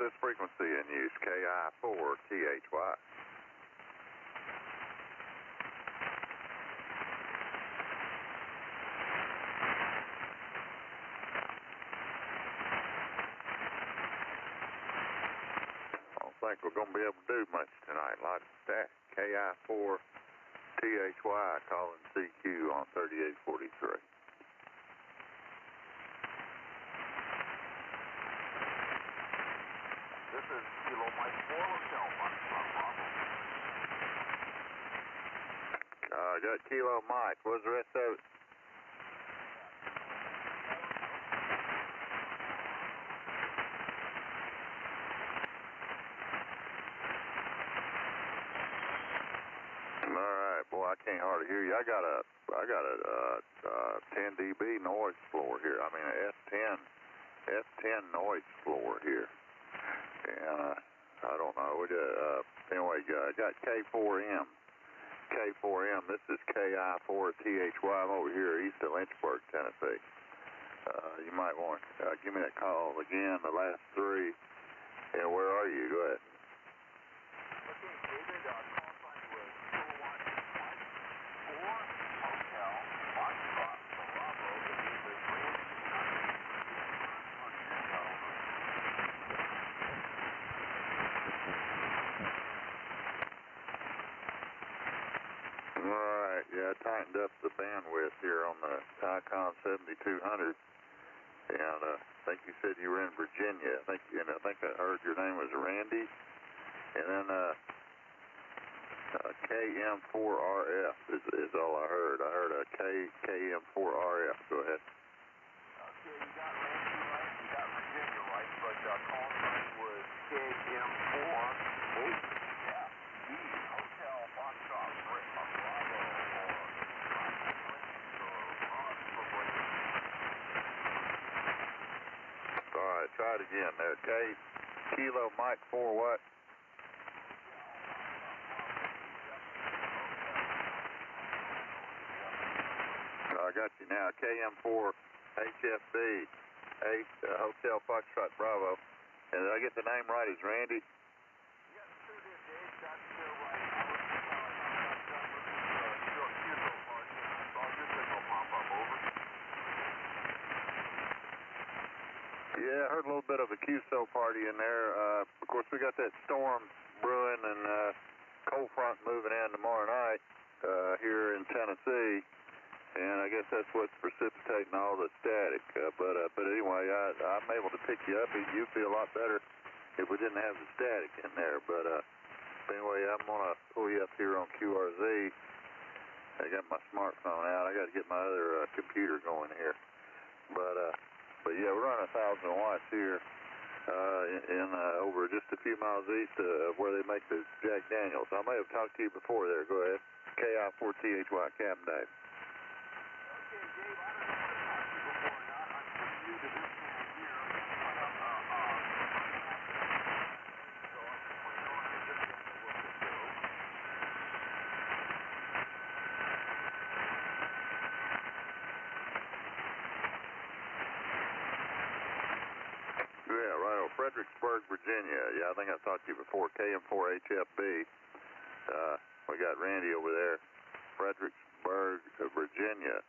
this frequency in use, KI4THY. I don't think we're going to be able to do much tonight. A lot of static. KI4THY calling CQ on 3843. This is Kilo Mike 4 Hotel, Brothel. I got Kilo Mike. What's the rest of it? All right, boy, I can't hardly hear you. I got a 10 dB noise floor here. I mean, a S10 noise floor here. And I don't know. Anyway, I got K4M. This is KI4THY. I'm over here east of Lynchburg, Tennessee. You might want to give me that call again, the last three. And where are you? Go ahead. Okay, David, call sign was Kilowatt Mike 4 Hotel, Foxtrot, Bravo. This is Randy, Alright, yeah, I tightened up the bandwidth here on the Icon 7200. And I think you said you were in Virginia. I think I heard your name was Randy. And then KM4RF is all I heard. I heard a KM4RF. Go ahead. Okay, you got Randy right, you got Virginia right, but call sign was KM4HFB, Hotel Foxtrot, Bravo, All right, try it again there. Kilo Mike 4 what? I got you now. KM4HFB, Hotel Foxtrot Bravo. And did I get the name right as Randy? Yes, sure did, Dave. That's right. Your signal pop up, over. Yeah, I heard a little bit of a QSO party in there. Of course, we got that storm brewing and cold front moving in tomorrow night here in Tennessee. And I guess that's what's precipitating all the static. But anyway, I'm able to pick you up. You'd be a lot better if we didn't have the static in there. But anyway, I'm going to pull you up here on QRZ. I got my smartphone out. I got to get my other computer going here. But yeah, we're running 1,000 watts here in over just a few miles east of where they make the Jack Daniels. I may have talked to you before there. Go ahead. KI4THY, Captain Dave. Okay, Dave, I don't know if I talked to you before or not. I'm pretty new to this channel here. So I'm just playing on here just a little bit ago. Yeah, right on Fredericksburg, Virginia. Yeah, I think I talked to you before. KM4HFB. We got Randy over there, Fredericksburg, Virginia.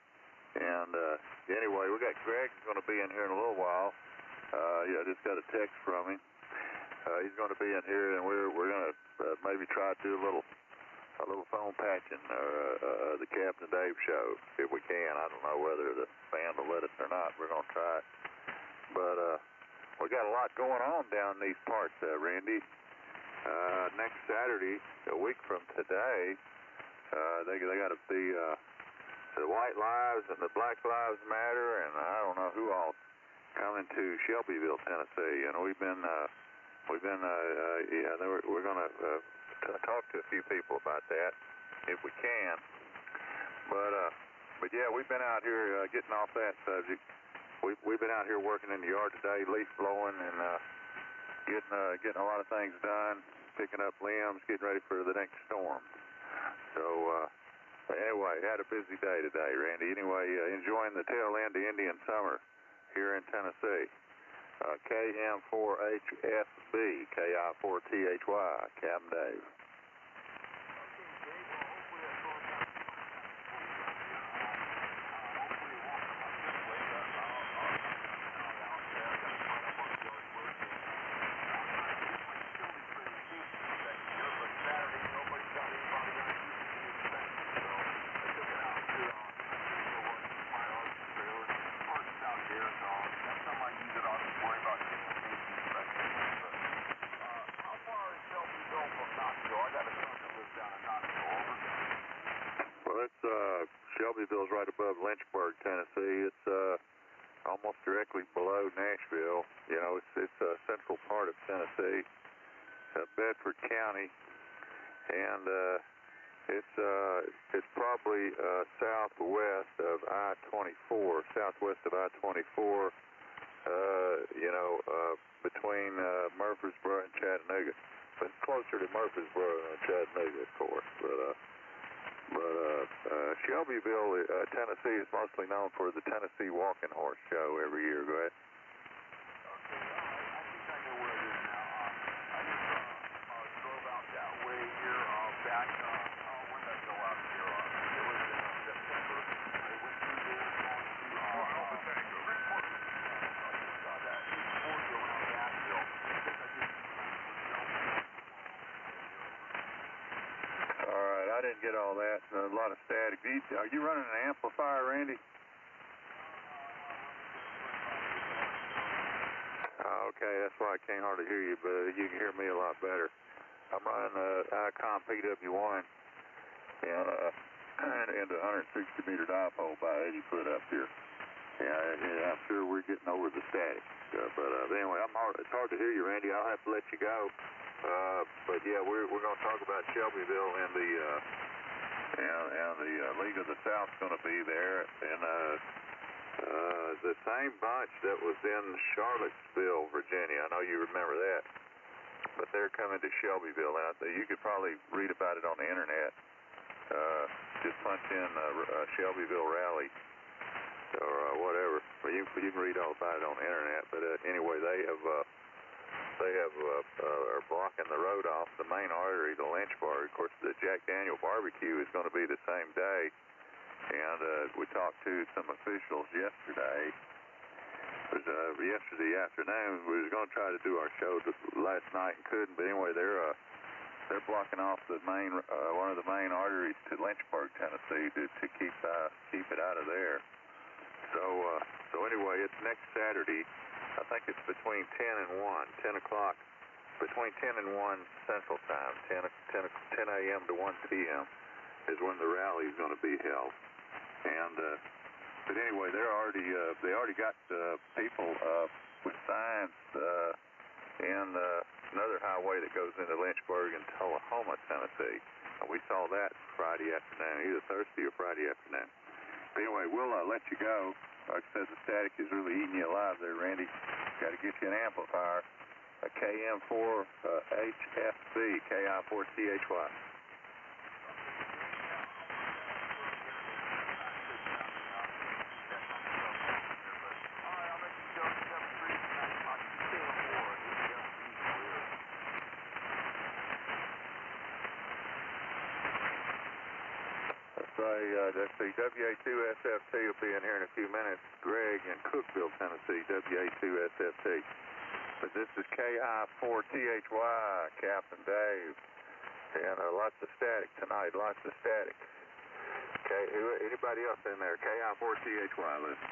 And anyway, we got Greg going to be in here in a little while. Yeah, I just got a text from him. He's going to be in here, and we're going to maybe try to do a little phone patching the Captain Dave show if we can. I don't know whether the band will let us or not. We're going to try it. But we got a lot going on down these parts, Randy. Next Saturday, a week from today, they got to be the White Lives and the Black Lives Matter, and I don't know who all coming to Shelbyville, Tennessee. And we're going to talk to a few people about that if we can. But yeah, we've been out here getting off that subject. We've been out here working in the yard today, leaf blowing and getting a lot of things done, picking up limbs, getting ready for the next storm. So anyway, had a busy day today, Randy. Anyway, enjoying the tail end of Indian summer here in Tennessee. KM4HSB, KI4THY, Captain Dave. Well, it's Shelbyville's right above Lynchburg, Tennessee. It's almost directly below Nashville. You know, it's a central part of Tennessee, Bedford County, and it's probably southwest of I-24, southwest of I-24. You know, between Murfreesboro and Chattanooga. But closer to Murfreesboro than Chattanooga, of course. But Shelbyville, Tennessee is mostly known for the Tennessee Walking Horse Show every year. Go ahead. Okay, I think I know where it is now. I just drove out that way here back, when did I go out here? It was in September. I went through there, going to Loco Tattoo. Saw that. Around Nashville. I think I did. All right, I didn't get all that. A lot of static. Are you running an amplifier, Randy? Okay, that's why I can't hardly hear you, but you can hear me a lot better. I'm running ICOM PW1 and into 160 meter dipole by 80 foot up here. Yeah, I'm sure we're getting over the static. But anyway, it's hard to hear you, Randy. I'll have to let you go. But yeah, we're going to talk about Shelbyville and the League of the South's going to be there, and the same bunch that was in Charlottesville, Virginia. I know you remember that, but they're coming to Shelbyville. Now, you could probably read about it on the internet. Just punch in Shelbyville Rally or whatever. Well, you can read all about it on the internet. But anyway, they are blocking the road off the main artery to Lynchburg. Of course, the Jack Daniel barbecue is going to be the same day, and we talked to some officials yesterday. It was yesterday afternoon. We was going to try to do our show last night and couldn't. But anyway, they're blocking off the main one of the main arteries to Lynchburg, Tennessee, to keep it out of there. So anyway, it's next Saturday. I think it's between 10 and 1, 10 o'clock, between 10 and 1 Central Time, 10 a.m. to 1 p.m. is when the rally is going to be held. And but anyway, they already got people with signs in another highway that goes into Lynchburg and Tullahoma, Tennessee. And we saw that Friday afternoon, either Thursday or Friday afternoon. But anyway, we'll let you go. Like I said, the static is really eating you alive there, Randy. Got to get you an amplifier. A KM4HSB, KI4THY. Let's see, WA2SFT will be in here in a few minutes. Greg in Cookeville, Tennessee, WA2SFT. But this is KI4THY, Captain Dave. And lots of static tonight, lots of static. Okay, anybody else in there? KI4THY, listen.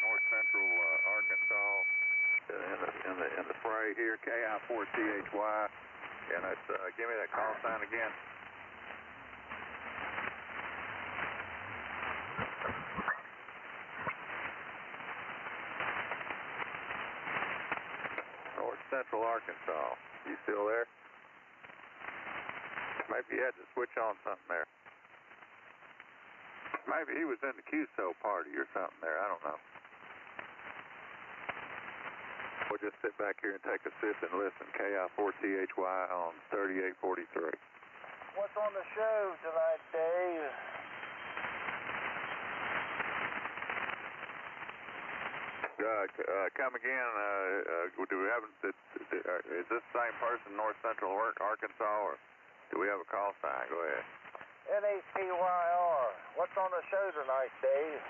North Central Arkansas in the fray here, KI4THY, and it's give me that call sign again. North Central Arkansas, you still there? Maybe you had to switch on something there. Maybe he was in the QSO party or something there, I don't know. We'll just sit back here and take a sip and listen. KI4THY on 3843. What's on the show tonight, Dave? Come again. Do we have? Is this the same person, North Central Arkansas, or do we have a call sign? Go ahead. NAPYR. What's on the show tonight, Dave?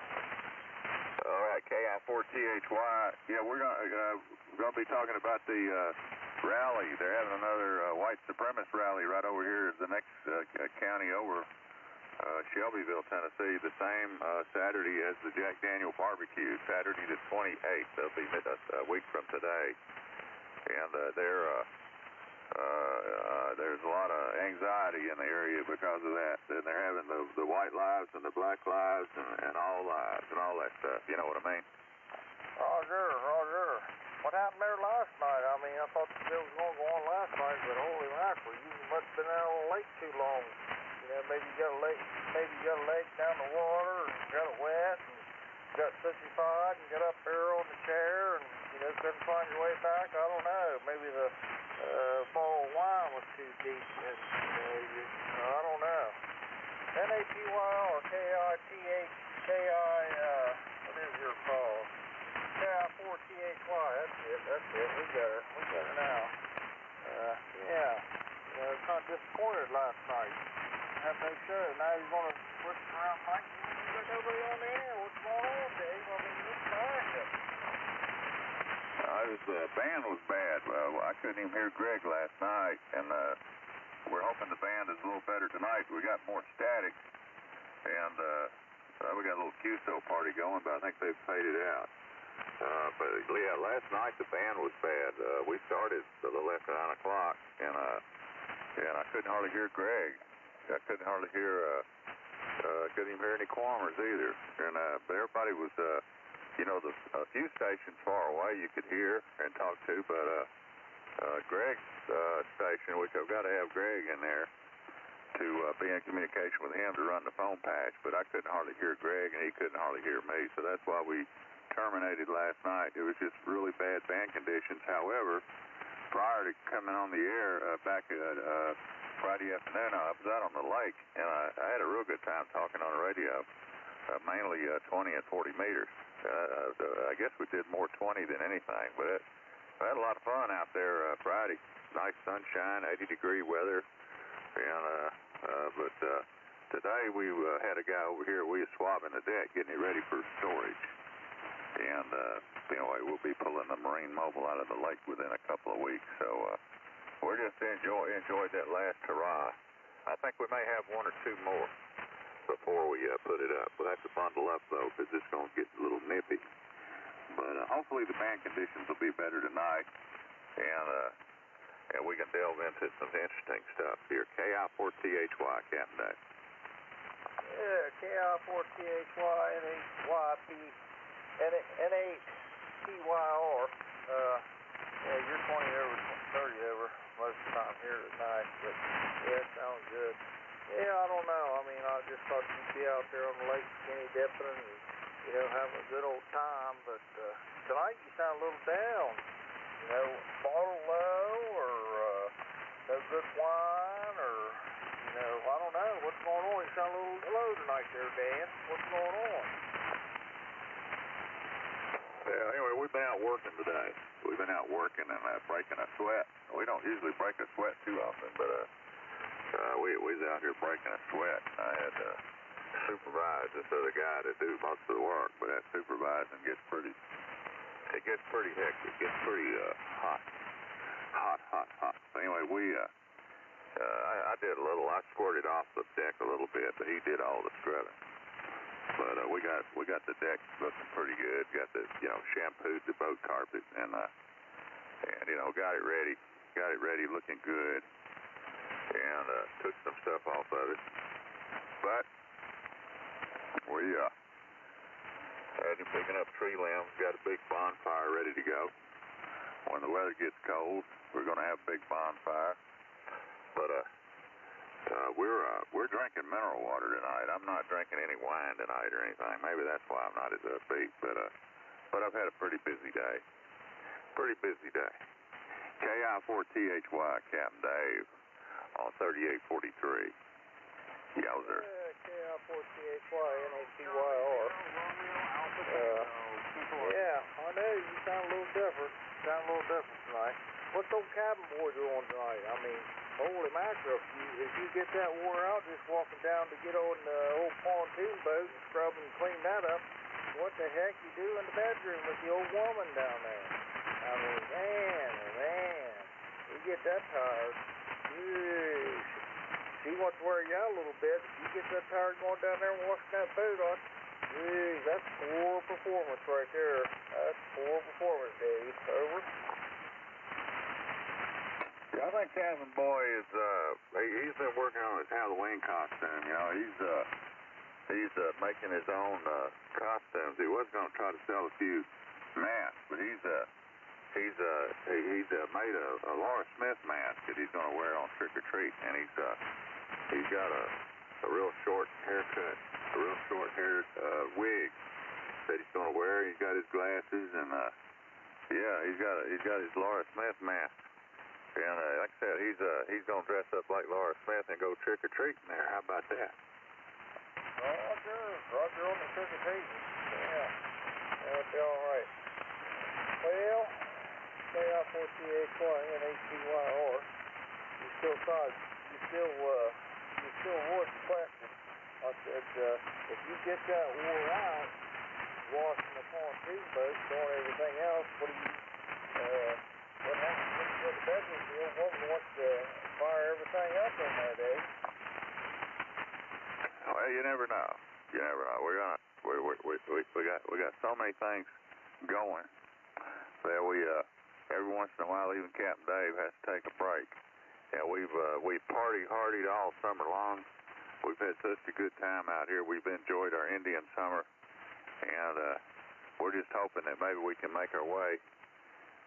All right, KI4THY. Yeah, we're gonna be talking about the rally. They're having another white supremacist rally right over here, the next county over, Shelbyville, Tennessee. The same Saturday as the Jack Daniel barbecue, Saturday the 28th. That'll be a week from today. And there's a lot of anxiety in the area because of that. And they're having the white lives and the black lives and all lives and all that stuff. You know what I mean? Roger, Roger. What happened there last night? I mean, I thought the show was going to go on last night, but holy mackerel, you must have been out on the lake too long. You know, maybe you got a leg down the water and got it wet and got sissified and got up there on the chair and, you know, couldn't find your way back. I don't know. Maybe the bottle of wine was too deep. And, I don't know. NAPYR, KITHKI, what is your call? KI4THY, that's it. We got it now. Yeah. You know, kind of disappointed last night. Had no show. Now you're going to switch around Mike. You got nobody on the air. What's going on, Dave? I mean, what's behind you? The band was bad. I couldn't even hear Greg last night, and we're hoping the band is a little better tonight. We got more static, and we got a little QSO party going, but I think they've faded out. But yeah, last night the band was bad. We started a little after 9 o'clock, and I couldn't hardly hear Greg. I couldn't hardly hear. Couldn't even hear any Quamers either. And but everybody was. You know, a few stations far away you could hear and talk to, but Greg's station, which I've got to have Greg in there to be in communication with him to run the phone patch, but I couldn't hardly hear Greg and he couldn't hardly hear me, so that's why we terminated last night. It was just really bad band conditions. However, prior to coming on the air back at Friday afternoon, I was out on the lake, and I had a real good time talking on the radio, mainly 20 and 40 meters. I guess we did more 20 than anything, but I had a lot of fun out there Friday. Nice sunshine, 80-degree weather, and but today we had a guy over here. We were swabbing the deck, getting it ready for storage, and anyway, we'll be pulling the Marine Mobile out of the lake within a couple of weeks. So we're just enjoyed that last hurrah. I think we may have one or two more before we put it up. We'll have to bundle up, though, because it's going to get a little nippy. But hopefully the band conditions will be better tonight, and we can delve into some interesting stuff here. KI4THY, Captain Dave. Yeah, KI4THY, NAPYR. Yeah, you're 20 over, 30 over most of the time here tonight, but yeah, it sounds good. Yeah, I don't know. I mean, I just thought you'd be out there on the lake skinny dipping and, you know, having a good old time. But tonight you sound a little down. You know, bottle low or no good wine or, you know, I don't know. What's going on? You sound a little low tonight there, Dan. What's going on? Yeah, anyway, we've been out working today. We've been out working and breaking a sweat. We don't usually break a sweat too often, but we was out here breaking a sweat. I had to supervise this other guy to do most of the work, but that supervising gets pretty hectic. It gets pretty hot. Anyway, I did a little. I squirted off the deck a little bit, but he did all the scrubbing. But we got the deck looking pretty good. Got the shampooed the boat carpet and got it ready, looking good. And took some stuff off of it. But we had him picking up tree limbs, got a big bonfire ready to go. When the weather gets cold, we're going to have a big bonfire. But we're drinking mineral water tonight. I'm not drinking any wine tonight or anything. Maybe that's why I'm not as upbeat. But I've had a pretty busy day. Pretty busy day. KI4THY, Captain Dave, on 3843. Yowzer. KI4THY, NATYR. Yeah, I know, you sound a little different. Tonight. What's those cabin boy doing tonight? I mean, holy mackerel, if you get that wore out just walking down to get on the old pontoon boat and scrub and clean that up, what the heck you do in the bedroom with the old woman down there? I mean, man, you get that tired. Yeesh. She wants to wear you out a little bit. If you get that tired going down there and washing that boat on, geez, that's poor performance right there. That's poor performance, Dave. Over. Yeah, I think Cabin Boy is, he's been working on his Halloween costume, you know. He's making his own costumes. He was going to try to sell a few masks, but he's made a Laura Smith mask that he's going to wear on trick or treat, and he's got a real short haircut, a real short haired wig that he's going to wear. He's got his glasses, and yeah, he's got his Laura Smith mask, and like I said, he's going to dress up like Laura Smith and go trick or treating there. How about that? Roger on the trick or treating. Yeah, that'll be all right. Well, KI4THY, NATYR. You still avoid the question. I said, if you get that wore out, washing the pontoon boat, doing everything else, what happens when you go to bed with the old woman wants to fire everything up in there, Dave? Well, you never know. We got so many things going that every once in a while, even Captain Dave has to take a break. And we've partied all summer long. We've had such a good time out here. We've enjoyed our Indian summer, and we're just hoping that maybe we can make our way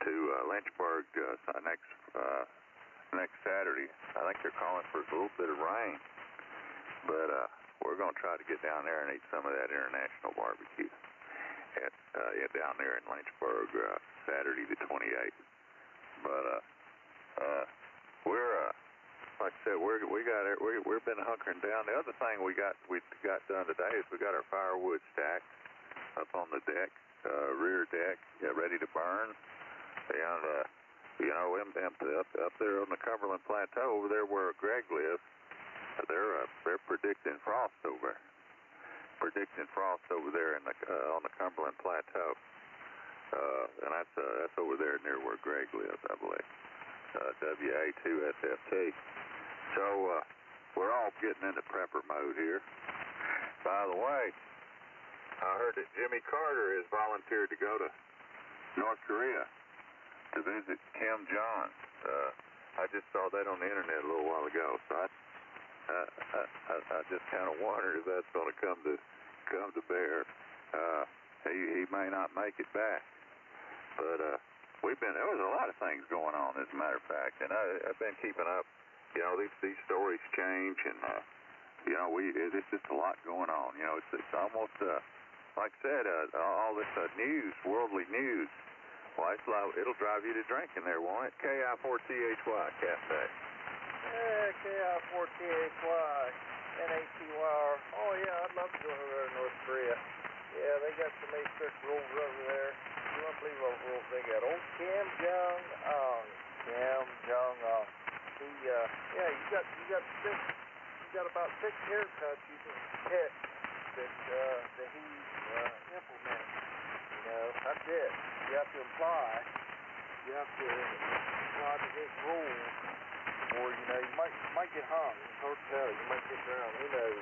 to Lynchburg next Saturday. I think they're calling for a little bit of rain, but we're going to try to get down there and eat some of that international barbecue down there in Lynchburg Saturday the 28th. But we're like I said, we've been hunkering down. The other thing we got done today is we got our firewood stacked up on the deck, rear deck, ready to burn. And up there on the Cumberland Plateau over there where Greg lives, they're predicting frost over there in on the Cumberland Plateau, and that's over there near where Greg lives, I believe. WA2SFT. So we're all getting into prepper mode here. By the way, I heard that Jimmy Carter has volunteered to go to North Korea to visit Kim Jong Un. I just saw that on the internet a little while ago, so I just kind of wondered if that's going to come to bear. He may not make it back, but there was a lot of things going on, as a matter of fact, and I've been keeping up. You know, these stories change, and there's just a lot going on. You know, it's almost like I said, all this news, worldly news. Well, it'll drive you to drinking there, won't it? KI4THY, Cafe. Yeah, KI4THY, NATYR. Oh yeah, I'd love to go over there to North Korea. Yeah, they got so many strict rules over there. You won't believe what rules they got. Old Kim Jong Un. You got about 6 haircuts you can pick that he implements. You know, that's it. You have to apply to his rules, or you might get hung. It's hard to tell. You might get drowned. Who knows?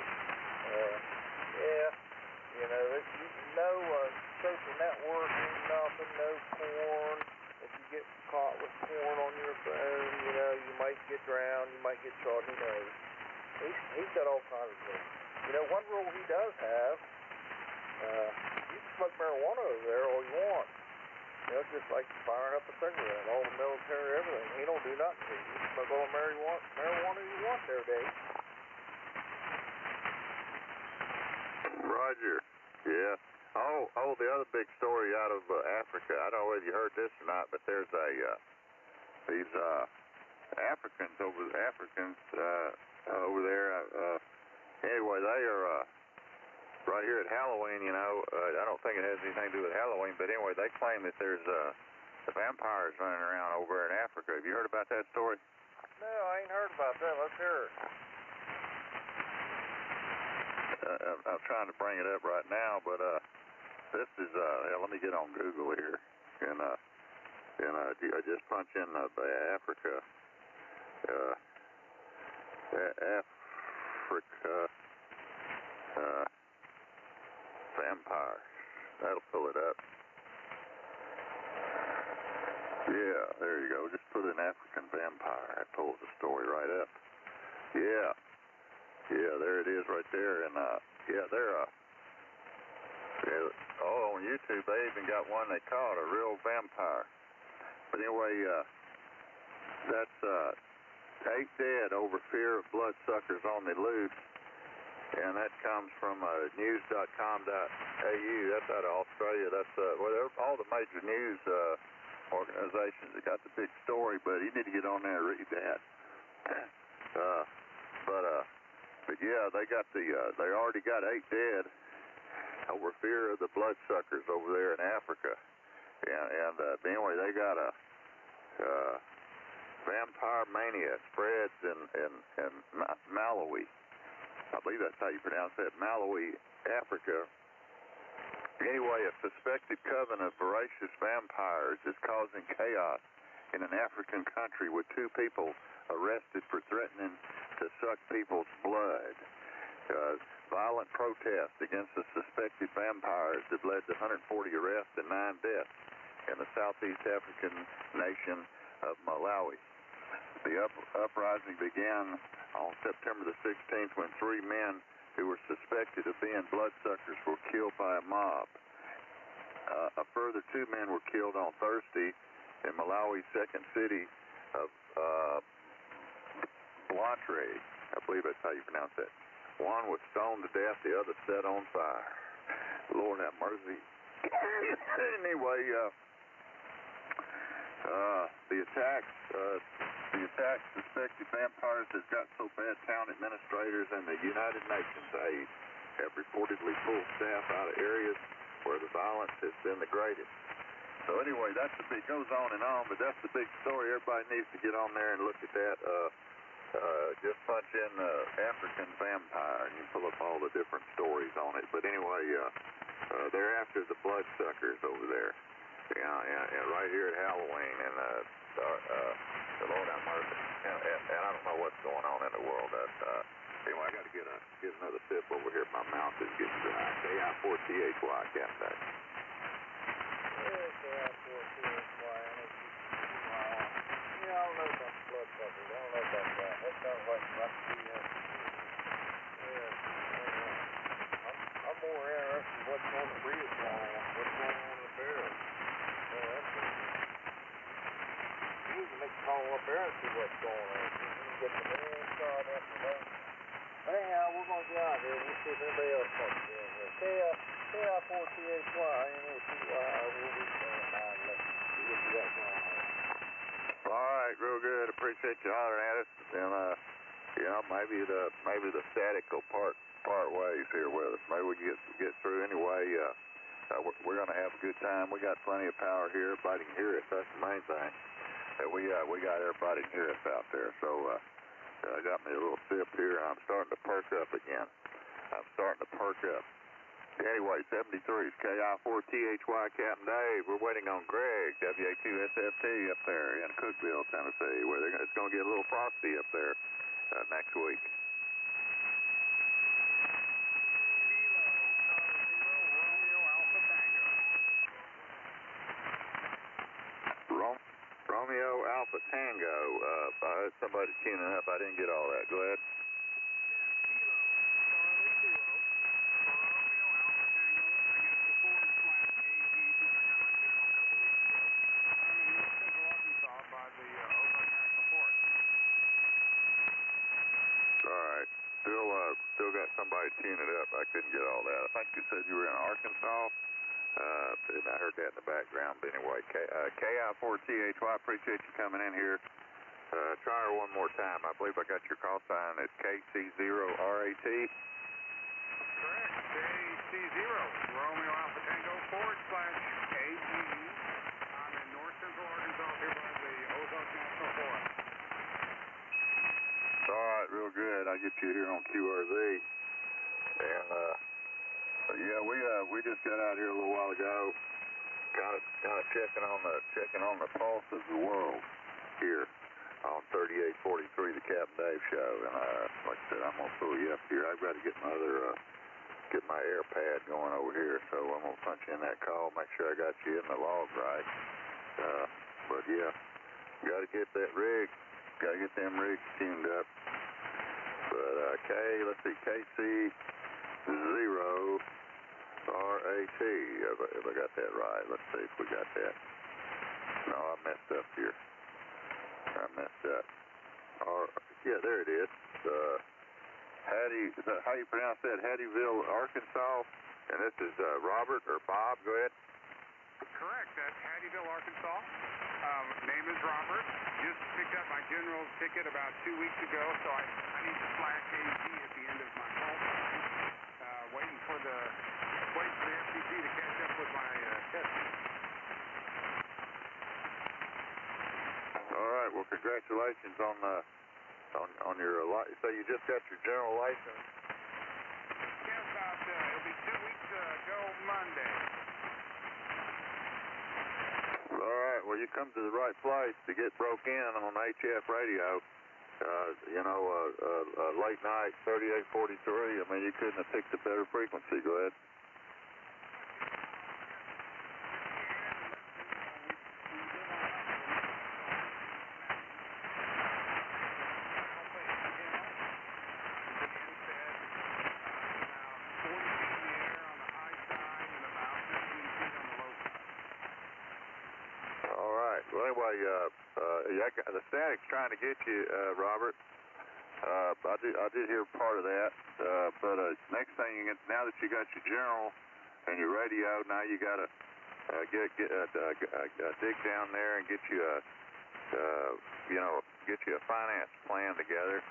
There's no social networking, nothing, no porn. If you get caught with porn on your phone, you might get drowned, you might get shot. Who knows? He's got all kinds of things. One rule he does have, you can smoke marijuana over there all you want. Just like firing up a cigarette, all the military, everything. He don't do nothing to you. You can smoke all the marijuana you want there, Dave. Roger. Yeah. Oh, the other big story out of Africa. I don't know whether you heard this or not, but there's these Africans over there. Anyway, they are right here at Halloween. You know, I don't think it has anything to do with Halloween, but anyway, they claim that there's vampires running around over there in Africa. Have you heard about that story? No, I ain't heard about that. Let's hear it. I'm trying to bring it up right now, but this is let me get on Google here, and I just punch in Africa, Africa vampires. That'll pull it up. Yeah, there you go. Just put in African vampire. That pulls the story right up. Yeah, there it is right there. And they're on YouTube. They even got one they call it a real vampire. But anyway, that's 8 dead over fear of bloodsuckers on the loose. And that comes from news.com.au. That's out of Australia. That's all the major news organizations that got the big story, but you need to get on there and read that. But yeah, they already got 8 dead over fear of the bloodsuckers over there in Africa. And anyway, they got a vampire mania spreads in Malawi. I believe that's how you pronounce that, Malawi, Africa. Anyway, a suspected coven of voracious vampires is causing chaos in an African country with 2 people arrested for threatening to suck people's blood. Violent protests against the suspected vampires have led to 140 arrests and 9 deaths in the Southeast African nation of Malawi. The uprising began on September the 16th when 3 men who were suspected of being bloodsuckers were killed by a mob. A further 2 men were killed on Thursday in Malawi's second city of Blantyre. I believe that's how you pronounce that. One was stoned to death, the other set on fire. Lord have mercy. Anyway, the attacks suspected vampires has got so bad town administrators and the United Nations aid have reportedly pulled staff out of areas where the violence has been the greatest. So anyway, that's the big, goes on and on, but that's the big story. Everybody needs to get on there and look at that. Just punch in African vampire and you pull up all the different stories on it. But anyway, they're after the bloodsuckers over there. And right here at Halloween, and the Lord have mercy. And I don't know what's going on in the world. Anyway, I got to get another sip over here. My mouth is getting dry. KI4THY, Captain. I don't know about the bloodsuckers. I don't know about that. That sounds like I'm more interested in what's on the bridge now. What's going on in the barrel. You can make a call up there and see what's going on. You can get the man shot after that. Anyhow, we're going to get out here. We'll see if anybody else wants to get in here. KI4THY, NACY, we'll be staying by and let's see what you got going on. All right, real good. Appreciate you hollering at us. And maybe the static will part ways here with us. Maybe we can get through anyway. We're going to have a good time. We got plenty of power here. Everybody can hear us. That's the main thing. We got everybody can hear us out there. So I got me a little sip here. I'm starting to perk up again. Anyway, 73 is KI4THY, Captain Dave. We're waiting on Greg, WA2SFT up there in Cookeville, Tennessee, where it's going to get a little frosty up there next week. Romeo Alpha Tango. I heard somebody tuning up. I didn't get all that. Go ahead. All right. Still got somebody tuning it up. I couldn't get all that. I think you said you were in Arkansas. And I heard that in the background. But anyway, KI4THY, appreciate you coming in here. Try her one more time. I believe I got your call sign at KC0RAT. Correct. KC0, Romeo Alpha Tango / AGE. I'm in north central Arkansas here by the Ozark National Forest. All right, real good. I'll get you here on QRZ. And, yeah, we just got out here a little while ago, kind of checking on the pulse of the world here on 3843, the Captain Dave Show. And like I said, I'm gonna pull you up here. I've got to get my air pad going over here, so I'm gonna punch in that call, make sure I got you in the log right. But yeah, got to get that rig, got to get them rigs tuned up. But let's see, KC0RAT, if I got that right. Let's see if we got that. No, I messed up here. Yeah, there it is. How you pronounce that? Hattieville, Arkansas. And this is Robert or Bob. Go ahead. Correct. That's Hattieville, Arkansas. Name is Robert. Just picked up my general's ticket about 2 weeks ago, so I need to flash AG at the end of my call time. Waiting for the FCC to catch up with my testing. All right. Well, congratulations on your so you just got your general license. Yeah, it'll be 2 weeks ago Monday. All right. Well, you come to the right place to get broke in on HF radio. Late night 3843. I mean, you couldn't have picked a better frequency. Go ahead. Well, anyway, the static's trying to get you, Robert. I did hear part of that. But next thing, now that you got your general and your radio, now you got to dig down there and get you a finance plan together,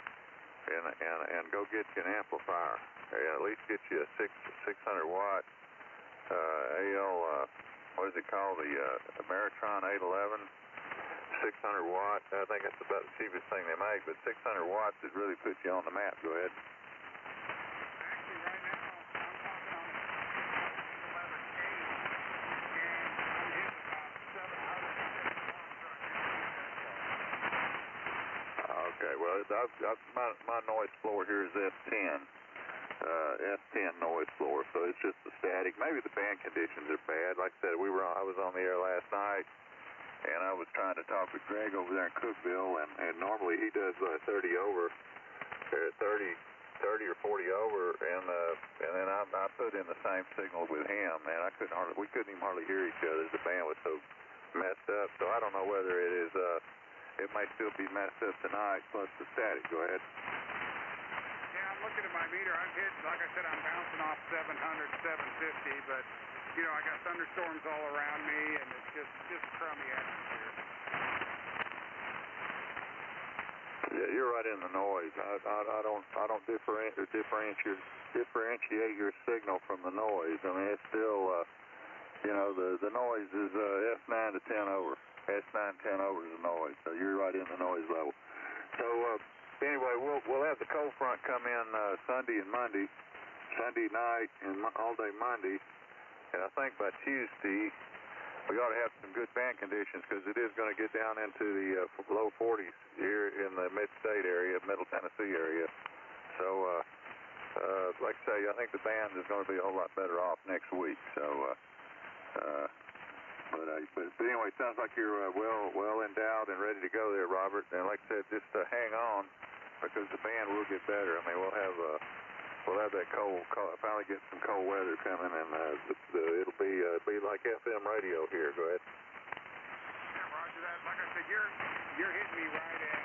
and go get you an amplifier. At least get you a 600 watt AL. What is it called? The Ameritron 811, 600 watt. I think that's about the cheapest thing they make, but 600 watts would really put you on the map. Go ahead. Actually, right now, I'm talking on 11K, and I'm hitting about 700 watts right now. Okay, well, my noise floor here is S10. S10 noise floor, so it's just the static. Maybe the band conditions are bad. Like I said, I was on the air last night, and I was trying to talk with Greg over there in Cookville, and normally he does 30 over, 30 or 40 over, and then I put in the same signal with him, and we couldn't even hardly hear each other. The band was so messed up, so I don't know whether it is. It might still be messed up tonight, plus the static. Go ahead. I'm looking at my meter. I'm hitting, like I said, I'm bouncing off 700, 750, but, I got thunderstorms all around me, and it's just crummy atmosphere. Yeah, you're right in the noise. I don't differentiate your signal from the noise. I mean, it's still, the noise is S9 to 10 over. S9 10 over is the noise, so you're right in the noise level. So, anyway, we'll have the cold front come in Sunday and Monday, Sunday night and all day Monday, and I think by Tuesday we ought to have some good band conditions, because it is going to get down into the low 40s here in the mid-state area, Middle Tennessee area. So, like I say, I think the band is going to be a whole lot better off next week. So, but anyway, it sounds like you're well endowed and ready to go there, Robert. And like I said, just hang on, because the band will get better. I mean, we'll have that cold, finally get some cold weather coming, and it'll be like FM radio here. Go ahead. Yeah, roger that. Like I said, you're hitting me right at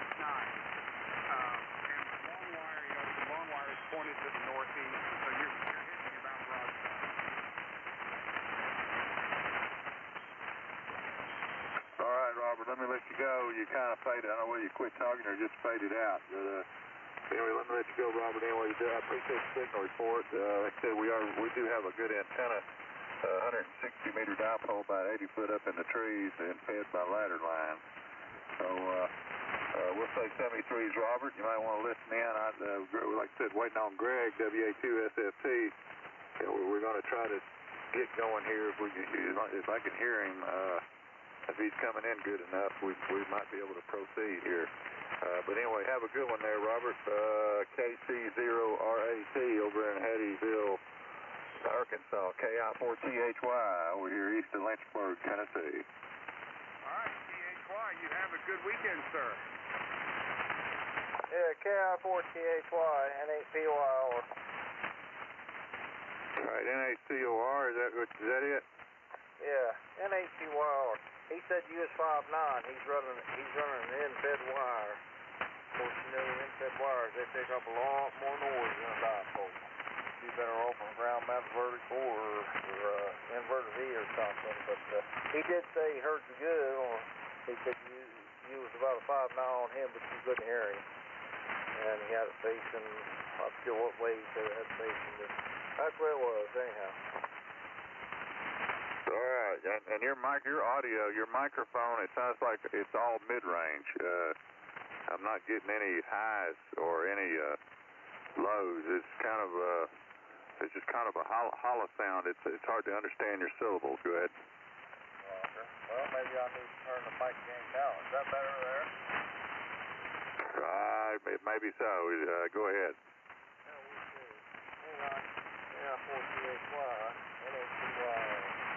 S9. And the long wire, the long wire is pointed to the northeast, so you're hitting me about broadside. you kind of faded. I don't know whether you quit talking or just faded out. But anyway, let me let you go, Robert. Anyway, I appreciate the signal report. Like I said, we do have a good antenna, 160-meter dipole, about 80 foot up in the trees, and fed by ladder lines. So we'll say 73's Robert. You might want to listen in. Like I said, waiting on Greg, WA2SFT. We're going to try to get going here if I can hear him. If he's coming in good enough, we might be able to proceed here. But anyway, have a good one there, Robert. KC0RAT over in Hattiesville, Arkansas. KI4THY over here east of Lynchburg, Tennessee. All right, THY, you have a good weekend, sir. Yeah, KI4THY, N8POR. All right, NACOR, is that it? Yeah, N8POR. He said US 59. He's running an in-fed wire. Of course, you know, in-fed wires, they pick up a lot more noise than a dipole. Be better off on ground mounted vertical or inverted V or something. But he did say he heard you good. He said you was about a 5 now on him, but you couldn't hear him. And he had it facing, I'm not sure what way he said it had it facing, but that's where it was, anyhow. All right, and your audio, your microphone, it sounds like it's all mid-range. I'm not getting any highs or any lows. It's just kind of a hollow sound. It's hard to understand your syllables. Go ahead. Well, maybe I need to turn the mic gain down. Is that better there? Maybe so. Go ahead. Yeah, we'll see. Hang on. Yeah, 4THY, NACY.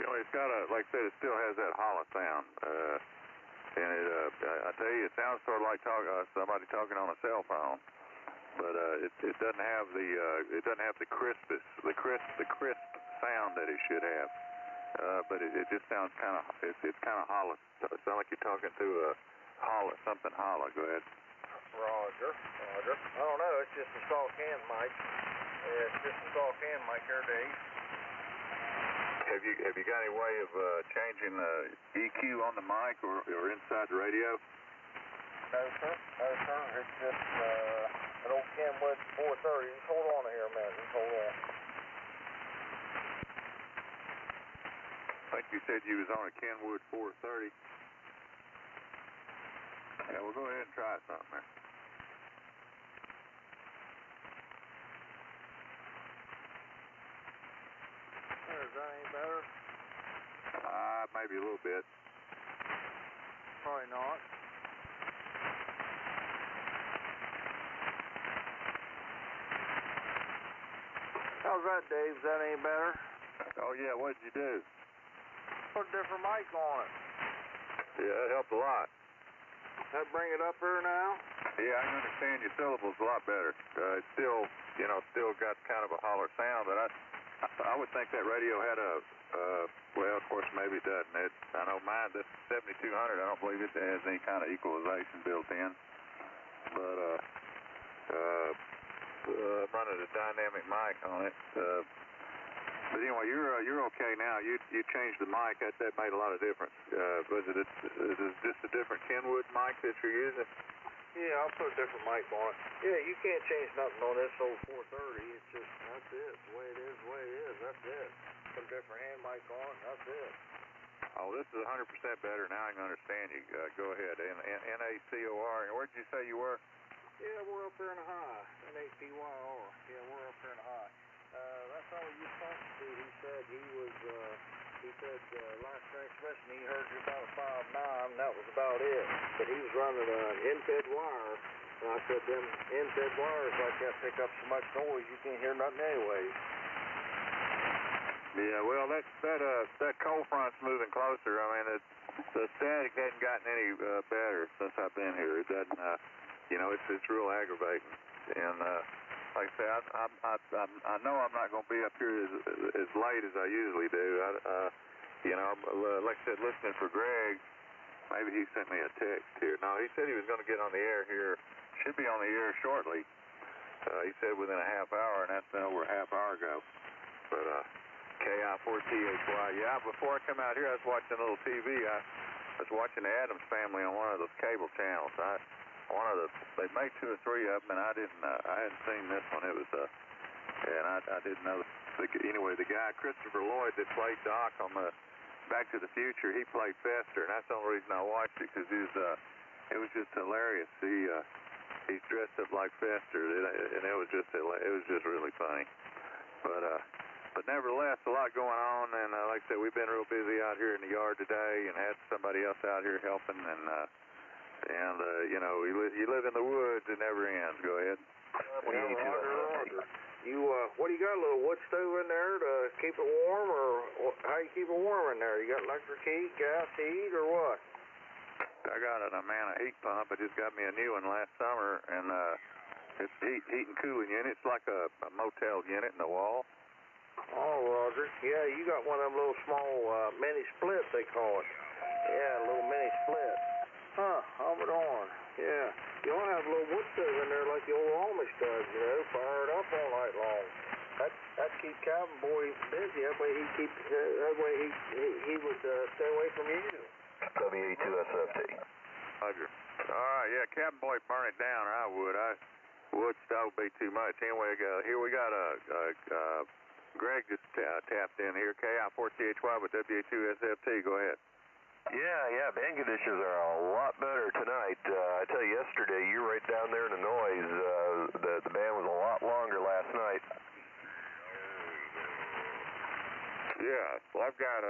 You know, it's got like I said, it still has that hollow sound, and I tell you, it sounds sort of like somebody talking on a cell phone, but it doesn't have the crisp sound that it should have, but it just sounds it's kind of hollow. It sounds like you're talking to something hollow. Go ahead. Roger. I don't know. It's just a straw can mic. It's just a straw can mic here, Dave. Have you got any way of changing the EQ on the mic or inside the radio? No, sir. It's just an old Kenwood 430. Just hold on here a minute. Just hold on. I think you said you was on a Kenwood 430. Yeah, we'll go ahead and try something there. Is that any better? Maybe a little bit. Probably not. How's that, Dave? Is that any better? Oh, yeah, what did you do? Put a different mic on it. Yeah, that helped a lot. That bring it up there now? Yeah, I can understand your syllables a lot better. It's still got kind of a holler sound, but I would think that radio had well, of course, maybe it doesn't. I know mine, this 7200, I don't believe it has any kind of equalization built in. But I'm running a dynamic mic on it. But anyway, you're okay now. You changed the mic. That made a lot of difference. Was it just a different Kenwood mic that you're using? Yeah, I'll put a different mic on it. Yeah, you can't change nothing on this old 430. It's just, that's it. The way it is, that's it. Put a different hand mic on it, that's it. Oh, this is 100% better. Now I can understand you. Go ahead. NACOR. And where did you say you were? Yeah, we're up there in the high. NACYR. Yeah, we're up there in the high. That fellow you talked to, he said last transmission he heard you about a 5.9, and that was about it. But he was running an in-fed wire, and I said them in-fed wires like that pick up so much noise you can't hear nothing anyway. Yeah, well, that cold front's moving closer. I mean, the static hasn't gotten any better since I've been here. It doesn't, it's real aggravating. And like I say, I know I'm not going to be up here as late as I usually do. Like I said, listening for Greg, maybe he sent me a text here. No, he said he was going to get on the air here. Should be on the air shortly. He said within a half hour, and that's been over a half hour ago. But KI4THY. Yeah, before I come out here, I was watching a little TV. I was watching the Addams Family on one of those cable channels. They made 2 or 3 of them, and I hadn't seen this one. It was, and I didn't know. Anyway, the guy, Christopher Lloyd, that played Doc on the Back to the Future, he played Fester, and that's the only reason I watched it, because it was just hilarious. He's dressed up like Fester, and it was just really funny. But nevertheless, a lot going on, and like I said, we've been real busy out here in the yard today, and had somebody else out here helping, and you know, you live in the woods, it never ends. Go ahead. Roger. What do you got, a little wood stove in there to keep it warm, or how you keep it warm in there? You got electric heat, gas heat, or what? I got an Amana heat pump. I just got me a new one last summer, and it's heat and cooling unit. It's like a motel unit in the wall. Oh, Roger. Yeah, you got one of them little small mini splits, they call it. Yeah, a little mini split. Huh, I'll be darned. Yeah. You ought to have a little wood stove in there like the old Amish does, you know, fire it up all night long. That'd keep Cabin Boy busy. That way he would stay away from you. WA2SFT. Roger. All right, yeah, Cabin Boy burn it down, or I would. Wood stove be too much. Anyway, here we got Greg just tapped in here, KI4THY with WA2SFT. Go ahead. Yeah, band conditions are a lot better tonight. I tell you, yesterday, you were right down there in the noise. The band was a lot longer last night. Yeah, well, I've got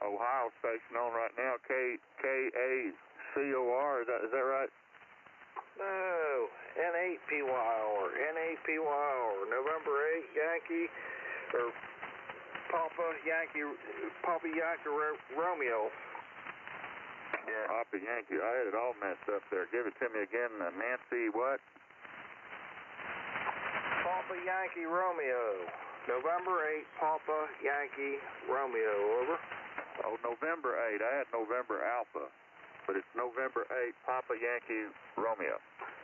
Ohio station on right now, KI4THY. Is that right? No, N8PYR, November 8, Yankee, or Papa Yankee Romeo. Yeah. Papa Yankee. I had it all messed up there. Give it to me again. Nancy what? Papa Yankee Romeo. November 8, Papa Yankee Romeo. Over. Oh, November 8. I had November Alpha. But it's November 8, Papa Yankee Romeo.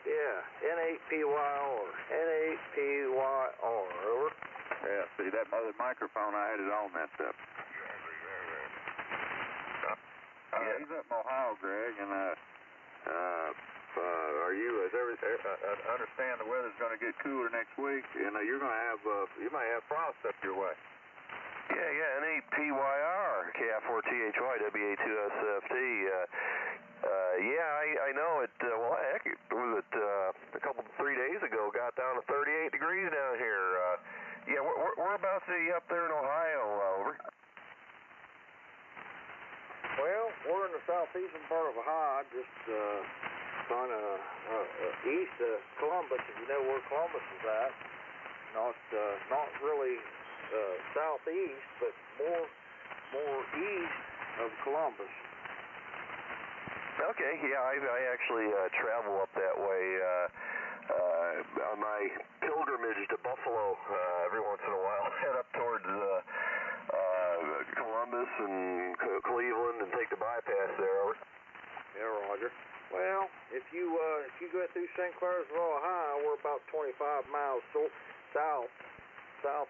Yeah. N8PYR. N8PYR. Over. Yeah, see, that other microphone, I had it all messed up. He's up in Ohio, Greg, and I understand the weather's going to get cooler next week, and you're going to have, you might have frost up your way. Yeah, N8PYR, KI4THY, WA2SFT. I know it, well, heck, was it a couple, 3 days ago, got down to 38 degrees down here. Yeah, whereabouts are you up there in Ohio, over? Well, we're in the southeastern part of Ohio, just kind of east of Columbus, if you know where Columbus is at. Not really southeast, but more east of Columbus. Okay, yeah, I actually travel up that way on my pilgrimage to Buffalo every once in a while. Head up towards Columbus and Cleveland and take the bypass there. Over. Yeah, Roger. Well, if you go through St. Clairsville, Ohio, we're about 25 miles south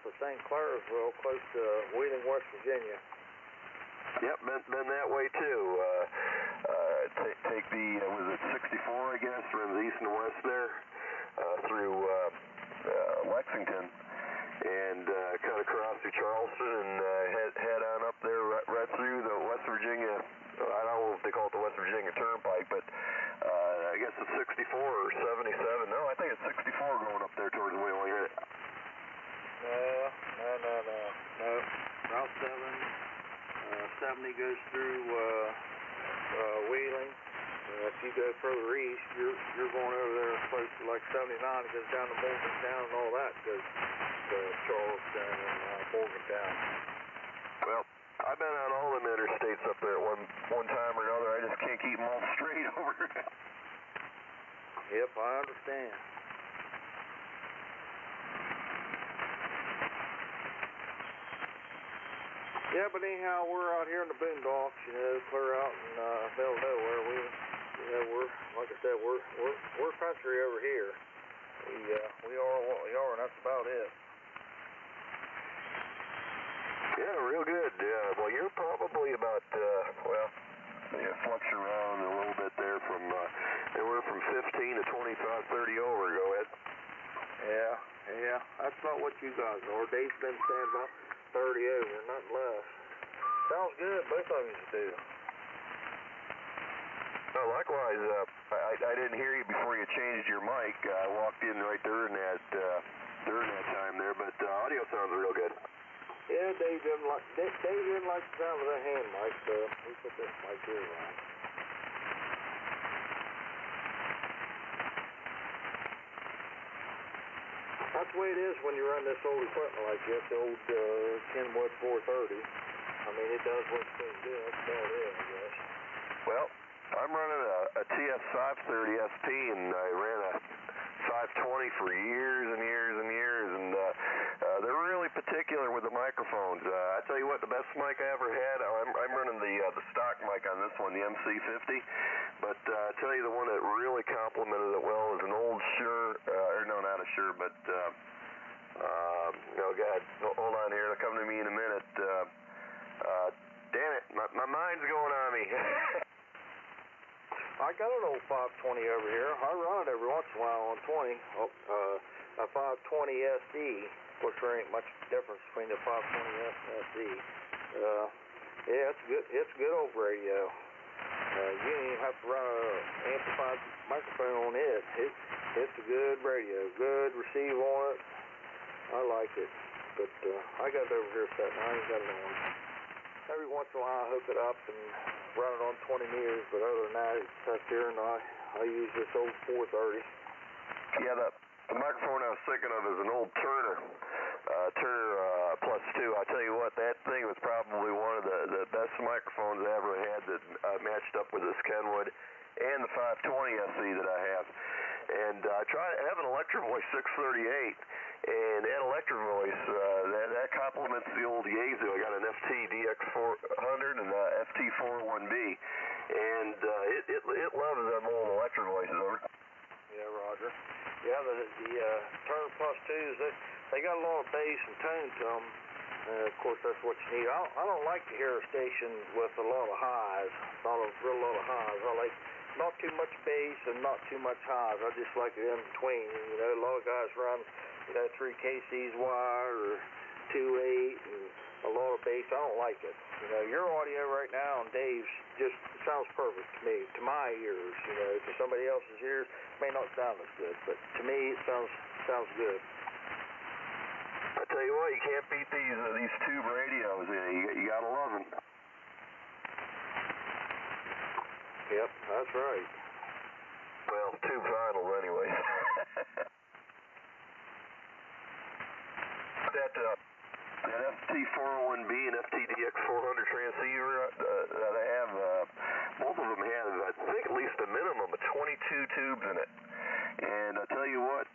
of St. Clairsville, close to Wheeling, West Virginia. Yep, been that way too. Take the, was it 64, I guess, runs east and west there, through Lexington, and kind of cross through Charleston and head on up there right through the West Virginia, I don't know if they call it the West Virginia Turnpike, but I guess it's 64 or 77. No, I think it's 64 going up there towards Wheeling, right? No. Route 70 goes through Wheeling. If you go further east, you're going over there close to like 79. It goes down to Morgantown and all that goes to Charleston and Morgantown. Well, I've been on all them interstates up there at one time or another. I just can't keep them all straight over now. Yep, I understand. Yeah, but anyhow, we're out here in the boondocks, you know, clear out in middle of nowhere. We're like I said, we're country over here. We are what we are, and that's about it. Yeah, real good. Well, you're probably about, flux around a little bit there from, anywhere from 15 to 25, 30 over. Go ahead. Yeah, that's not what you guys are. Dave's been saying about 30 over, nothing less. Sounds good, both of you do. Oh, likewise, I didn't hear you before you changed your mic. I walked in right during that time there, but audio sounds real good. Yeah, Dave didn't like the sound of that hand mic, so we put this mic here on. That's the way it is when you run this old equipment like this, the old Kenwood 430. I mean, it does what it's supposed to do. That's about it, I guess. Well, I'm running a TS530 SP, and I ran a 520 for years and years and years, and they're really particular with the microphones. I tell you what, the best mic I ever had, I'm running the stock mic on this one, the MC50, but I tell you the one that really complimented it well is an old Shure, not a Shure, but, oh God, hold on here, it'll come to me in a minute. Damn it, my mind's going on me. I got an old 520 over here. I run it every once in a while on 20. A 520 SD, which there ain't much difference between the 520 S and SD. Yeah, it's good. It's a good old radio. You don't even have to run an amplified microphone on it. It's a good radio. Good receive on it. I like it. But I got it over here sitting. I ain't got it on. Every once in a while I hook it up and run it on 20 meters, but other than that, it sits here and I use this old 430. Yeah, the microphone I was thinking of is an old Turner Plus 2. I tell you what, that thing was probably one of the best microphones I ever had that matched up with this Kenwood and the 520 SE that I have. And I have an Electro Voice 638, and that Electro Voice, that complements the old Yaesu. I got an FT DX400 and a FT401B, and it loves them old Electro Voices. Over. Yeah, Roger. Yeah, the Turner Plus 2s, they got a lot of bass and tone to them. Of course, that's what you need. I don't like to hear a station with a lot of highs, not a real lot of highs. I like not too much bass and not too much highs. I just like it in between. You know, a lot of guys run, 3 KC's wire or 2.8 and a lot of bass. I don't like it. You know, your audio right now and Dave's just sounds perfect to me, to my ears. You know, to somebody else's ears, it may not sound as good, but to me, it sounds good. I tell you what, you can't beat these tube radios. You gotta love them. Yep, that's right. Well, tube finals anyway. That FT401B and FTDX400 transceiver that I have, both of them have, I think, at least a minimum of 22 tubes in it. And I tell you what,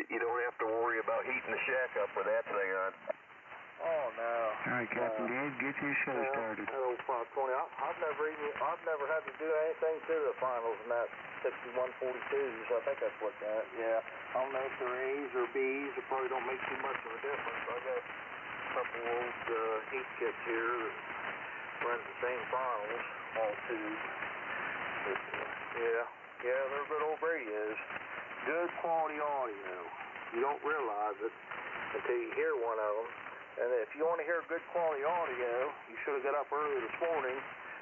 you don't have to worry about heating the shack up with that thing on. Oh no! All right, Captain Dave, get your show started. That old 520. I've never had to do anything to the finals in that 6142s. I think that's what that. Yeah. I don't know if they're A's or B's. It probably don't make too much of a difference. I got a couple old heat kits here that run the same finals, all tubes. But yeah, they're good old radios. Good quality audio. You don't realize it until you hear one of them. And if you want to hear good quality audio, you should have got up early this morning.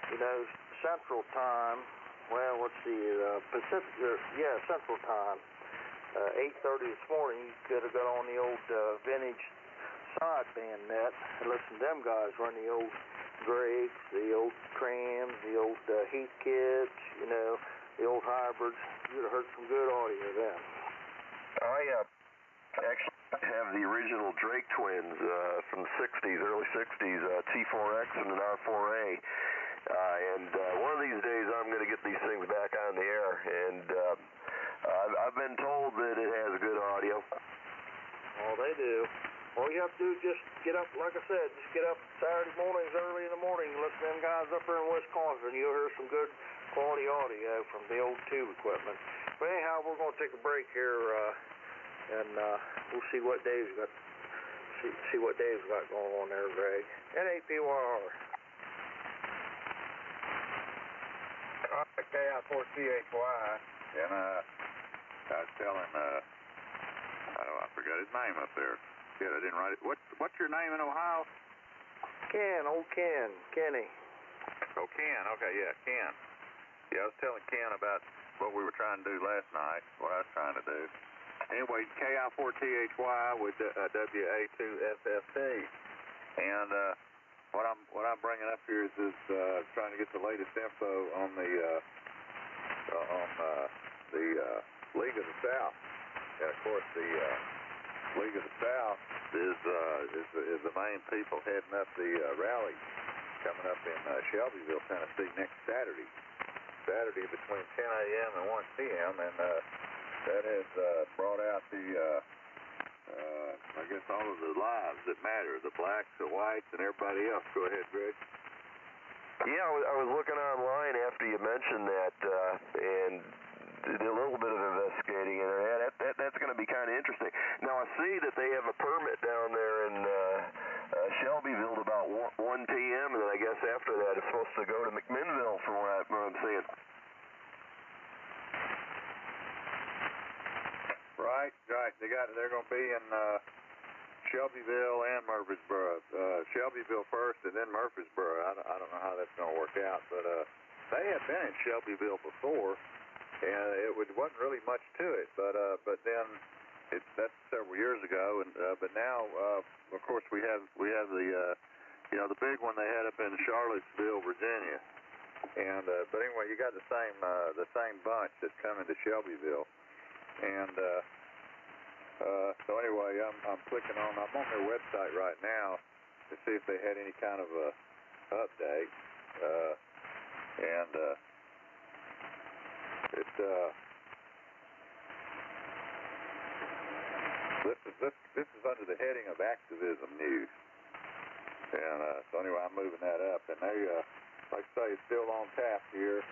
You know, Central Time. Well, let's see, Pacific. Central Time. 8:30 this morning. You could have got on the old vintage sideband net and listen to them guys run the old Gregs, the old Trams, the old heat kits. You know, the old hybrids. You'd have heard some good audio then. I actually have the original Drake twins from the 60s, early 60s, T4X and an R4A. And one of these days I'm going to get these things back on the air. And I've been told that it has good audio. Oh, they do. All you have to do is just get up, like I said, just get up Saturday mornings early in the morning and listen to them guys up there in Wisconsin. You'll hear some good quality audio from the old tube equipment. But anyhow, we're going to take a break here, and we'll see what Dave's got to See what Dave's got going on there, Greg. NAPYR. KI4THY. And I was telling, I forgot his name up there. Shit, I didn't write it. What's your name in Ohio? Ken, old Ken, Kenny. Oh, Ken. Okay, yeah, Ken. Yeah, I was telling Ken about what we were trying to do last night, what I was trying to do. Anyway, KI4THY with WA2FFT. And what I'm bringing up here is trying to get the latest info on the League of the South. And of course, the League of the South is the main people heading up the rally coming up in Shelbyville, Tennessee next Saturday. Saturday between 10 a.m. and 1 p.m. and that has brought out the I guess all of the lives that matter, the blacks, the whites, and everybody else. Go ahead, Greg. Yeah, I was looking online after you mentioned that, and did a little bit of investigating, and that's going to be kind of interesting. Now, I see that they have a permit down there in Shelbyville at about 1 p.m., and then I guess after that it's supposed to go to McMinnville from what I'm seeing. Right. They're going to be in Shelbyville and Murfreesboro. Shelbyville first, and then Murfreesboro. I don't know how that's going to work out, but they had been in Shelbyville before, and it wasn't really much to it. But then that's several years ago, and but now, of course, we have the the big one they had up in Charlottesville, Virginia, and but anyway, you got the same bunch that's coming to Shelbyville. And so anyway, I'm clicking on. I'm on their website right now to see if they had any kind of a update. This is under the heading of activism news. And so anyway, I'm moving that up. And they, like I say, it's still on tap here.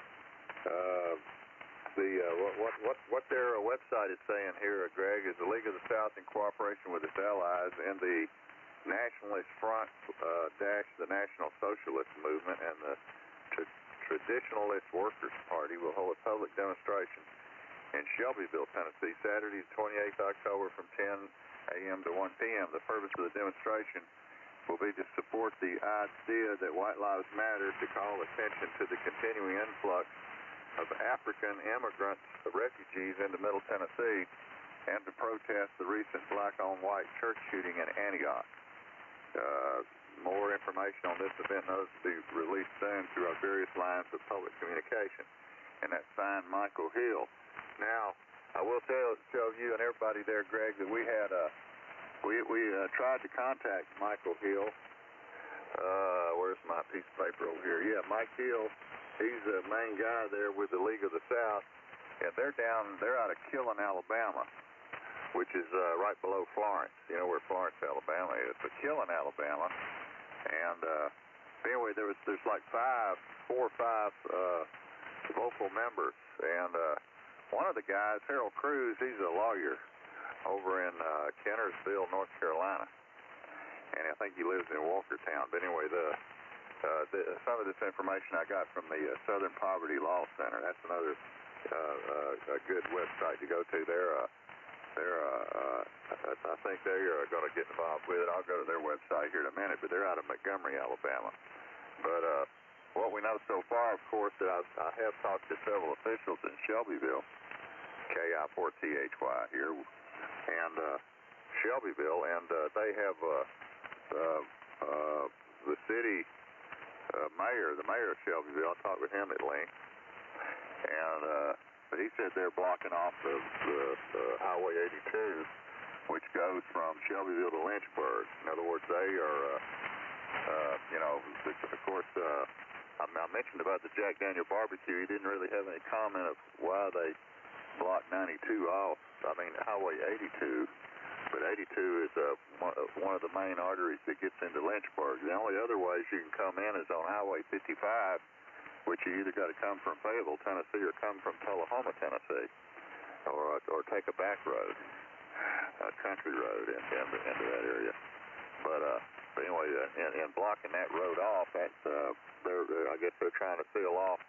What their website is saying here, Greg, is the League of the South in cooperation with its allies and the Nationalist Front the National Socialist Movement and the Traditionalist Workers Party will hold a public demonstration in Shelbyville, Tennessee, Saturday, 28th October from 10 a.m. to 1 p.m. The purpose of the demonstration will be to support the idea that white lives matter, to call attention to the continuing influx of African immigrants, refugees into Middle Tennessee, and to protest the recent black-on-white church shooting in Antioch. More information on this event and others will be released soon through our various lines of public communication. And that's signed Michael Hill. Now, I will tell you and everybody there, Greg, that we had we tried to contact Michael Hill. Where's my piece of paper over here? Yeah, Mike Hill. He's the main guy there with the League of the South, and they're out of Killen, Alabama, which is right below Florence. You know where Florence, Alabama is, but Killen, Alabama. And anyway, there's like 4 or 5 local members, and one of the guys, Harold Cruz, he's a lawyer over in Kennersville, North Carolina, and I think he lives in Walkertown. But anyway, some of this information I got from the Southern Poverty Law Center. That's another a good website to go to. I think they're going to get involved with it. I'll go to their website here in a minute, but they're out of Montgomery, Alabama. But what we know so far, of course, that I have talked to several officials in Shelbyville, KI4THY here, and Shelbyville, and they have the city mayor, the mayor of Shelbyville. I talked with him at length, and but he said they're blocking off the Highway 82, which goes from Shelbyville to Lynchburg. In other words, they are, of course, I mentioned about the Jack Daniel barbecue. He didn't really have any comment of why they blocked 92 off. I mean, Highway 82. But 82 is one of the main arteries that gets into Lynchburg. The only other ways you can come in is on Highway 55, which you either got to come from Fayetteville, Tennessee, or come from Tullahoma, Tennessee, or take a back road, a country road into that area. But anyway, in blocking that road off, that's I guess they're trying to seal off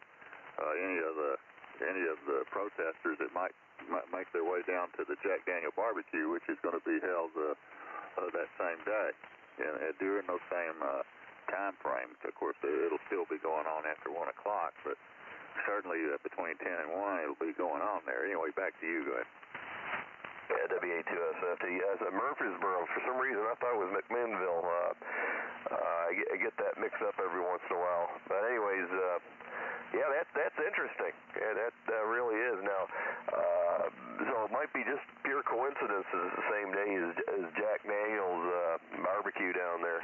any of the protesters that might make their way down to the Jack Daniel barbecue, which is going to be held that same day, and during those same time frames. Of course, it'll still be going on after 1 o'clock, but certainly between 10 and 1, it'll be going on there. Anyway, back to you, go ahead. Yeah, WA2SFT. Yes, Murfreesboro. For some reason, I thought it was McMinnville. I get that mixed up every once in a while. But anyways, yeah, that's interesting. Yeah, that really is. Now, so it might be just pure coincidence that it's the same day as Jack Daniel's barbecue down there.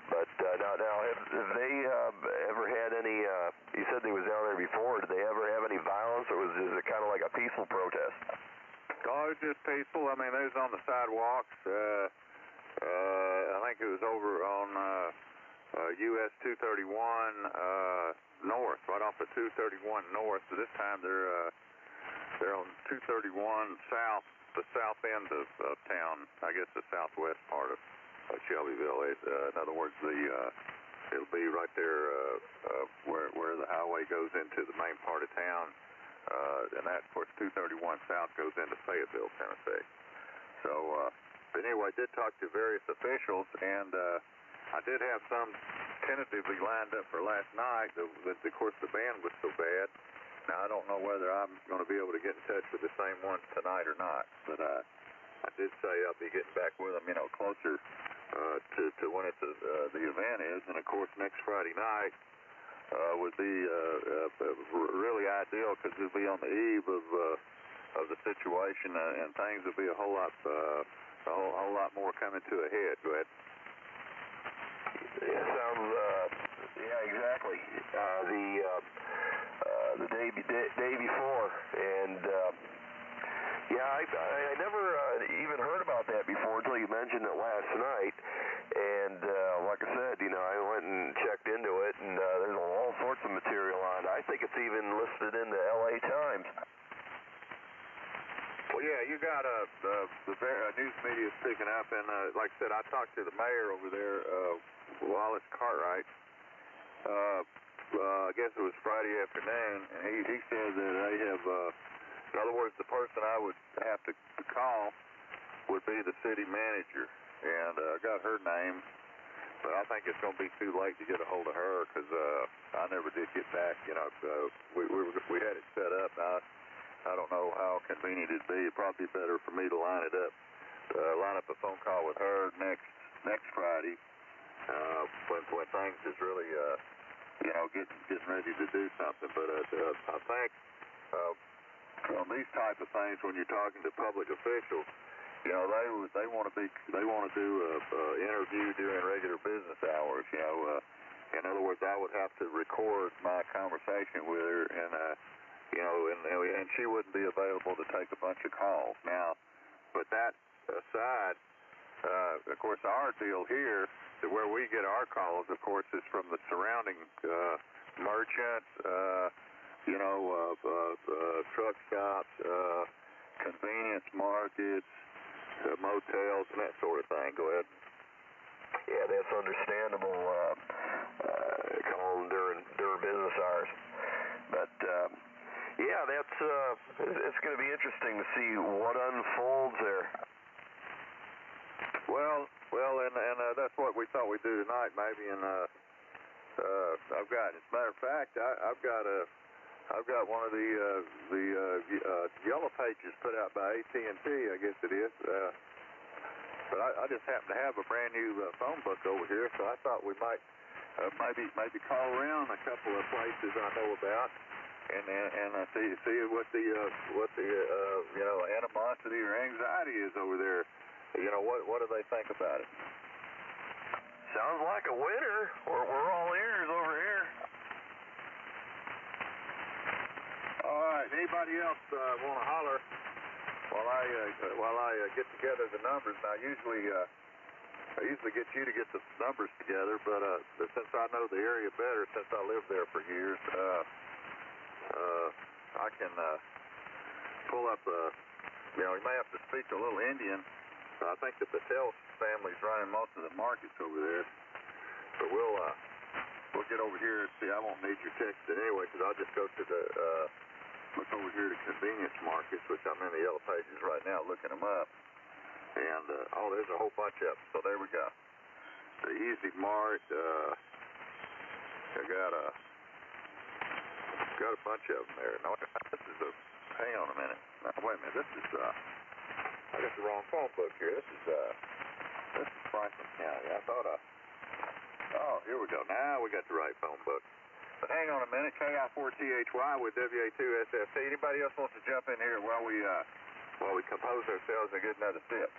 But now have they ever had any? You said they was down there before. Did they ever have any violence, or is it kind of like a peaceful protest? Oh, it was just peaceful. I mean, they was on the sidewalks. I think it was over on US 231 north, right off of 231 north. So this time they're on 231 south, the south end of town. I guess the southwest part of Shelbyville. In other words, it'll be right there where the highway goes into the main part of town. And that, of course, 231 south goes into Fayetteville, Tennessee. So, but anyway, I did talk to various officials, and I did have some tentatively lined up for last night. Of course, the band was so bad. Now, I don't know whether I'm going to be able to get in touch with the same ones tonight or not, but I did say I'll be getting back with them, closer to when the event is. And, of course, next Friday night would be really ideal because it'll be on the eve of the situation, and things will be a whole lot more coming to a head. Go ahead. Yeah, sounds. Yeah, exactly. The day before, and yeah, I never even heard about that before until you mentioned it last night. And like I said, I went and checked into it, and there's all sorts of material on it. I think it's even listed in the LA Times. Well, yeah, you got the news media is picking up, and like I said, I talked to the mayor over there, Wallace Cartwright. I guess it was Friday afternoon, and he said that they have, in other words, the person I would have to call would be the city manager, and I got her name, but I think it's going to be too late to get a hold of her because I never did get back. We had it set up. I don't know how convenient it'd be. It'd probably be better for me to line up a phone call with her next Friday when things is really getting ready to do something. But I think on these type of things, when you're talking to public officials, they want to do an interview during regular business hours. In other words, I would have to record my conversation with her, and and she wouldn't be available to take a bunch of calls. Now, but that aside, of course, our deal here, where we get our calls, of course, is from the surrounding merchants, truck stops, convenience markets, motels, and that sort of thing. Go ahead. Yeah, that's understandable. Calling during business hours, but yeah, it's going to be interesting to see what unfolds there. Well, and that's what we thought we'd do tonight, maybe. And I've got, as a matter of fact, I've got one of the yellow pages put out by AT&T, I guess it is. But I just happen to have a brand new phone book over here, so I thought we might maybe call around a couple of places I know about, and see what the animosity or anxiety is over there. What do they think about it? Sounds like a winner. We're all ears over here. All right. Anybody else want to holler while I get together the numbers? Now, I usually get you to get the numbers together, but since I know the area better, since I lived there for years, I can pull up. You may have to speak a little Indian I think the Patel family's running most of the markets over there. So we'll get over here. See, I won't need your text anyway, because I'll just go to the look over here to convenience markets, which I'm in the Yellow Pages right now looking them up. And there's a whole bunch of them. So there we go. The Easy Mart. I got a bunch of them there. No, this is a. Hang on a minute. Now, wait a minute. This is I got the wrong phone book here. This is Franklin County. I thought oh, here we go. Now we got the right phone book. But hang on a minute. KI4THY with WA2SFT. Anybody else wants to jump in here while we compose ourselves and get another sip?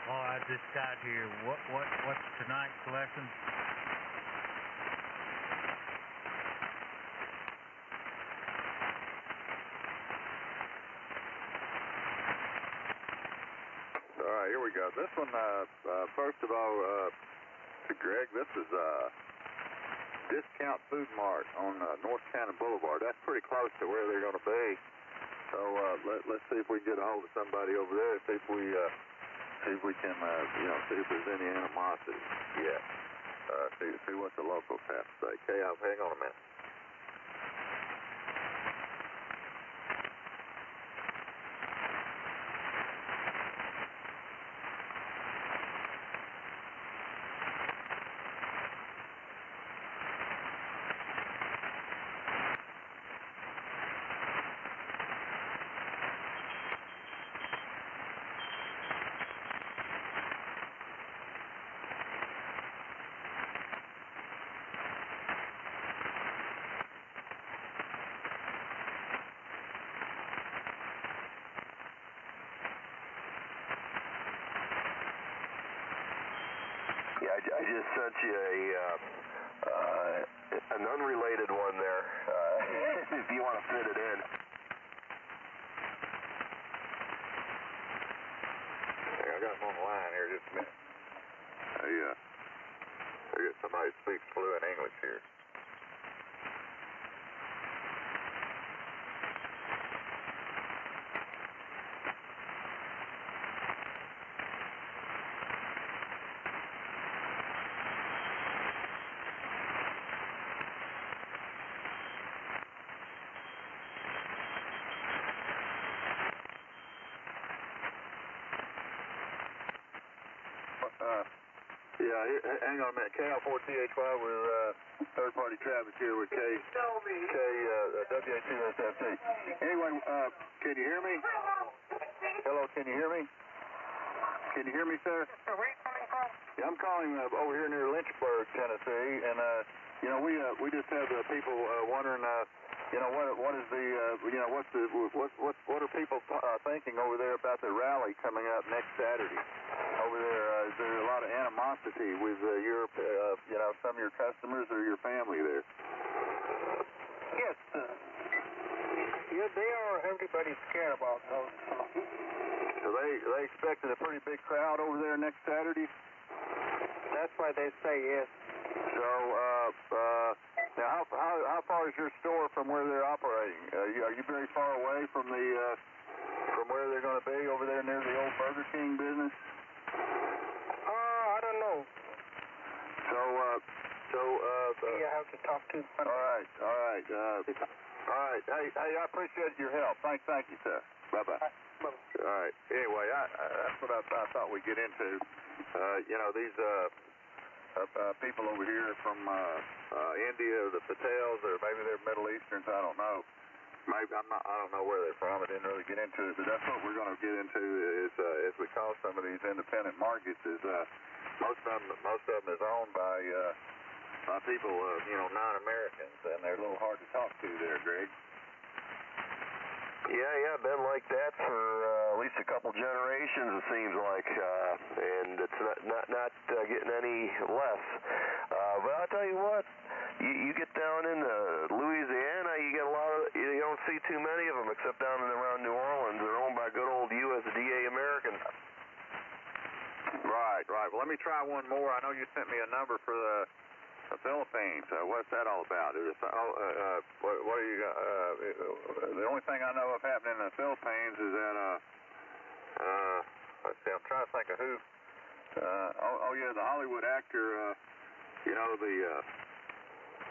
Oh, I just got here. What's tonight's lesson? All right, here we go. This one, first of all, to Greg, this is Discount Food Mart on North Cannon Boulevard. That's pretty close to where they're going to be. So let's see if we can get a hold of somebody over there. See if we can, see if there's any animosity. Yeah. See what the locals have to say. Hang on a minute. Yeah, I just sent you an unrelated one there, if you want to fit it in. Hey, I got him on the line here just a minute. I got somebody who speaks fluent English here. Hang on a minute. KI4THY with third-party traffic here with WA2SFT. Anyway, can you hear me? Hello, can you hear me? Can you hear me, sir? Where are you coming from? Yeah, I'm calling over here near Lynchburg, Tennessee, and we just have people wondering, what is the, what are people thinking over there about the rally coming up next Saturday? Over there, is there a lot of animosity with your, some of your customers or your family there? Yes, yeah, they are. Everybody's scared about those. So they expected a pretty big crowd over there next Saturday? That's why they say yes. So, now how far is your store from where they're operating? Are you very far away from where they're going to be over there near the old Burger King business? I don't know. So, you have to talk to. All right. Hey, I appreciate your help. Thank you, sir. Bye-bye. All right. Anyway, that's what I thought we'd get into. These people over here from India, the Patels, or maybe they're Middle Easterns. I don't know. Maybe I don't know where they're from. I didn't really get into it, but that's what we're going to get into. Is as we call some of these independent markets, is most of them is owned by people, non-Americans, and they're a little hard to talk to there, Greg. Yeah, been like that for at least a couple generations, it seems like, and it's not getting any less. But I'll tell you what, you get down into Louisiana, you get a lot of, you don't see too many of them except down and around New Orleans. They're owned by good old USDA Americans. Right. right. Well, let me try one more. I know you sent me a number for the Philippines. What's that all about? What do you got? The only thing I know of happening in the Philippines is that, let's see, I'm trying to think of who. Yeah, the Hollywood actor,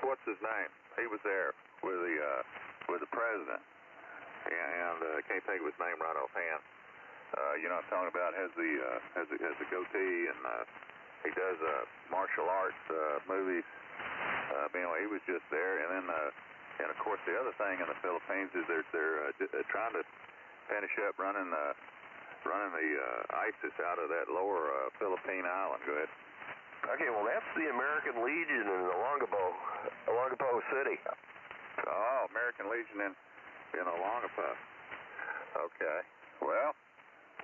what's his name? He was there with the president, and I can't think of his name right offhand. You know what I'm talking about? Has the goatee, and he does martial arts movies. He was just there, and of course the other thing in the Philippines is they're trying to finish up running the ISIS out of that lower Philippine island. Go ahead. Okay, well, that's the American Legion in Olongapo City. Oh, American Legion in Olongapo. Okay. Well,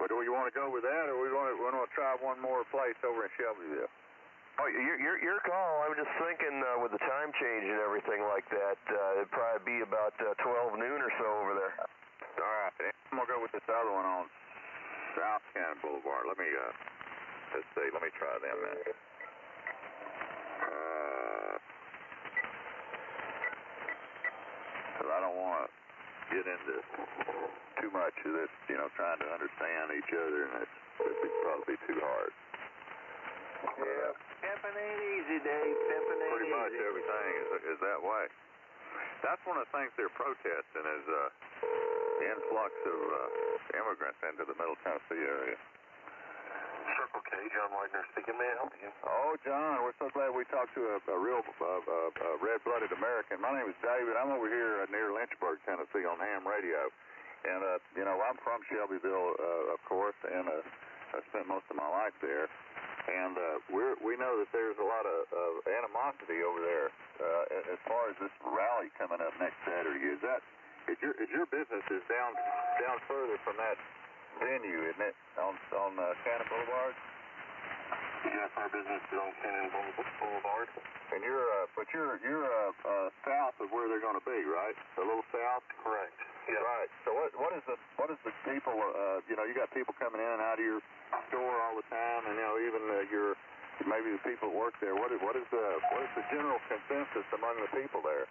do we want to go with that, or we want to try one more place over in Shelbyville? Oh, your call. I was just thinking with the time change and everything like that, it'd probably be about 12 noon or so over there. All right. I'm going to go with this other one on South Cannon Boulevard. Let's see. Let me try them then. Because I don't want to get into too much of this, trying to understand each other, and it'd probably be too hard. Yeah, pimping ain't easy, Dave. Pimping ain't Pretty much easy. everything is that way. That's one of the things they're protesting is the influx of immigrants into the Middle Tennessee area. Circle K, John Widener speaking. May I help you? Oh, John, we're so glad we talked to a real red-blooded American. My name is David. I'm over here near Lynchburg, Tennessee on ham radio. And, I'm from Shelbyville, of course, and I spent most of my life there. And we know that there's a lot of animosity over there as far as this rally coming up next Saturday. Is your business is down further from that venue, isn't it, on Cannon Boulevard? Yes, our business is on Cannon Boulevard. And you're south of where they're going to be, right? A little south. Correct. Yeah. Right. So what is the people? You got people coming in and out of your store all the time, and even maybe the people that work there. What is the general consensus among the people there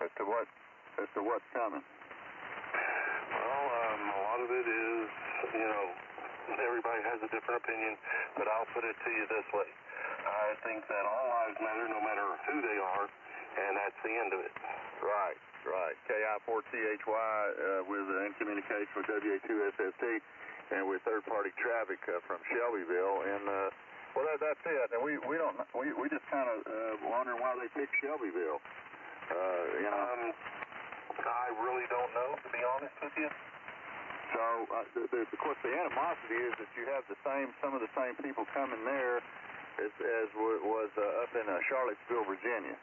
as to what's coming? Well, a lot of it is, everybody has a different opinion, but I'll put it to you this way. I think that all lives matter no matter who they are, and that's the end of it. Right. KI4THY with in communication with WA2SFT and with third-party traffic from Shelbyville, and that's it. And we just kind of wondering why they picked Shelbyville. I really don't know, to be honest with you. So, of course, the animosity is that you have some of the same people coming there as was up in Charlottesville, Virginia.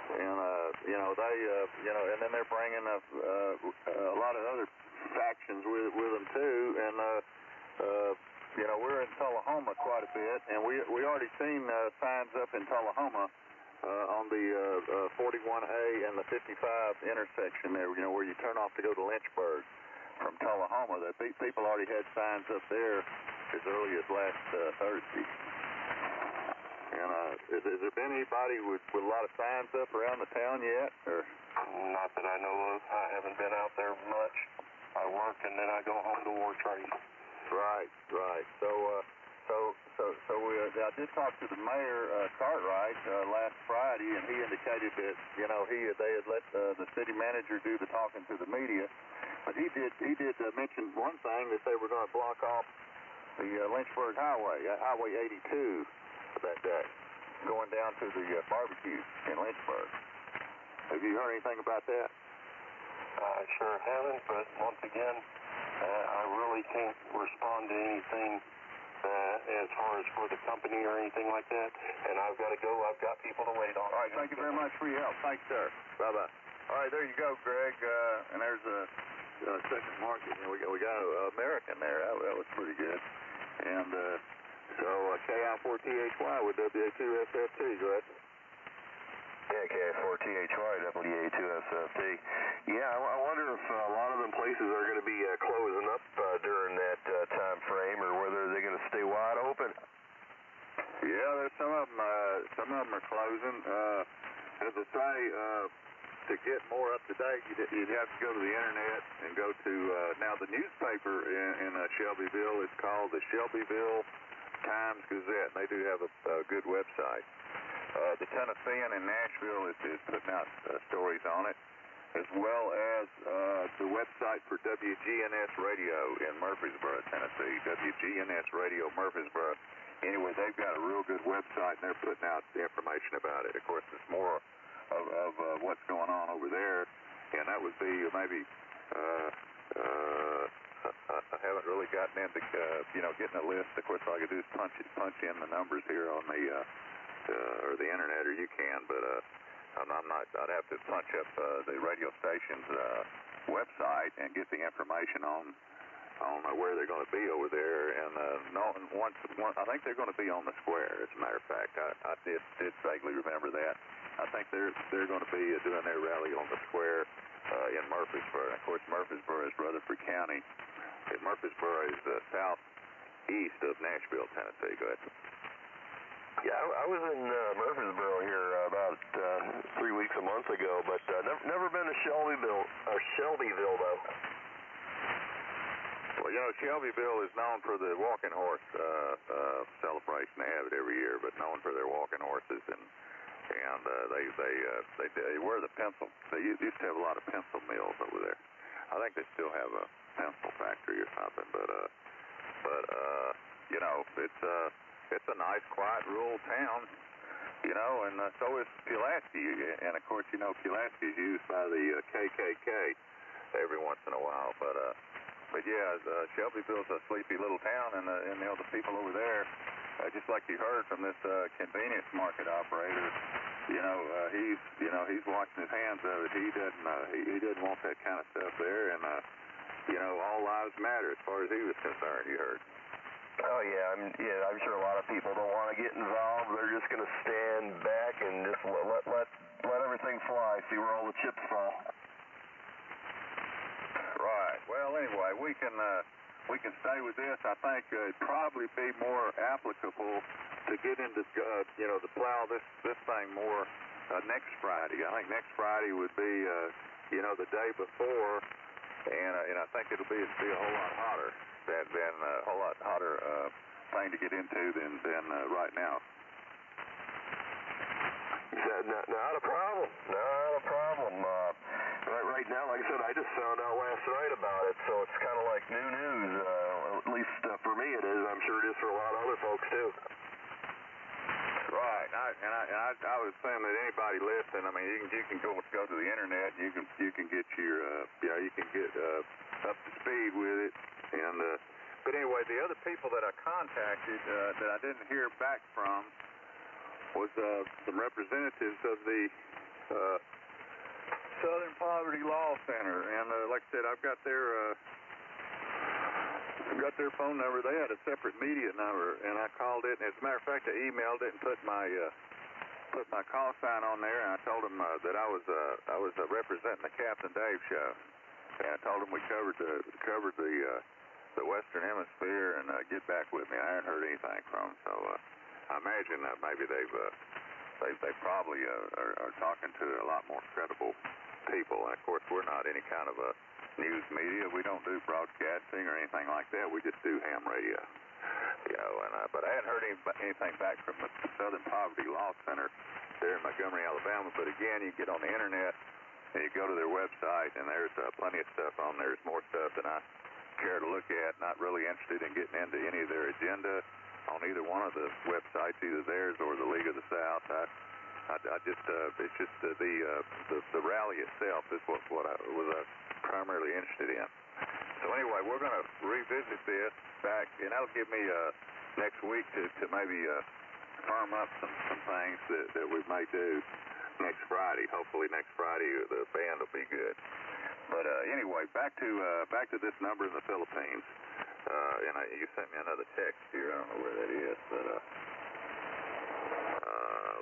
And, and then they're bringing up a lot of other factions with them, too. And, we're in Tullahoma quite a bit, and we already seen signs up in Tullahoma on the 41A and the 55 intersection there, where you turn off to go to Lynchburg from Tullahoma. That people already had signs up there as early as last Thursday. And has there been anybody with a lot of signs up around the town yet? Or not that I know of. I haven't been out there much. I work and then I go home to war trade. Right. So I did talk to the mayor, Cartwright, last Friday, and he indicated that they had let the city manager do the talking to the media. But he did mention one thing, that they were going to block off the Lynchburg Highway, Highway 82, that day, going down to the barbecue in Lynchburg. Have you heard anything about that? I sure haven't, but once again, I really can't respond to anything as far as for the company or anything like that. And I've got to go. I've got people to wait on. All right, thank you very much for your help. Thanks, sir. Bye-bye. All right, there you go, Greg. And there's a second market. We got an American there. That was pretty good. And so KI4THY with WA2SFT, go ahead. Yeah, KI4THY, WA2SFT. Yeah, I wonder if a lot of them places are going to be closing up during that time frame, or whether they're going to stay wide open. Yeah, there's some of them are closing. As I say, to get more up to date, you'd have to go to the internet and go to now the newspaper in Shelbyville is called the Shelbyville Times-Gazette. They do have a good website. The Tennessean in Nashville is putting out stories on it, as well as the website for WGNS Radio in Murfreesboro, Tennessee. WGNS Radio Murfreesboro. Anyway, they've got a real good website, and they're putting out the information about it. Of course, it's more of what's going on over there, and that would be maybe I haven't really gotten into getting a list. Of course, all I could do is punch in the numbers here on the or the internet, or you can, but I'm not. I'd have to punch up the radio station's website and get the information on where they're going to be over there, and I think they're going to be on the square. As a matter of fact, I did vaguely remember that. I think they're going to be doing their rally on the square in Murfreesboro. And of course, Murfreesboro is Rutherford County. And Murfreesboro is southeast of Nashville, Tennessee. Go ahead. Yeah, I was in Murfreesboro here about 3 weeks, a month ago, but never been to Shelbyville though. Well, Shelbyville is known for the walking horse celebration. They have it every year, but known for their walking horses, and they wear the pencil. They used to have a lot of pencil mills over there. I think they still have a pencil factory or something, but it's a nice, quiet, rural town, and so is Pulaski, and of course, Pulaski is used by the KKK every once in a while, but yeah, Shelbyville's a sleepy little town, and the people over there, just like you heard from this convenience market operator, he's washing his hands of it. He doesn't want that kind of stuff there, and all lives matter as far as he was concerned. You heard. Oh yeah, I'm sure a lot of people don't want to get involved. They're just going to stand back and just let everything fly, see where all the chips fall. Right. Well, anyway, we can stay with this. I think it'd probably be more applicable to get into to plow this thing more next Friday. I think next Friday would be the day before, and I think it'll be a whole lot hotter than a whole lot hotter thing to get into than right now. Not a problem. Not a problem. Right now, like I said, I just found out last night about it, so it's kind of like new news. At least for me it is. I'm sure it is for a lot of other folks too. Right. I would assume that anybody listening, I mean, you can go to the internet. You can get your you can get up to speed with it. And but anyway, the other people that I contacted that I didn't hear back from was some representatives of the Southern Poverty Law Center, and like I said, I've got their phone number. They had a separate media number, and I called it. And as a matter of fact, I emailed it and put my call sign on there, and I told them that I was representing the Captain Dave show, and I told them we covered the Western Hemisphere, and get back with me. I hadn't heard anything from them, so I imagine that maybe they probably are talking to a lot more credible people. And of course, we're not any kind of a news media. We don't do broadcasting or anything like that. We just do ham radio. But I hadn't heard anything back from the Southern Poverty Law Center there in Montgomery, Alabama. But again, you get on the internet and you go to their website, and there's plenty of stuff on there. There's more stuff than I care to look at. Not really interested in getting into any of their agenda on either one of the websites, either theirs or the League of the South. It's just the rally itself is what I was primarily interested in. So anyway, we're going to revisit this back, and that'll give me next week to maybe firm up some things that we may do next Friday. Hopefully next Friday the band will be good. But anyway, back to this number in the Philippines. And you sent me another text here. I don't know where that is, but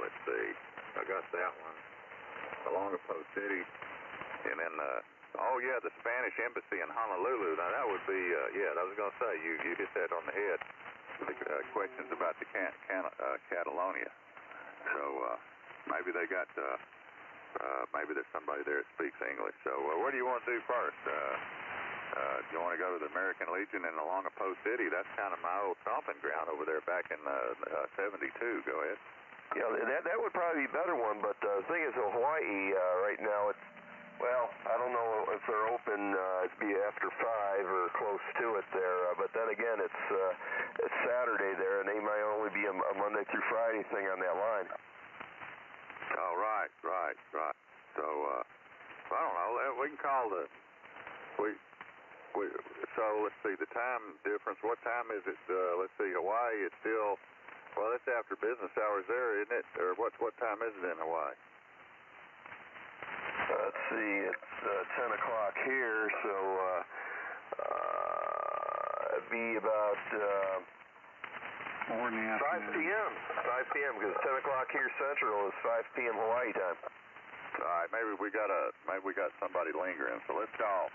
let's see. I got that one. Alonga Post City, and then Oh, yeah, the Spanish Embassy in Honolulu. Now, that would be, yeah, I was going to say, you hit that on the head. The questions about the Catelonia. So maybe they got, maybe there's somebody there that speaks English. So what do you want to do first? Do you want to go to the American Legion in Longapo City? That's kind of my old stomping ground over there back in 72. Go ahead. Yeah, that would probably be a better one, but the thing is, Hawaii right now, it's, well, I don't know if they're open, it'd be after 5 or close to it there, but then again, it's Saturday there, and they might only be a Monday through Friday thing on that line. Oh, right. So, I don't know, we can call the, so let's see, the time difference, what time is it, let's see, Hawaii is still, well, it's after business hours there, isn't it, or what time is it in Hawaii? Let's see, it's 10 o'clock here, so it'd be about 5 p.m. 5 p.m. because 10 o'clock here Central is 5 p.m. Hawaii time. All right, maybe we got somebody lingering, so let's go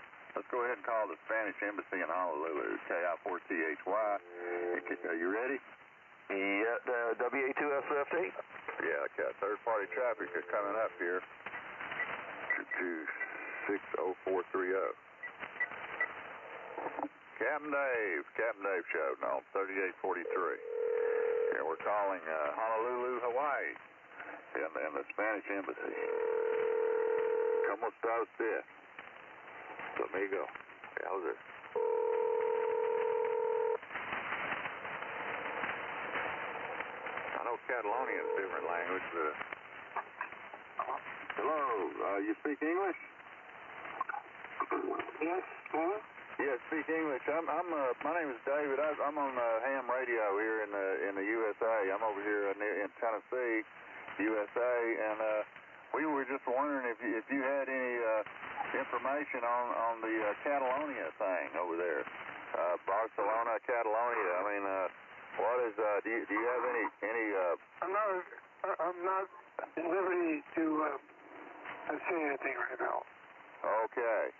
ahead and call the Spanish Embassy in Honolulu, KI4THY. Are you ready? Yeah, WA2SFT? Yeah, okay. Third-party traffic is coming up here. 2260430. Captain Dave Show, no, 3843. And we're calling Honolulu, Hawaii, in the Spanish Embassy. ¿Cómo está usted, amigo? How's it? I know Catelonia is a different language, but... Hello, you speak English? Yes, Yeah, speak English. My name is David. I'm on ham radio here in the USA. I'm over here in Tennessee, USA, and we were just wondering if you had any information on the Catelonia thing over there, Barcelona, Catelonia. I mean, what is? Do you have any? I'm not at liberty to say anything right now. Okay.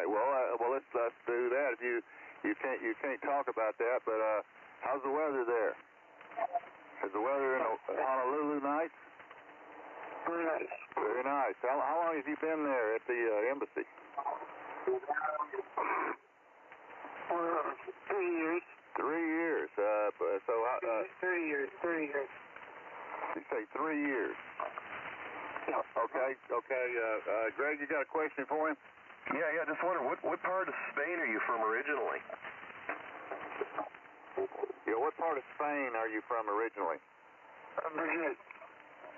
Well, let's do that. If you can't talk about that, but how's the weather there? Is the weather in Honolulu nice? Very nice. Very nice. How long have you been there at the embassy? For 3 years. 3 years. So 30 years. 30 years. You say 3 years? Yeah. Okay. Greg, you got a question for him? Yeah, just wondering, what part of Spain are you from originally? Yeah, what part of Spain are you from originally? Madrid.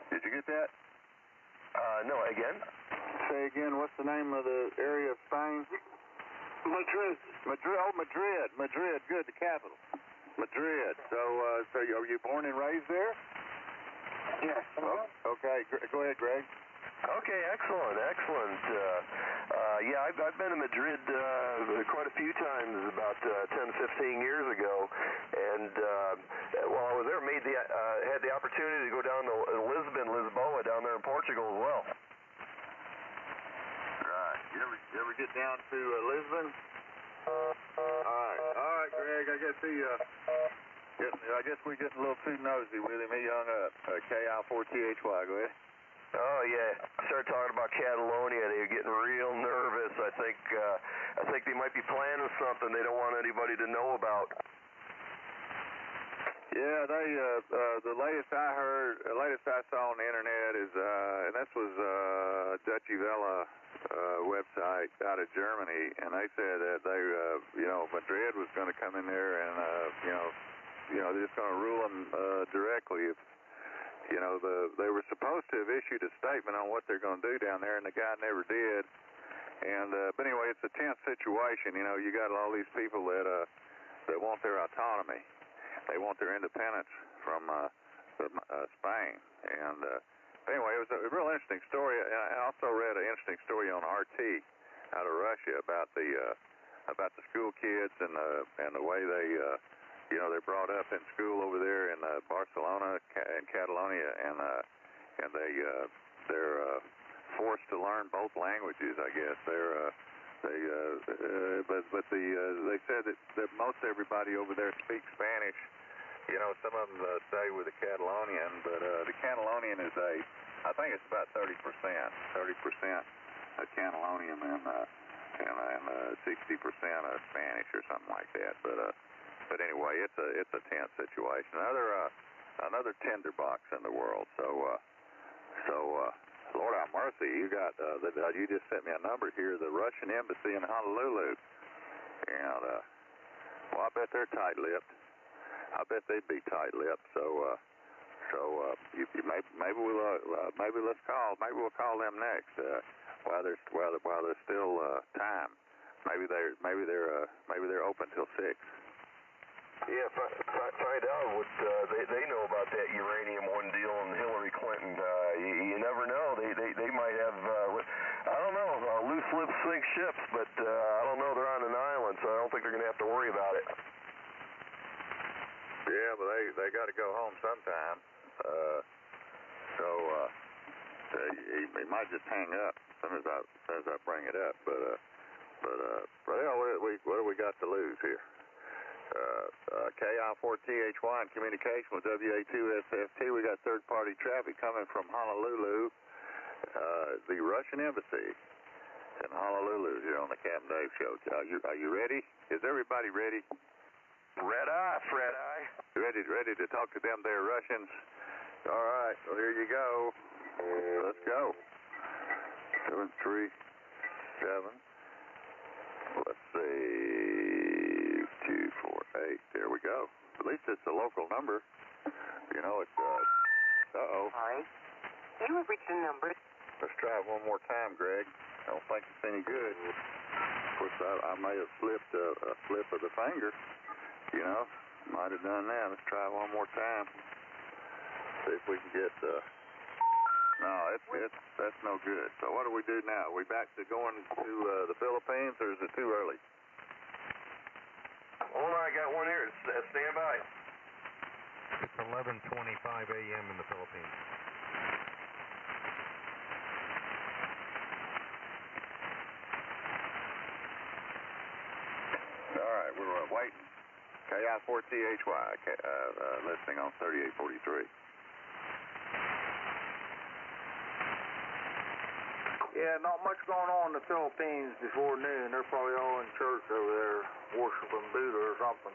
Did you get that? No, again? Say again, what's the name of the area of Spain? Madrid. Madrid, good, the capital. Madrid. So are you born and raised there? Yes. Okay, go ahead, Greg. Okay, excellent. Yeah, I've been to Madrid quite a few times about 10, 15 years ago, and while I was there, had the opportunity to go down to Lisboa down there in Portugal as well. Right. You ever get down to Lisbon? All right, Greg. I guess we're getting a little too nosy with him. He hung up. KI4THY. Go ahead. Oh yeah, I started talking about Catelonia. They were getting real nervous. I think they might be planning something they don't want anybody to know about. Yeah, they the latest I saw on the internet is and this was Dutch Welle website out of Germany, and they said that they Madrid was going to come in there and they're just going to rule them directly if. They were supposed to have issued a statement on what they're going to do down there, and the guy never did. And but anyway, it's a tense situation. You got all these people that want their autonomy, they want their independence from Spain. And anyway, it was a real interesting story. I also read an interesting story on RT out of Russia about the school kids and the way they're brought up in school over there in Barcelona and Catelonia, and they're forced to learn both languages. I guess they said that most everybody over there speaks Spanish. You know, some of them stay with the Catelonian, but the Catelonian is I think it's about 30% Catalonian and 60% Spanish or something like that. But anyway, it's a tense situation. Another tinderbox in the world. So Lord have mercy, you got you just sent me a number here, the Russian embassy in Honolulu, and well, I bet they're tight-lipped. I bet they'd be tight-lipped. So maybe we'll call them next while there's still time. Maybe they're open till 6. Yeah, find out what they know about that uranium one deal and Hillary Clinton. You never know. They might have I don't know, loose lips sink ships, but I don't know. They're on an island, so I don't think they're going to have to worry about it. Yeah, but they got to go home sometime. He might just hang up as soon as I bring it up. But what do we got to lose here? KI4THY in communication with WA2SFT. We got third-party traffic coming from Honolulu. The Russian embassy in Honolulu here on the Captain Dave Show. Are you ready? Is everybody ready? Red eye. Ready to talk to them there Russians? All right, well, here you go. Let's go. 737. Let's see. 248. There we go. At least it's a local number. You know, it's, uh-oh. Sorry. You have reached a number. Let's try it one more time, Greg. I don't think it's any good. Of course, I may have slipped a slip of the finger. You know, might have done that. Let's try it one more time. See if we can get, no, that's no good. So what do we do now? Are we back to going to the Philippines, or is it too early? Hold on, I got one here. Stand by. It's 11:25 a.m. in the Philippines. All right, we're waiting. KI4THY, listening on 3843. Yeah, not much going on in the Philippines before noon. They're probably all in church over there worshiping Buddha or something.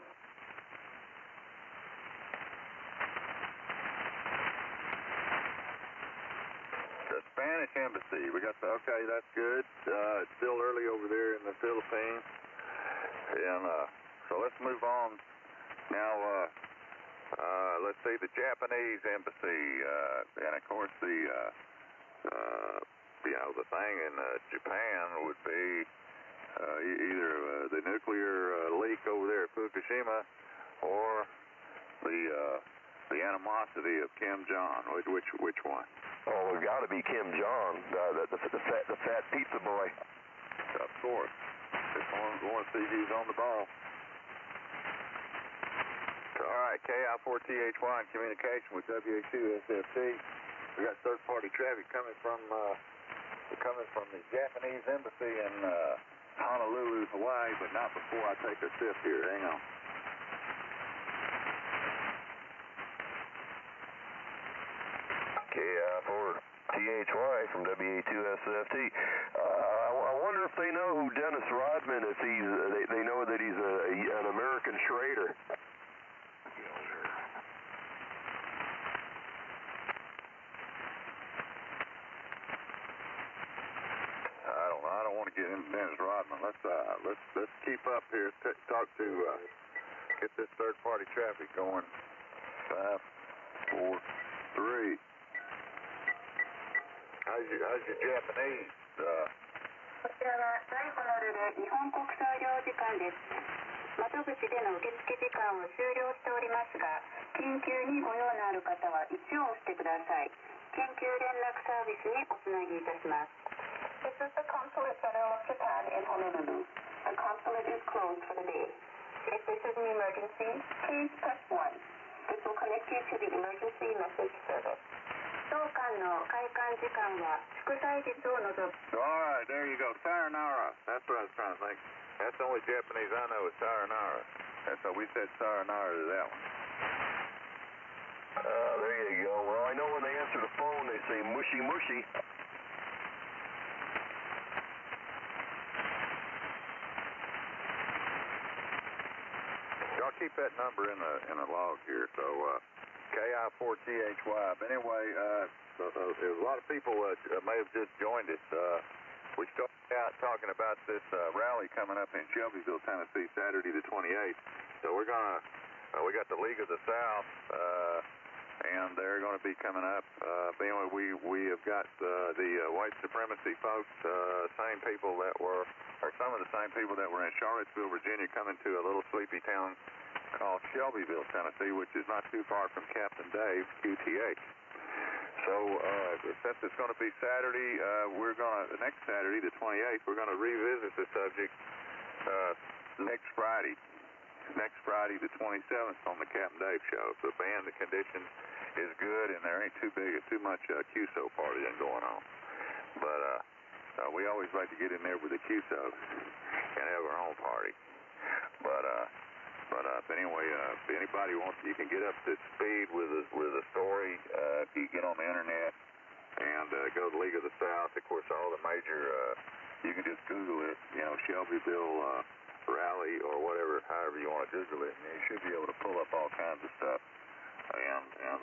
The Spanish embassy. We got okay, that's good. It's still early over there in the Philippines. And so let's move on. Now, let's see, the Japanese embassy, and of course the thing in Japan would be either the nuclear leak over there at Fukushima, or the animosity of Kim Jong Un. Which one? Oh, it's got to be Kim Jong, the fat pizza boy. Of course. Just want to see who's on the ball. All right, KI4THY in communication with WA2SFT. We got third-party traffic coming from the Japanese embassy in Honolulu, Hawaii, but not before I take a sip here. Hang on. KI4THY from WA2SFT. I wonder if they know who Dennis Rodman is. They know that he's an American Schrader. I don't want to get into Dennis Rodman. Let's keep up here. Talk to get this third-party traffic going. 5, 4, 3. How's your Japanese? こちらは在ホノルル日本国総領事館です。窓口での受付時間を終了しておりますが、緊急にご用のある方は1を押してください。緊急連絡サービスにおつなぎいたします。This is the Consulate General of Japan in Honolulu. The consulate is closed for the day. If this is an emergency, please press 1. This will connect you to the emergency message service. 当館の開館時間は祝祭日を除く。 Alright, there you go. Sayonara. That's what I was trying to think. That's the only Japanese I know is sayonara. That's how we said sayonara to that one. There you go. Well, I know when they answer the phone, they say mushy mushy. Y'all keep that number in the log here. So KI4THY. But anyway, there's a lot of people may have just joined us. We started out talking about this rally coming up in Shelbyville, Tennessee, Saturday the 28th. So we're gonna we got the League of the South, and they're going to be coming up. But anyway, we have got the white supremacy folks, same people that were, or some of the same people that were in Charlottesville, Virginia, coming to a little sleepy town called Shelbyville, Tennessee, which is not too far from Captain Dave's QTH. So since it's going to be Saturday, the next Saturday, the 28th, we're going to revisit the subject next Friday. Next Friday, the 27th, on the Captain Dave show. So the band, the condition is good, and there ain't too much QSO partying going on. But we always like to get in there with the QSOs and have our own party. But anyway, if anybody wants, you can get up to speed with a story if you get on the internet and go to the League of the South. Of course, all the major, you can just Google it, Shelbyville rally or whatever, however you want to Google it, and you should be able to pull up all kinds of stuff. And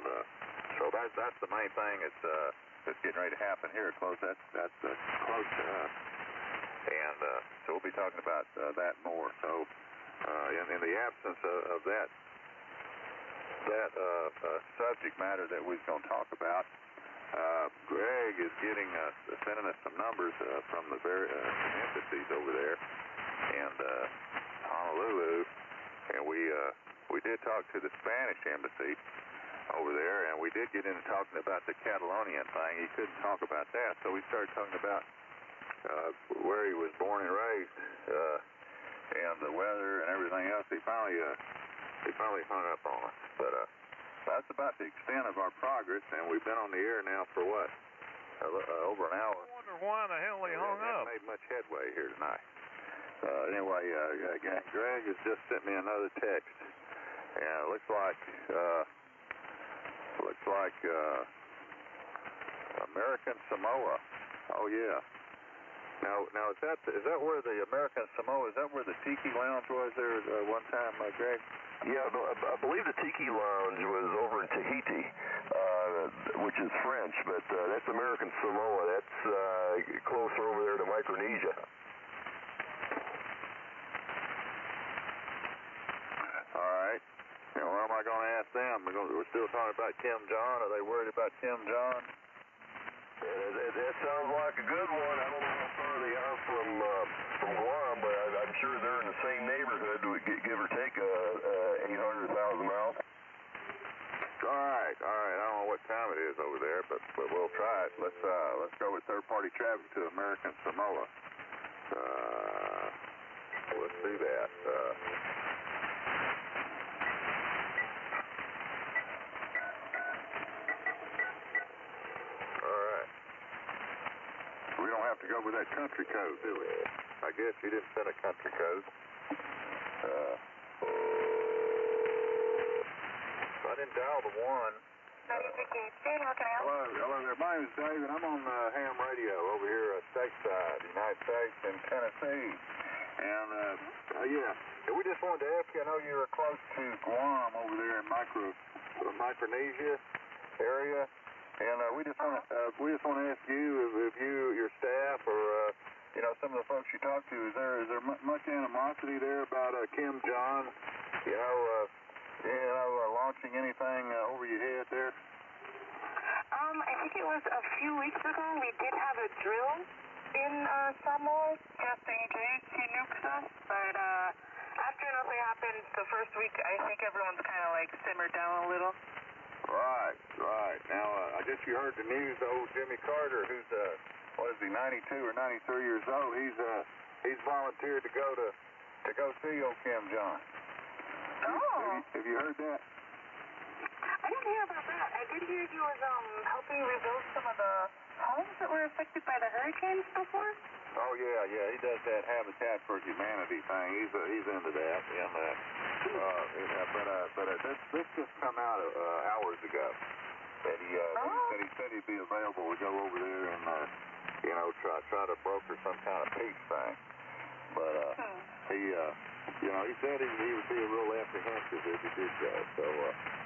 so that's the main thing that's getting ready to happen here. That's close to us. And so we'll be talking about that more. So in the absence of that subject matter that we're going to talk about, Greg is sending us some numbers from the various embassies over there and Honolulu, and we did talk to the Spanish embassy over there, and we did get into talking about the Catelonia thing. He couldn't talk about that, so we started talking about where he was born and raised, and the weather and everything else. He finally hung up on us, but that's about the extent of our progress, and we've been on the air now for what? Over an hour. I wonder why the hell he hung up. Haven't made much headway here tonight. Anyway, Greg has just sent me another text, and it looks like American Samoa. Oh yeah. Now is that where the American Samoa? Is that where the Tiki Lounge was there one time, Greg? Yeah, I believe the Tiki Lounge was over in Tahiti, which is French, but that's American Samoa. That's closer over there to Micronesia. All right. And what am I going to ask them? We're still talking about Kim Jong. Are they worried about Kim Jong? That sounds like a good one. I don't know how far they are from Guam, but I'm sure they're in the same neighborhood, give or take 800,000 miles. All right. I don't know what time it is over there, but we'll try it. Let's go with third-party traffic to American Samoa. Let's do that. We don't have to go with that country code, do we? I guess you didn't send a country code. I didn't dial the one. Hello there. My name is Dave, and I'm on ham radio over here stateside, United States and Tennessee. And, we just wanted to ask you, I know you're close to Guam over there in Micronesia area. And we just want to ask you if your staff, or some of the folks you talk to, is there much animosity there about Kim Jong, launching anything over your head there? I think it was a few weeks ago we did have a drill in Samoa just in case he nukes us, but after nothing happened the first week, I think everyone's kind of simmered down a little. Right. Now, I guess you heard the news. Old Jimmy Carter, who's 92 or 93 years old. He's volunteered to go see old Kim Jong. Oh. Have you heard that? I didn't hear about that. I did hear he was helping rebuild some of the homes that were affected by the hurricanes before. Oh yeah, he does that Habitat for Humanity thing. He's into that, and this just come out hours ago. That he said he'd be available to go over there and try to broker some kind of peace thing. But he said he would be a little apprehensive if he did that. So,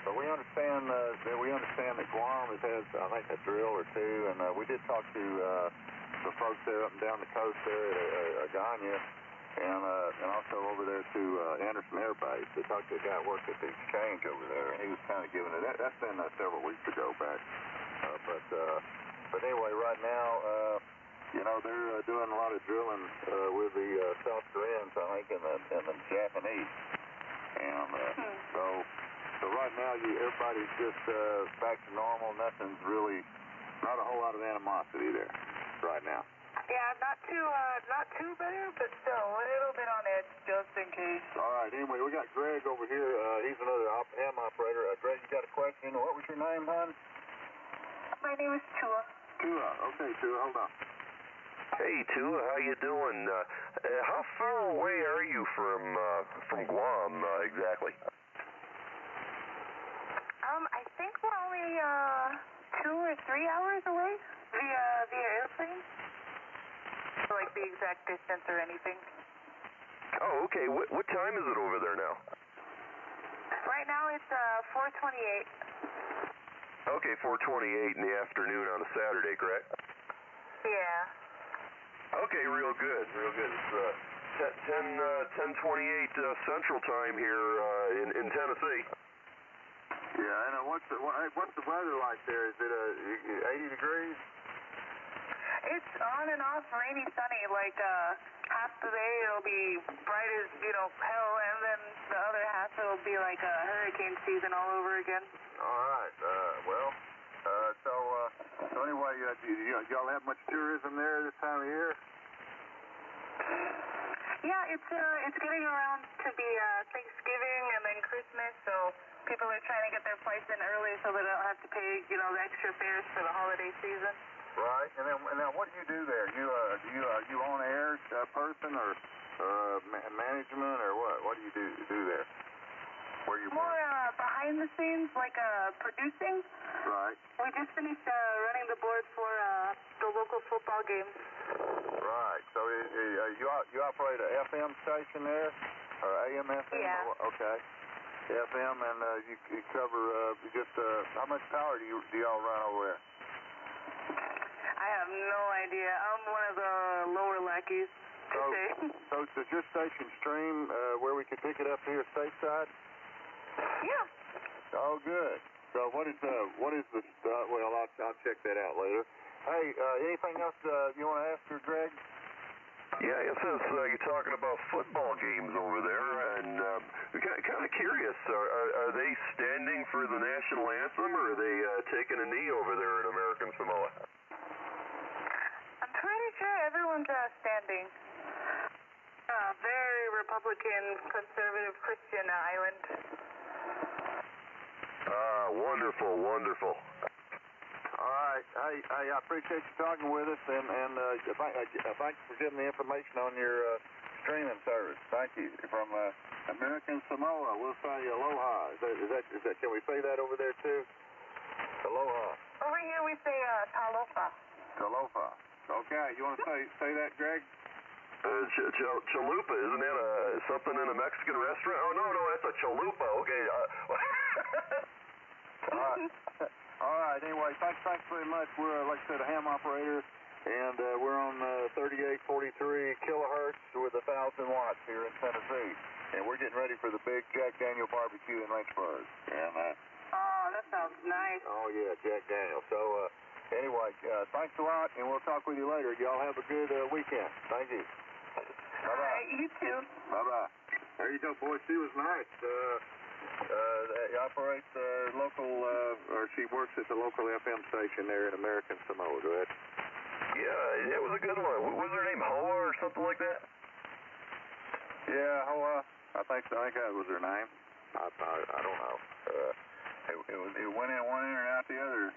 but we understand that Guam has had, I think, a drill or two, and we did talk to the folks there up and down the coast there at Agana, and also over there to Anderson Air Base. They talked to a guy who worked at the exchange over there, and he was kind of giving it. That's been several weeks ago back. But anyway, right now, they're doing a lot of drilling with the South Koreans, I think, and the Japanese. And so right now, everybody's just back to normal. Nothing's really, not a whole lot of animosity there right now. Yeah, not too bad, but still a little bit on edge, just in case. All right. Anyway, we got Greg over here. He's another ham operator. Greg, you got a question? What was your name, hon? My name is Tua. Tua. Okay, Tua. Hold on. Hey, Tua, how you doing? How far away are you from Guam exactly? I think we're only 2 or 3 hours away via airplane. Like the exact distance or anything. Oh, okay. What time is it over there now? Right now it's 4:28. Okay, 4:28 in the afternoon on a Saturday, correct? Yeah. Okay, real good. It's 10:28 Central Time here in Tennessee. Yeah, and what's the weather like there? Is it 80 degrees? It's on and off, rainy, sunny. Like half the day it'll be bright as hell, and then the other half it'll be like hurricane season all over again. All right. So anyway, y'all have much tourism there this time of year? Yeah, it's getting around to be Thanksgiving and then Christmas, so people are trying to get their flights in early so they don't have to pay the extra fares for the holiday season. Right, and then what do you do there? You on air person or management or what? What do you do there? Where you more behind the scenes, like producing. Right. We just finished running the board for the local football games. Right. So you operate a FM station there or AM FM? Yeah. Okay. FM, and you cover how much power do y'all run over there? I have no idea. I'm one of the lower lackeys. So does your station stream where we can pick it up here stateside? Yeah. Oh, good. So what is the well, I'll check that out later. Hey, anything else you want to ask her, Greg? Yeah, since you're talking about football games over there, and kind of curious, are they standing for the national anthem, or are they taking a knee over there in American Samoa? I'm pretty sure everyone's standing. Very Republican, conservative, Christian island. Wonderful. All right. Hey, I appreciate you talking with us, and thank you for giving the information on your streaming service. Thank you. From American Samoa, we'll say aloha. Is that? Can we say that over there too? Aloha. Over here we say talofa. Talofa. Okay. You want to say that, Greg? Chalupa, isn't that something in a Mexican restaurant? Oh, no, that's a chalupa. Okay. All right. Anyway, thanks very much. We're, like I said, a ham operator, and we're on 3843 kilohertz with 1,000 watts here in Tennessee, and we're getting ready for the big Jack Daniel barbecue in Lynchburg. And oh, that sounds nice. Oh yeah, Jack Daniel. So anyway, thanks a lot, and we'll talk with you later. Y'all have a good weekend. Thank you. Bye-bye. All right, you too. Bye-bye. There you go, boy. She was nice. She operates local, or she works at the local FM station there in American Samoa. Go ahead. Yeah, it was a good one. Was her name Hoa or something like that? Yeah, Hoa. I think that was her name. I don't know. It went in one ear and out the other.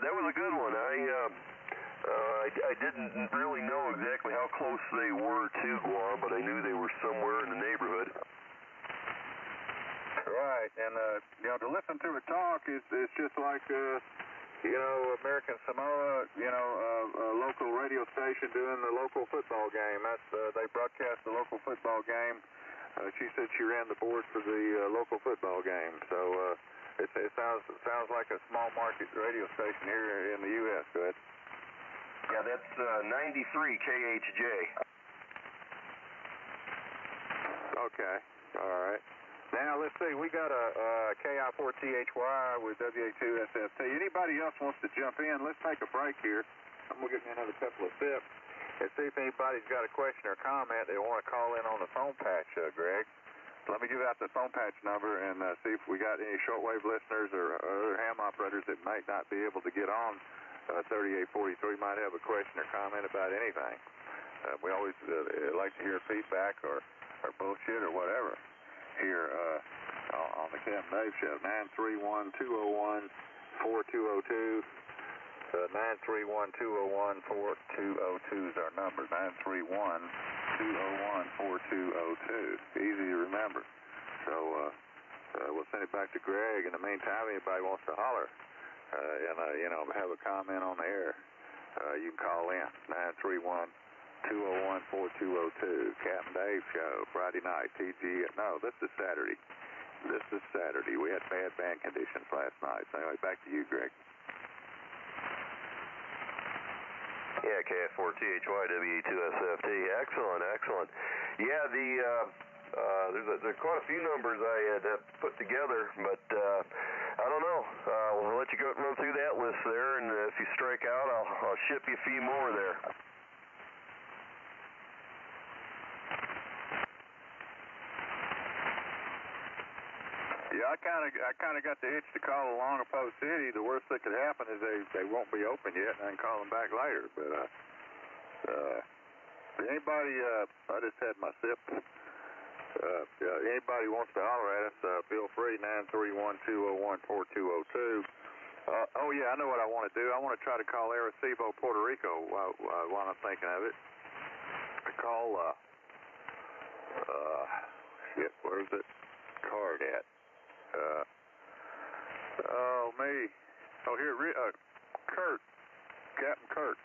That was a good one. I didn't really know exactly how close they were to Guam, but I knew they were somewhere in the neighborhood. Right, and to listen to it talk is just like American Samoa, a local radio station doing the local football game. That's they broadcast the local football game. She said she ran the board for the local football game. So it sounds like a small market radio station here in the U.S. Go ahead. Yeah, that's 93 KHJ. Okay, all right. Now, let's see, we got a KI4THY with WA2SFT. Anybody else wants to jump in? Let's take a break here. I'm going to give me another couple of sips and see if anybody's got a question or comment they want to call in on the phone patch, Greg. Let me give out the phone patch number and see if we got any shortwave listeners or other ham operators that might not be able to get on 3843, might have a question or comment about anything. We always like to hear feedback or bullshit or whatever here on the Captain Dave Show. 931-201-4202. 931-201-4202 is our number. 931-201-4202. Easy to remember. So we'll send it back to Greg. In the meantime, anybody wants to holler and have a comment on the air, you can call in. 931-201-4202. Captain Dave Show, Friday night. No, this is Saturday. We had bad band conditions last night. So anyway, back to you, Greg. Yeah, KI4THY, WA2SFT. Excellent. Yeah, there's quite a few numbers I had put together, but I don't know. We'll let you go run through that list there, and if you strike out, I'll ship you a few more there. Yeah, I kind of got the itch to call Loco City. The worst that could happen is they won't be open yet, and I can call them back later. But anybody, I just had my sip. Anybody wants to holler at us, feel free. 931-201-4202. Oh yeah, I know what I want to do. I want to try to call Arecibo, Puerto Rico while I'm thinking of it. I call where's it card at? Here, Kurt, Captain Kurt,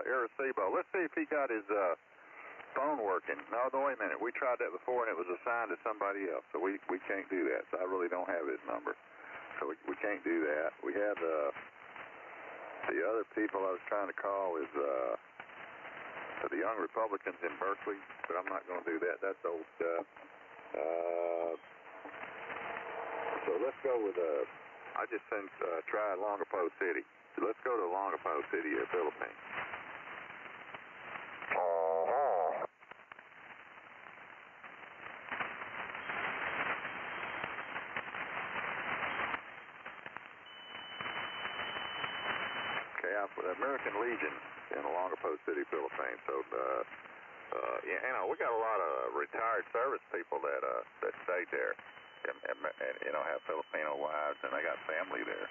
Arecibo. Let's see if he got his phone working. No, wait a minute. We tried that before, and it was assigned to somebody else, so we can't do that. So I really don't have his number, so we can't do that. We had the other people I was trying to call is the Young Republicans in Berkeley, but I'm not going to do that. That's old stuff. So let's go with I just tried Loco City. So let's go to Loco City, Philippines. Okay, the American Legion in Loco City, Philippines. So we got a lot of retired service people that stayed there. And have Filipino wives, and they got family there,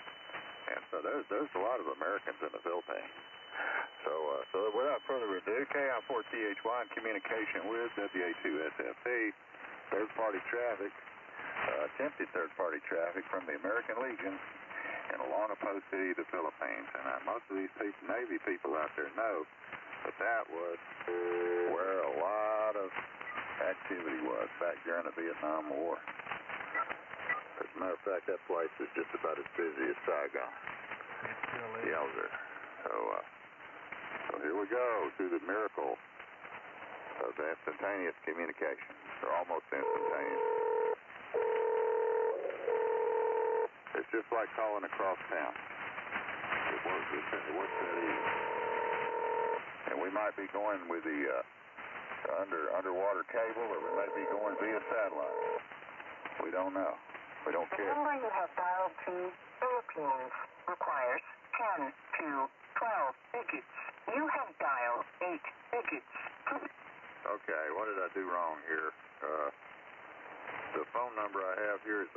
and so there's a lot of Americans in the Philippines. So without further ado, KI4THY in communication with WA2SFT, third-party traffic, attempted third-party traffic from the American Legion in Loco City, the Philippines. And most of these Navy people out there know that was where a lot of activity was back during the Vietnam War. As a matter of fact, that place is just about as busy as Saigon. Yowzer. So here we go through the miracle of instantaneous communication, or almost instantaneous. It's just like calling across town. It works that easy. And we might be going with the underwater cable, or we might be going via satellite. We don't know. We don't care. The number you have dialed to Philippines requires 10 to 12 digits. You have dialed 8 digits. Okay, what did I do wrong here? The phone number I have here is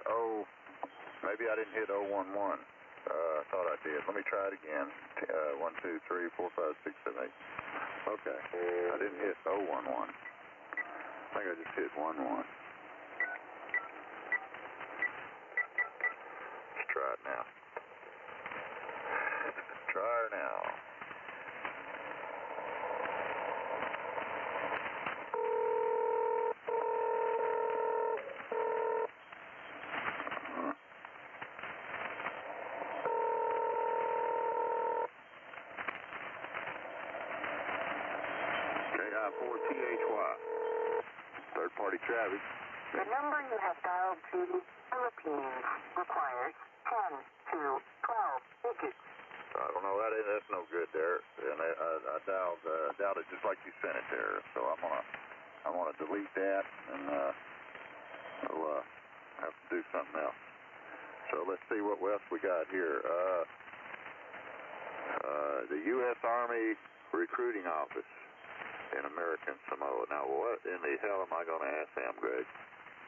maybe I didn't hit 011. I thought I did. Let me try it again. 1, 2, 3, 4, 5, 6, 7, 8. Okay. I didn't hit 011. I think I just hit 11. Let's try it now. Try her now. KI4THY. Third-party traffic. The number you have dialed to the Philippines requires 10 to 12 digits. I don't know, that's no good there. And I dialed it just like you sent it there. So I'm gonna delete that, and I'll have to do something else. So let's see what else we got here. The U.S. Army Recruiting Office in American Samoa. Now, what in the hell am I going to ask them, Greg?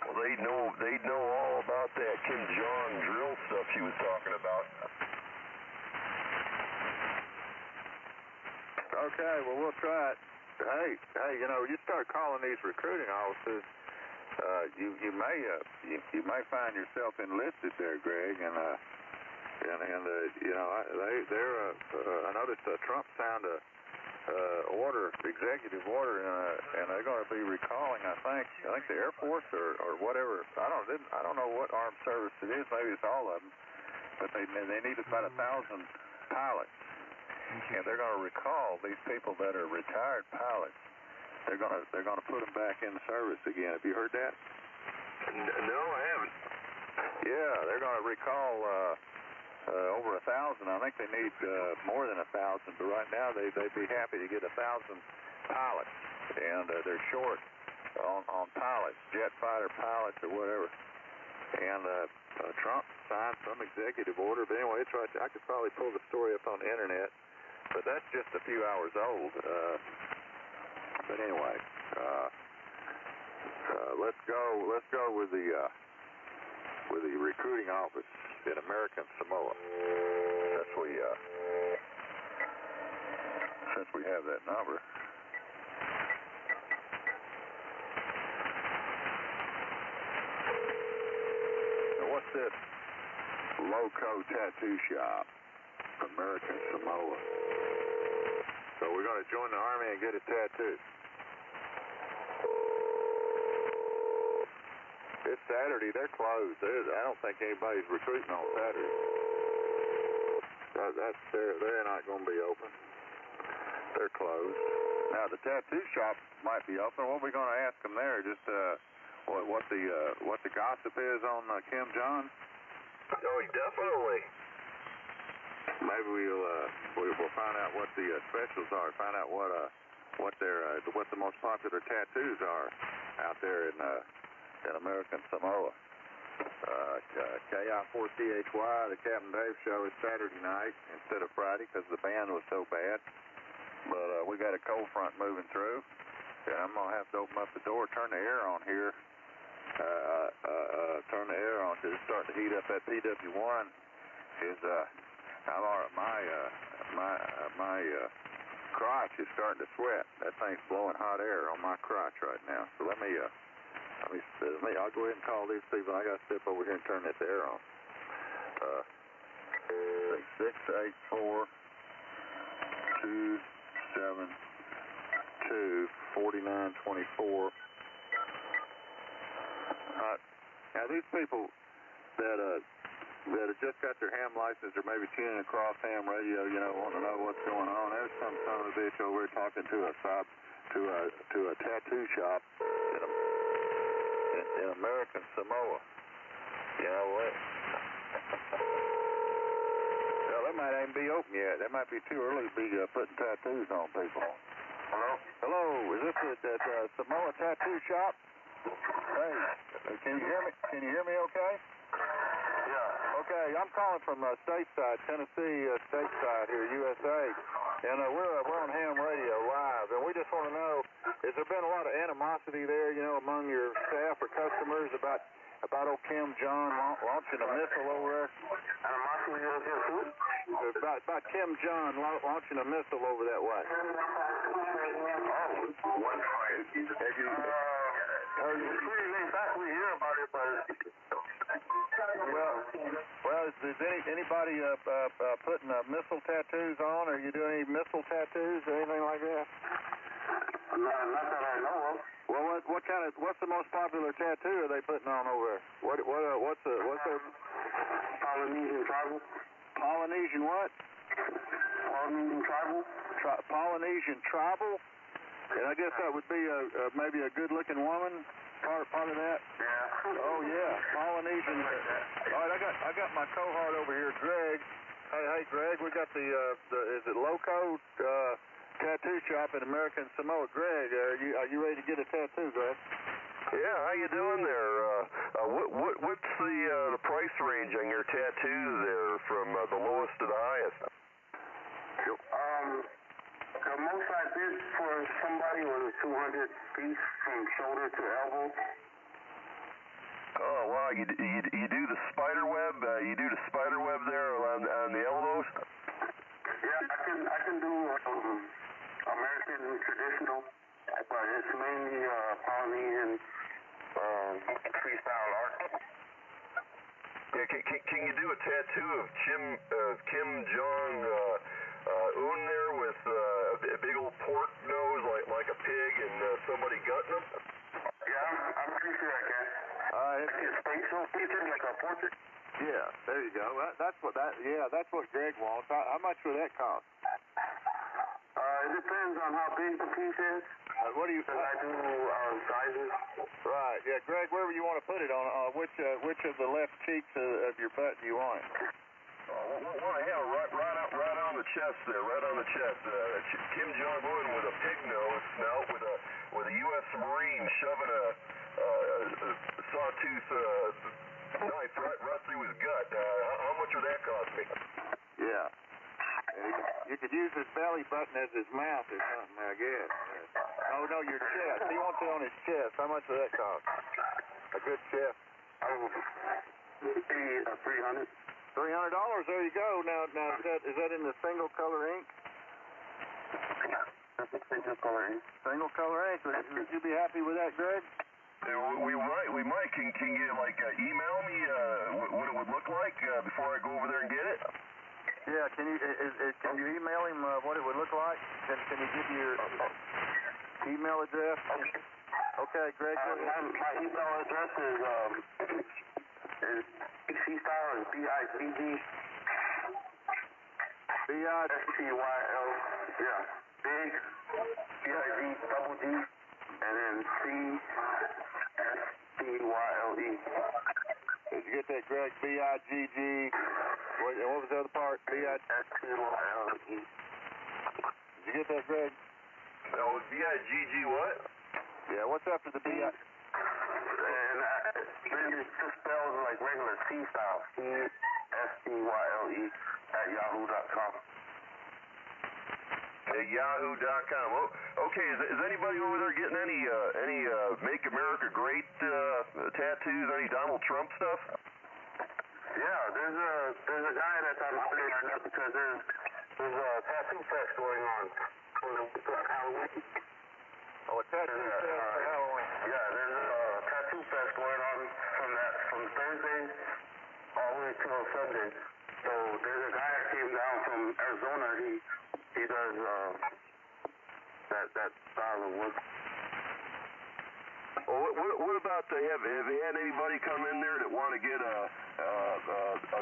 Well, they know all about that Kim Jong Un drill stuff he was talking about. Okay, well, we'll try it. Hey, you know, you start calling these recruiting offices, you may find yourself enlisted there, Greg, and you know, I noticed Trump signed a executive order, and they're going to be recalling, I think the Air Force or whatever. I don't know what armed service it is. Maybe it's all of them, but they need about 1,000 pilots, and they're going to recall these people that are retired pilots. They're going to put them back in service again. Have you heard that? No, I haven't. Yeah, they're going to recall over 1,000. I think they need more than 1,000, but right now they'd be happy to get 1,000 pilots, and they're short on pilots, jet fighter pilots or whatever. And Trump signed some executive order, but anyway, it's right there. I could probably pull the story up on the internet, but that's just a few hours old. But anyway, let's go with the recruiting office in American Samoa. Since we have that number. Now, what's this? Loco Tattoo Shop, American Samoa. So we're going to join the Army and get a tattoo. It's Saturday. They're closed. I don't think anybody's recruiting on Saturday. They're not going to be open. They're closed. Now the tattoo shop might be open. What are we going to ask them there? Just what the gossip is on Kim Jong Un? Oh, definitely. Maybe we'll find out what the specials are. Find out what the most popular tattoos are out there in American Samoa. KI4THY, the Captain Dave show is Saturday night instead of Friday because the band was so bad. But we got a cold front moving through, and I'm gonna have to open up the door, turn the air on here, turn the air on because it's starting to heat up. That PW1 is I'm all right. My crotch is starting to sweat. That thing's blowing hot air on my crotch right now. So let me I'll go ahead and call these people. I got to step over here and turn this air on. 684 272 4924. Now these people that have just got their ham license or maybe tuning across ham radio, you know, want to know what's going on. There's some son of a bitch over here talking to a tattoo shop in American Samoa. You know what? Well, they might even be open yet. They might be too early to be putting tattoos on people. Hello? Hello, is this that Samoa tattoo shop? Hey, can you hear me? Can you hear me okay? Yeah. Okay, I'm calling from stateside, Tennessee, stateside here, USA. And we're on ham radio live, and we just want to know, has there been a lot of animosity there, you know, among your staff or customers about old Kim Jong launching a missile over there? Animosity against who? About Kim Jong launching a missile over that way. Oh, what kind? Have you heard? It's pretty laid back. We hear about it, but well, is anybody putting missile tattoos on? Are you doing any missile tattoos or anything like that? not that I know of. Well, what's the most popular tattoo are they putting on over there? What's their Polynesian tribal. Polynesian what? Polynesian tribal. Polynesian tribal? And I guess that would be maybe a good-looking woman. Part of that? Yeah. Oh yeah, Polynesian. All right, I got my cohort over here, Greg. Hey, Greg, we got the is it Loco Tattoo Shop in American Samoa. Greg, are you ready to get a tattoo, Greg? Yeah, how you doing there? What's the price range on your tattoos there, from the lowest to the highest? The most I did for somebody was a 200 piece from shoulder to elbow. Oh wow, you do the spider web? You do the spider web there on the elbows? Yeah, I can do American traditional, but it's mainly Polynesian freestyle art. Yeah, can you do a tattoo of Kim Jong Un there with a big old pork nose like a pig and somebody gutting him? Yeah, I'm pretty sure I can. Like his facial features, like a portrait. Yeah, there you go. That's what Greg wants. How much would that cost? It depends on how big the piece is. What do you? I do sizes. Right. Yeah, Greg, wherever you want to put it on, which of the left cheeks of your butt do you want it? Well, I have it right on the chest there, right on the chest. Kim Jong Un with a pig nose snout with a U.S. Marine shoving a sawtooth knife right through his gut. How much would that cost me? Yeah. You could use his belly button as his mouth or something, I guess. Oh, no, your chest. He wants it on his chest. How much would that cost? A good chest? $300. $300. There you go. Now is that in the single color ink? That's a single color ink. Single color ink. Would you be happy with that, Greg? We might. Can you email me what it would look like before I go over there and get it? Yeah. Can you email him what it would look like? Can you give your email address? Okay, Greg. My email address is freestyle is BIGG. STYL. Yeah. Big. BIG double G. And then CSTYLE. Did you get that, Greg? BIGG. What was the other part? STYLE. Did you get that, Greg? No, BIGG what? Yeah, what's after the BI? And then it's just spelled like regular C style. CSTYLE @yahoo.com. At yahoo.com. Oh, okay, is anybody over there getting any Make America Great tattoos? Any Donald Trump stuff? Yeah, there's a guy that's on Twitter right now because there's a tattoo fest going on for Halloween. Oh, a tattoo fest for Halloween. Yeah, there's a tattoo fest going on from Thursday all the way till Sunday. So there's a guy that came down from Arizona. He does that style of work. Well, what about have you had anybody come in there that want to get an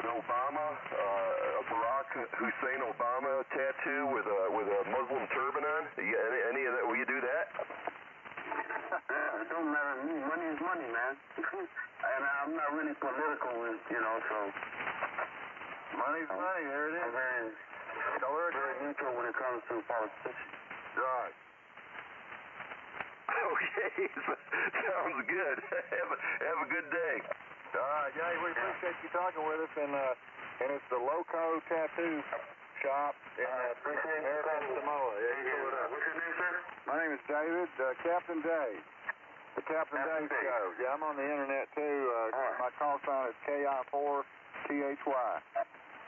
Obama, a Barack Hussein Obama tattoo with a Muslim turban on? Any of that? Will you do that? Yeah, it don't matter to me. Money is money, man. And I'm not really political, so. Money's money. There it is. I'm very neutral when it comes to politics. Right. Okay, sounds good. Have a good day. All right, Jay, we appreciate you talking with us, and it's the Loco Tattoo shop in American Samoa. Yeah, you pull it up. What's your name, sir? My name is David, Captain Dave. The Captain Dave Show. Yeah, I'm on the internet too. My call sign is KI4THY.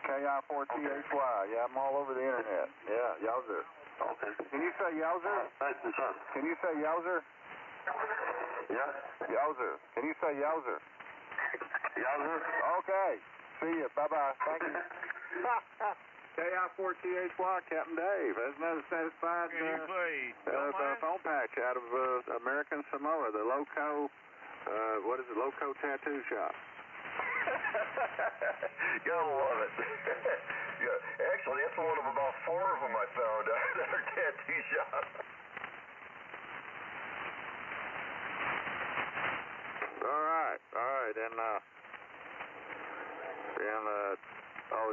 KI4THY. Yeah, I'm all over the internet. Yeah, Yowzer. Okay. Can you say Yowzer? Thank you, sir. Can you say Yowzer? Yeah? Yowzer. Can you say Yowzer? Yowzer? Okay. See you. Bye-bye. Thank you. KI4THY, Captain Dave. That's another satisfied phone patch out of American Samoa, the Loco, Loco Tattoo Shop. Gotta love it. Yeah, actually, that's one of about 4 of them I found out at our tattoo shop. All right, and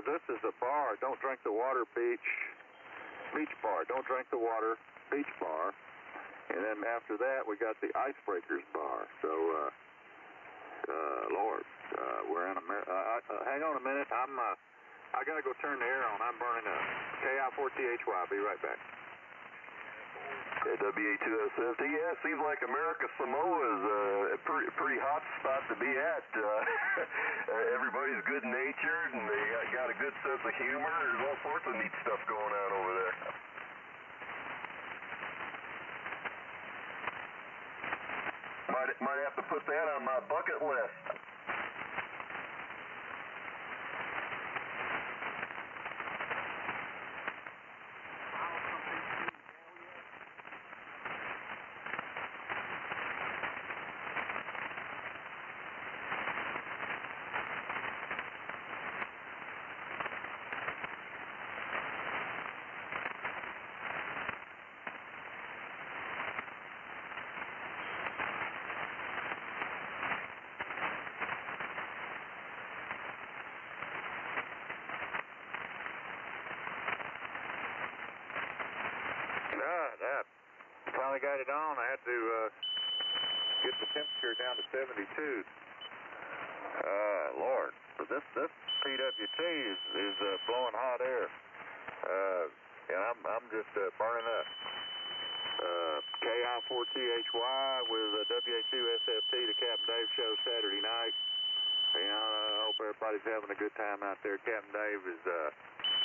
this is a bar. Don't drink the water, beach bar. Don't drink the water, beach bar. And then after that, we got the Icebreakers bar. So, Lord, we're in America. Hang on a minute. I gotta go turn the air on. I'm burning up. KI4THY. Be right back. WA2SFT, yeah, it seems like American Samoa is a pretty hot spot to be at. Everybody's good-natured, and they got a good sense of humor. There's all sorts of neat stuff going on over there. Might have to put that on my bucket list. Finally got it on. I had to get the temperature down to 72. Lord, but this PWT is blowing hot air, and I'm just burning up. KI4THY with WA2SFT, the Captain Dave Show, Saturday night. And I hope everybody's having a good time out there. Captain Dave is.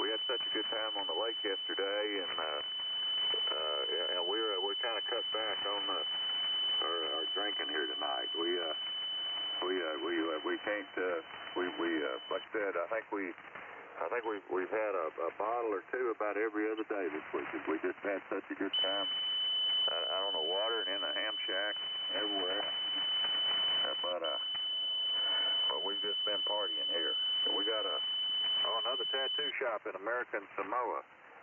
We had such a good time on the lake yesterday, and we're kind of cut back on our drinking here tonight. We can't. Like I said, I think we've had a bottle or two about every other day this week. We just had such a good time. Out on the water and in the ham shack, everywhere. But we've just been partying here. So we got another tattoo shop in American Samoa.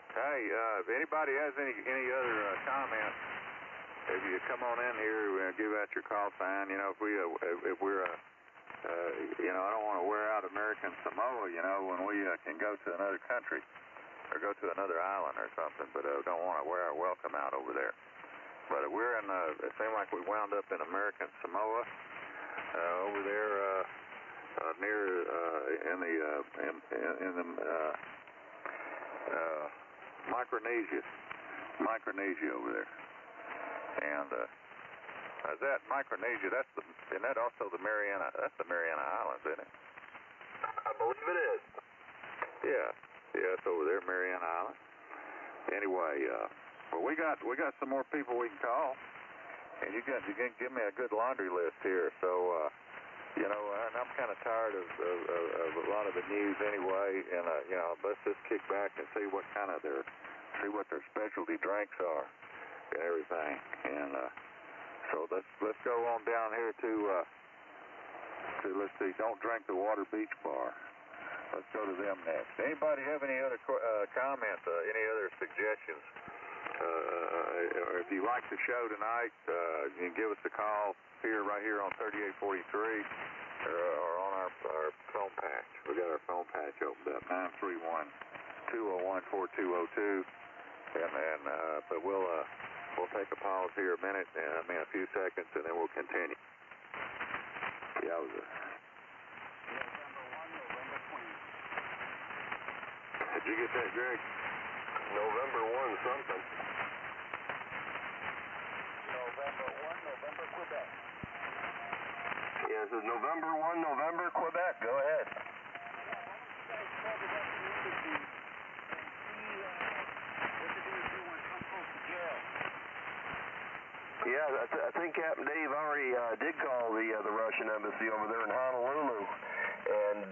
Hey, if anybody has any other comments, if you come on in here, give out your call sign. You know, if we're I don't want to wear out American Samoa. You know, when we can go to another country or go to another island or something, but don't want to wear our welcome out over there. But we're in. It seemed like we wound up in American Samoa over there near in the Micronesia over there. And is that Micronesia? Isn't that also the Mariana? That's the Mariana Islands, isn't it? I believe it is. Yeah, it's over there, Mariana Island. Anyway, well, we got some more people we can call, and you can give me a good laundry list here. So, and I'm kind of tired of a lot of the news anyway, and let's just kick back and see what their specialty drinks are and everything. And so let's go on down here to let's see, Don't Drink the Water Beach Bar. Let's go to them next. Anybody have any other comments, any other suggestions? Or if you like the show tonight, you can give us a call right here on 3843 or on our phone patch. We got our phone patch opened up, 931-201-4202. But we'll take a pause here a few seconds, and then we'll continue. Yowza. you get that, Greg? November 1 something. November 1, November, Quebec. Yeah, it says November 1, November, Quebec. Go ahead. Yeah, I think Captain Dave already did call the Russian embassy over there in Honolulu. And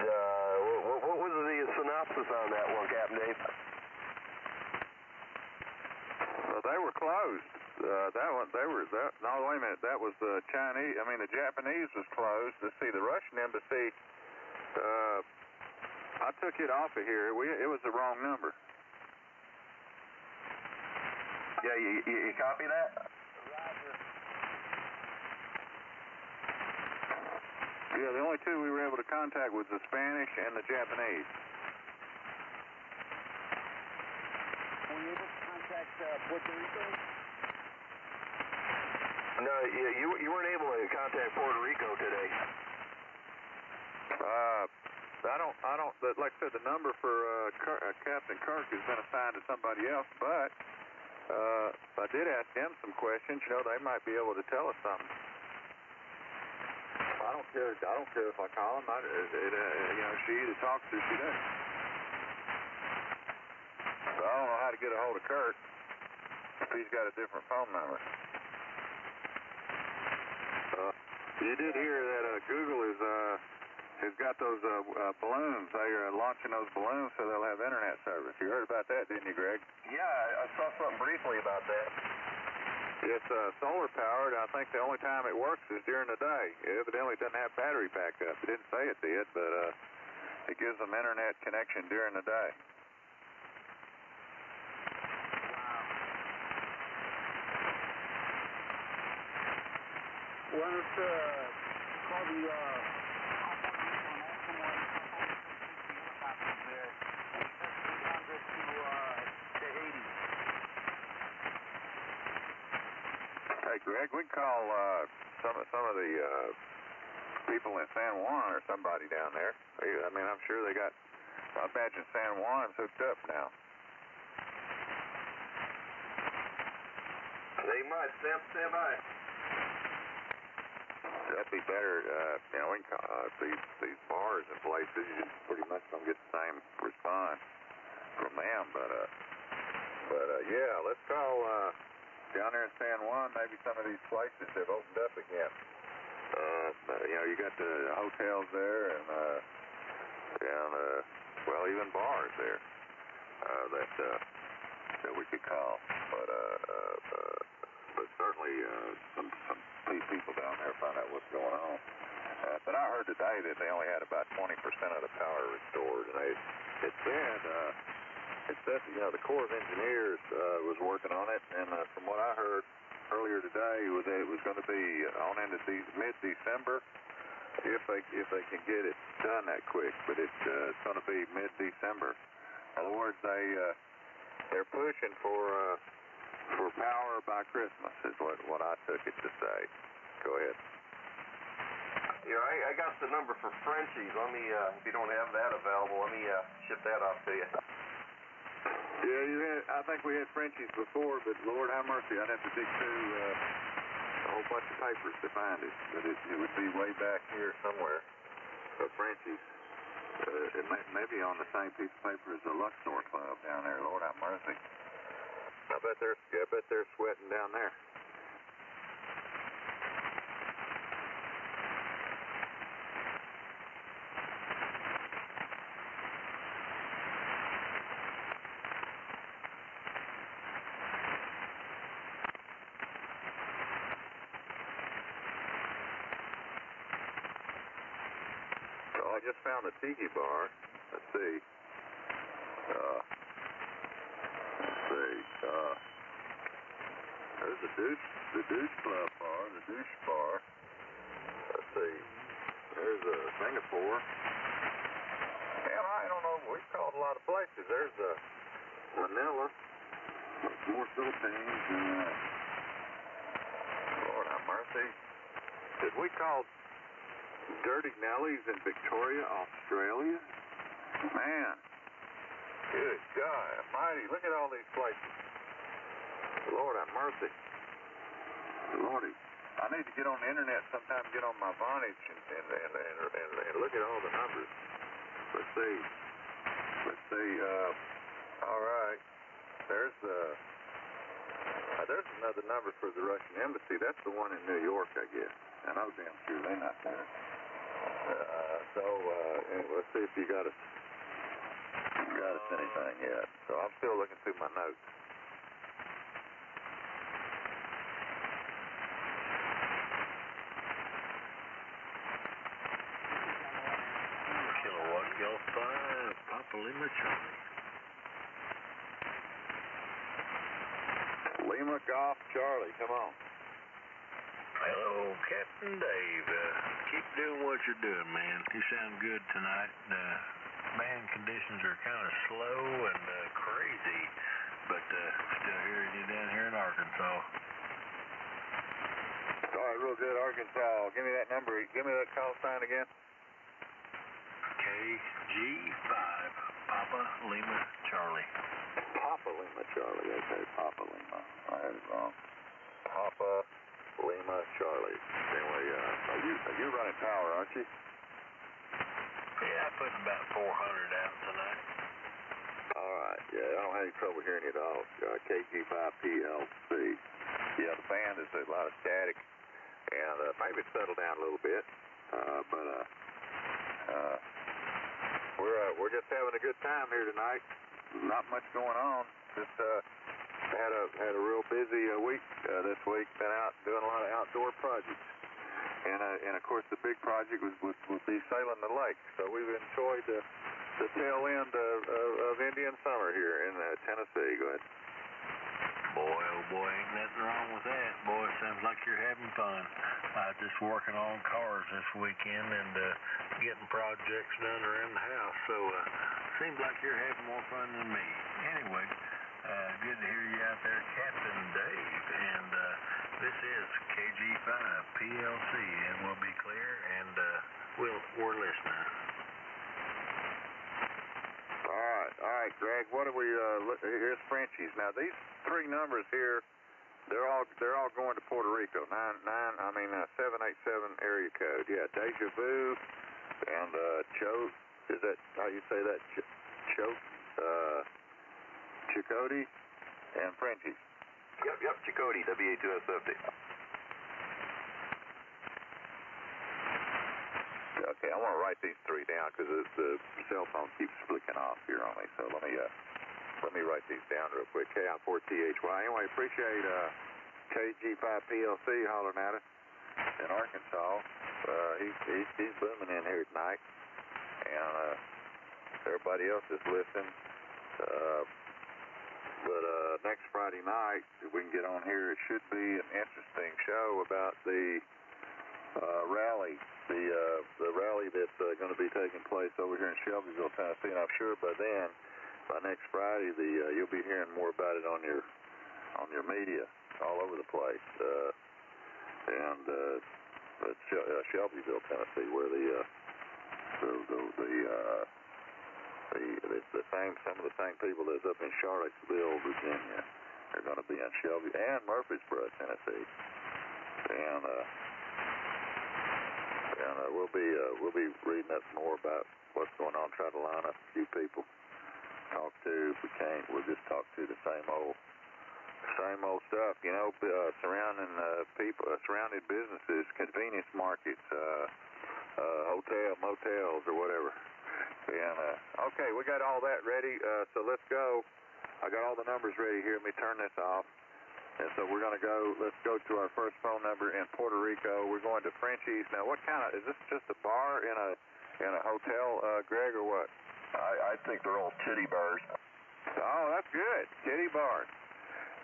what was the synopsis on that one, Captain Dave? Well, they were closed. That one, they were. No, wait a minute. That was the Chinese. I mean, the Japanese was closed. Let's see, the Russian embassy. I took it off of here. It was the wrong number. Yeah, you copy that? Yeah, the only two we were able to contact was the Spanish and the Japanese. Were you able to contact Puerto Rico? No, you weren't able to contact Puerto Rico today. I don't. Like I said, the number for Captain Kirk has been assigned to somebody else, but I did ask them some questions. You know, they might be able to tell us something. I don't care if I call them. You know, she either talks or she doesn't. So I don't know how to get a hold of Kurt if he's got a different phone number. You did hear that Google has got those balloons. They are launching those balloons so they'll have internet service. You heard about that, didn't you, Greg? Yeah, I saw something briefly about that. It's solar powered. I think the only time it works is during the day. It evidently doesn't have battery backup. It didn't say it did, but it gives them internet connection during the day. Why don't call the Hey, Greg, we can call some of the people in San Juan or somebody down there. I mean, I'm sure they got. I imagine San Juan's hooked up now. They might. Stand by. That'd be better. You know, we can call these bars and places. You just pretty much don't get the same response from them. But yeah, let's call down there in San Juan. Maybe some of these places have opened up again. You know, you got the hotels there and well, even bars there that we could call. But certainly some people down there find out what's going on. But I heard today that they only had about 20% of the power restored. And it said, you know, the Corps of Engineers was working on it, and from what I heard earlier today, it was going to be on into mid-December if they can get it done that quick. But it's going to be mid-December. In other words, they're pushing for power by Christmas is what I took it to say. Go ahead. Yeah, I got the number for Frenchies. Let me, if you don't have that available, let me ship that off to you. Yeah, I think we had Frenchies before, but Lord have mercy, I'd have to dig through a whole bunch of papers to find it. But it would be way back here somewhere. Frenchies. It may be on the same piece of paper as the Luxor Club down there. Lord have mercy. I bet they're sweating down there. So I just found a tiki bar. Let's see. There's the douche club bar, the douche bar. Let's see. There's Singapore. Hell, I don't know. We've called a lot of places. There's Manila. More Philippines. Lord have mercy. Did we call Dirty Nellies in Victoria, Australia? Man. Good God almighty, look at all these places. Lord have mercy. Lordy. I need to get on the internet sometime, get on my Vonage and look at all the numbers. Let's see. All right. There's another number for the Russian embassy. That's the one in New York, I guess. And I'm damn sure they're not there. Anyway, let's see if you got us anything yet. So I'm still looking through my notes. Kilowatt Golf 5, Papa Lima Charlie. Lima Golf Charlie, come on. Hello, Captain Dave. Keep doing what you're doing, man. You sound good tonight. Band conditions are kind of slow and crazy, but still hearing you down here in Arkansas. All right, real good, Arkansas. Give me that number. Give me that call sign again. KG5, Papa Lima Charlie. Papa Lima Charlie. Okay, Papa Lima. I had it wrong. Papa Lima Charlie. Anyway, are you running power, aren't you? Yeah, I put about 400 out tonight. All right. Yeah, I don't have any trouble hearing you at all. KG4THY. Yeah, the band is a lot of static, and maybe it's settled down a little bit, but we're just having a good time here tonight. Not much going on. Just had a real busy week this week. Been out doing a lot of outdoor projects, and of course the big project would be sailing the lake. So we've enjoyed the tail end of Indian summer here in Tennessee. Go ahead. Boy, oh boy, ain't nothing wrong with that. Boy, sounds like you're having fun. Just working on cars this weekend and getting projects done around the house. So seems like you're having more fun than me. Anyway, good to hear you out there, Captain Dave. And this is KG5 PLC, and we'll be clear, and we're listening. All right, Greg. What do we? Here's Frenchies. Now these three numbers here, they're all going to Puerto Rico. 787 area code. Yeah, Deja Vu and Choke. Is that how you say that? Choke, Chakotay, and Frenchies. Yep, Chakotay, WA2S50. Okay, I want to write these three down because the cell phone keeps flicking off here on me. So let me write these down real quick. KI4THY. Anyway, appreciate KG5PLC hollering at us in Arkansas. He's booming in here tonight, and everybody else is listening. But next Friday night, if we can get on here, it should be an interesting show about the rally. The rally that's going to be taking place over here in Shelbyville, Tennessee, and I'm sure by next Friday, you'll be hearing more about it on your media all over the place. It's Shelbyville, Tennessee, where some of the same people that's up in Charlottesville, Virginia, are going to be in Shelby and Murfreesboro, Tennessee, and we'll be reading up more about what's going on. Try to line up a few people, talk to. If we can't, we'll just talk to the same old stuff. You know, surrounding surrounding businesses, convenience markets, motels, or whatever. And okay, we got all that ready. So let's go. I got all the numbers ready here. Let me turn this off. And so we're going to go, let's go to our first phone number in Puerto Rico. We're going to Frenchies. Now, what kind of, is this just a bar in a hotel, Greg, or what? I think they're all titty bars. Oh, that's good. Titty bars.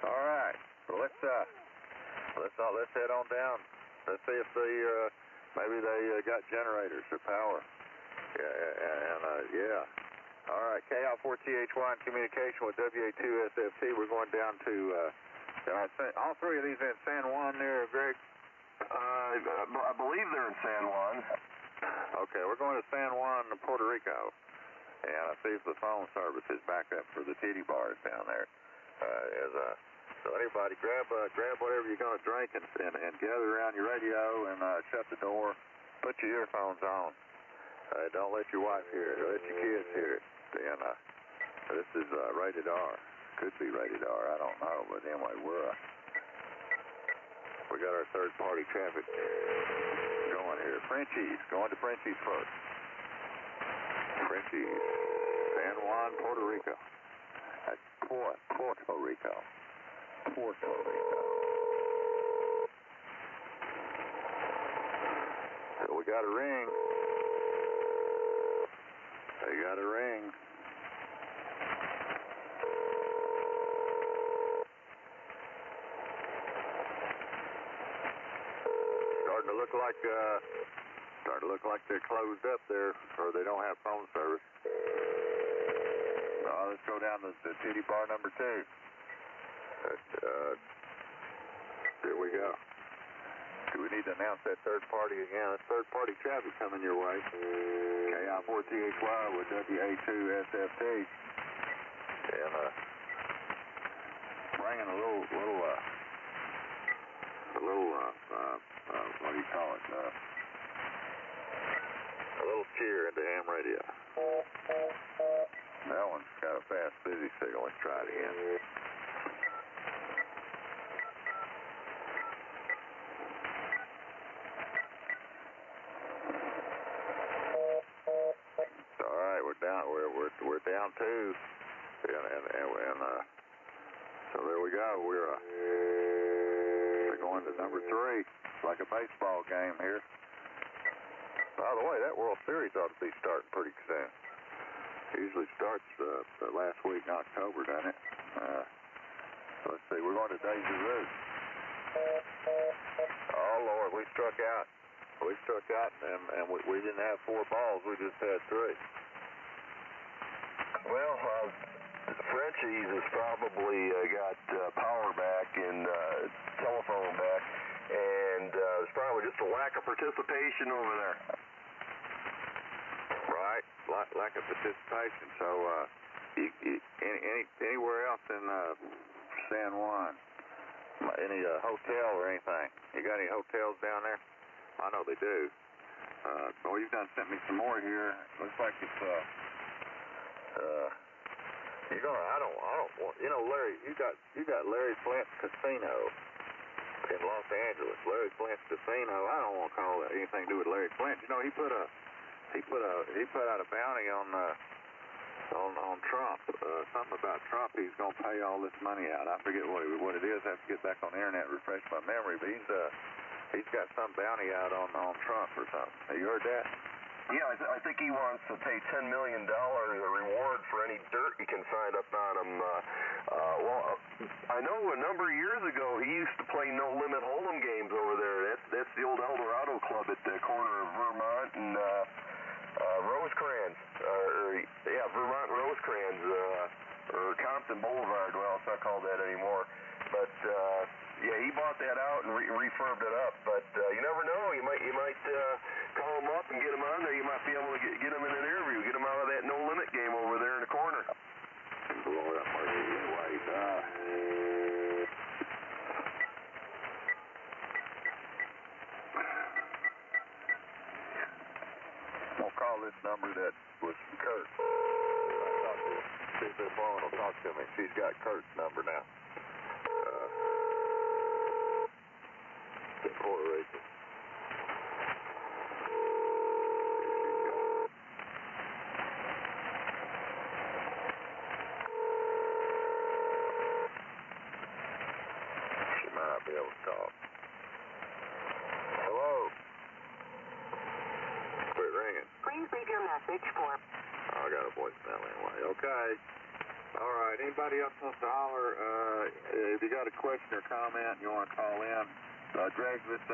All right. Well, let's head on down. Let's see if maybe they got generators or power. Yeah. All right. KI4THY in communication with WA2SFT. We're going down to, all three of these in San Juan there, Greg? I believe they're in San Juan. Okay, we're going to San Juan, Puerto Rico. and I see the phone service is back up for the titty bars down there. So anybody grab whatever you're going to drink and gather around your radio and shut the door. Put your earphones on. Don't let your wife hear it or let your kids hear it. And this is rated R. Could be rated R. I don't know. But anyway, we got our third-party traffic going here. Frenchies. Going to Frenchies first. Frenchies. San Juan, Puerto Rico. That's Puerto Rico. Puerto Rico. So we got a ring. They got a ring. Starting to look like they're closed up there, or they don't have phone service. Let's go down to the titty bar number 2. Here we go. Do we need to announce that third party again? That's third party traffic coming your way. KI4THY with WA2SFT. And bringing a little what do you call it? A little cheer into ham radio. That one's got a fast busy signal. Let's try it again. All right, we're down 2, and so there we go. We're going to number 3. It's like a baseball game here. By the way, that World Series ought to be starting pretty soon. Usually starts the last week in October, doesn't it? Let's see, we're going to Deja Vu. Oh, Lord, we struck out. And we didn't have 4 balls, we just had 3. Well, Frenchies has probably got power back and telephone back, and there's probably just a lack of participation over there. Right, lack of participation. So, anywhere else in San Juan, any hotel or anything? You got any hotels down there? I know they do. Well, you've done sent me some more here. Looks like it's I don't want, Larry, you got Larry Flint's Casino in Los Angeles. Larry Flint's Casino. I don't want to call that anything to do with Larry Flint. He put out a bounty on Trump. Something about Trump. He's gonna pay all this money out. I forget what it is. I have to get back on the internet, refresh my memory. But he's got some bounty out on Trump or something. Have you heard that? Yeah, I think he wants to pay $10 million a reward for any dirt he can find up on him. Well, I know a number of years ago he used to play no-limit hold'em games over there. That's the old El Dorado Club at the corner of Vermont and Rosecrans. Vermont Rosecrans, or Compton Boulevard. Well, it's not called that anymore. But yeah, he bought that out and refurbed it up. But you never know. You might call him up and get him on there. You might be able to get him in an interview, get him out of that no-limit game over there in the corner. Lord, that might be right. I'll call this number that was Kurt. See if this woman will talk to me. She's got Kurt's number now. In Puerto Rico. She might not be able to talk. Hello? Quit ringing. Please leave your message for... I got a voicemail anyway. Okay. All right. Anybody else wants to holler? If you got a question or comment, you want to call in. Greg, let's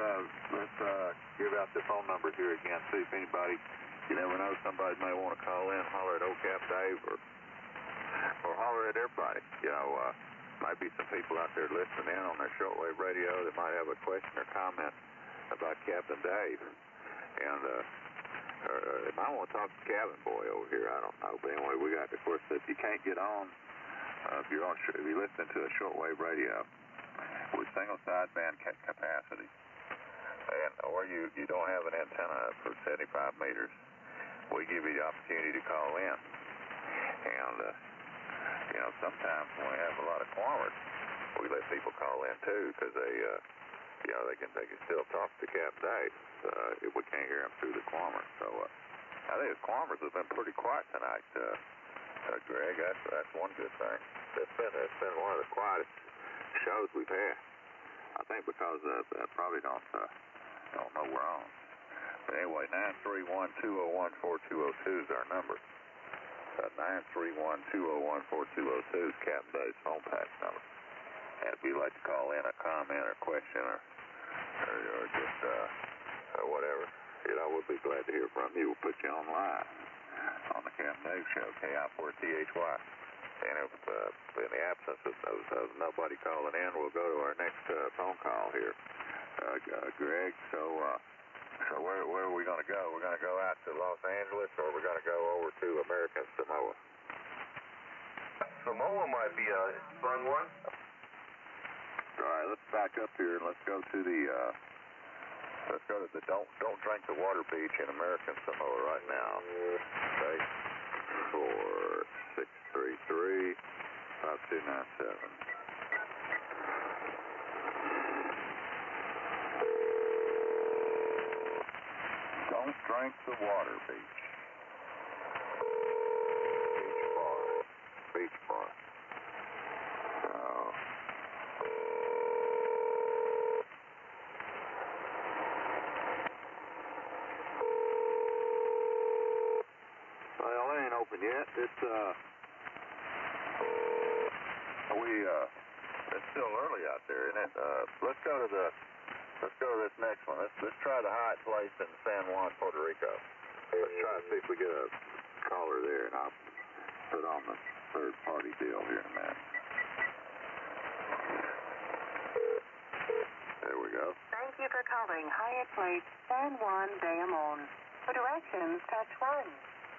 give out the phone numbers here again. See if anybody, you never know, somebody may want to call in, holler at Old Cap Dave, or holler at everybody. Might be some people out there listening in on their shortwave radio that might have a question or comment about Captain Dave. And They might want to talk to the cabin boy over here. I don't know. But anyway, we got, of course, if you can't get on, if you're listening to a shortwave radio with single sideband capacity, or you don't have an antenna for 75 meters, we give you the opportunity to call in. And, sometimes when we have a lot of qualmers, we let people call in too, because they can still talk to Captain Dave if we can't hear them through the qualmers. So I think the qualmers have been pretty quiet tonight, Greg. That's one good thing. It's been one of the quietest shows we've had. I think because I probably don't know we're on. But anyway, 931-201-4202 is our number. 931-201-4202 is Captain Dave's phone patch number. And if you'd like to call in a comment or question or just whatever, we'll be glad to hear from you. We'll put you on live on the Captain Dave Show, KI4THY. And if in the absence of nobody calling in, we'll go to our next phone call here. Greg, so where are we going to go? We're going to go out to Los Angeles, or we're going to go over to American Samoa? Samoa might be a fun one. All right, let's back up here and let's go to the don't drink the water beach in American Samoa right now. Okay, 4633-5297. Don't drink the water beach. Beach bar. Well, it ain't open yet. It's still early out there, isn't it? Let's go to this next one. Let's try the Hyatt place in San Juan, Puerto Rico. Let's try to see if we get a caller there, and I'll put on the third-party deal here in a minute. There we go. Thank you for calling Hyatt Place, San Juan, Bayamon. For directions, touch 1.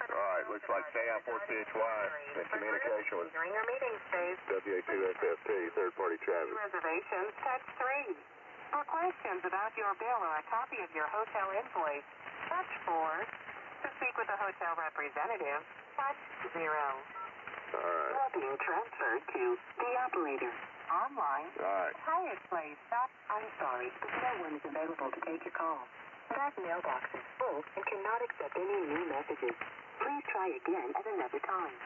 All right, looks like KI4THY in communication with During your meeting space. WA2SFT, third-party traffic. Reservations, touch 3. For questions about your bill or a copy of your hotel invoice, touch 4. To speak with a hotel representative, touch 0. All right. You're being transferred to the operator. Online. All right. Hyatt Place. I'm sorry, no one is available to take your call. That mailbox is full and cannot accept any new messages. Please try again at another time.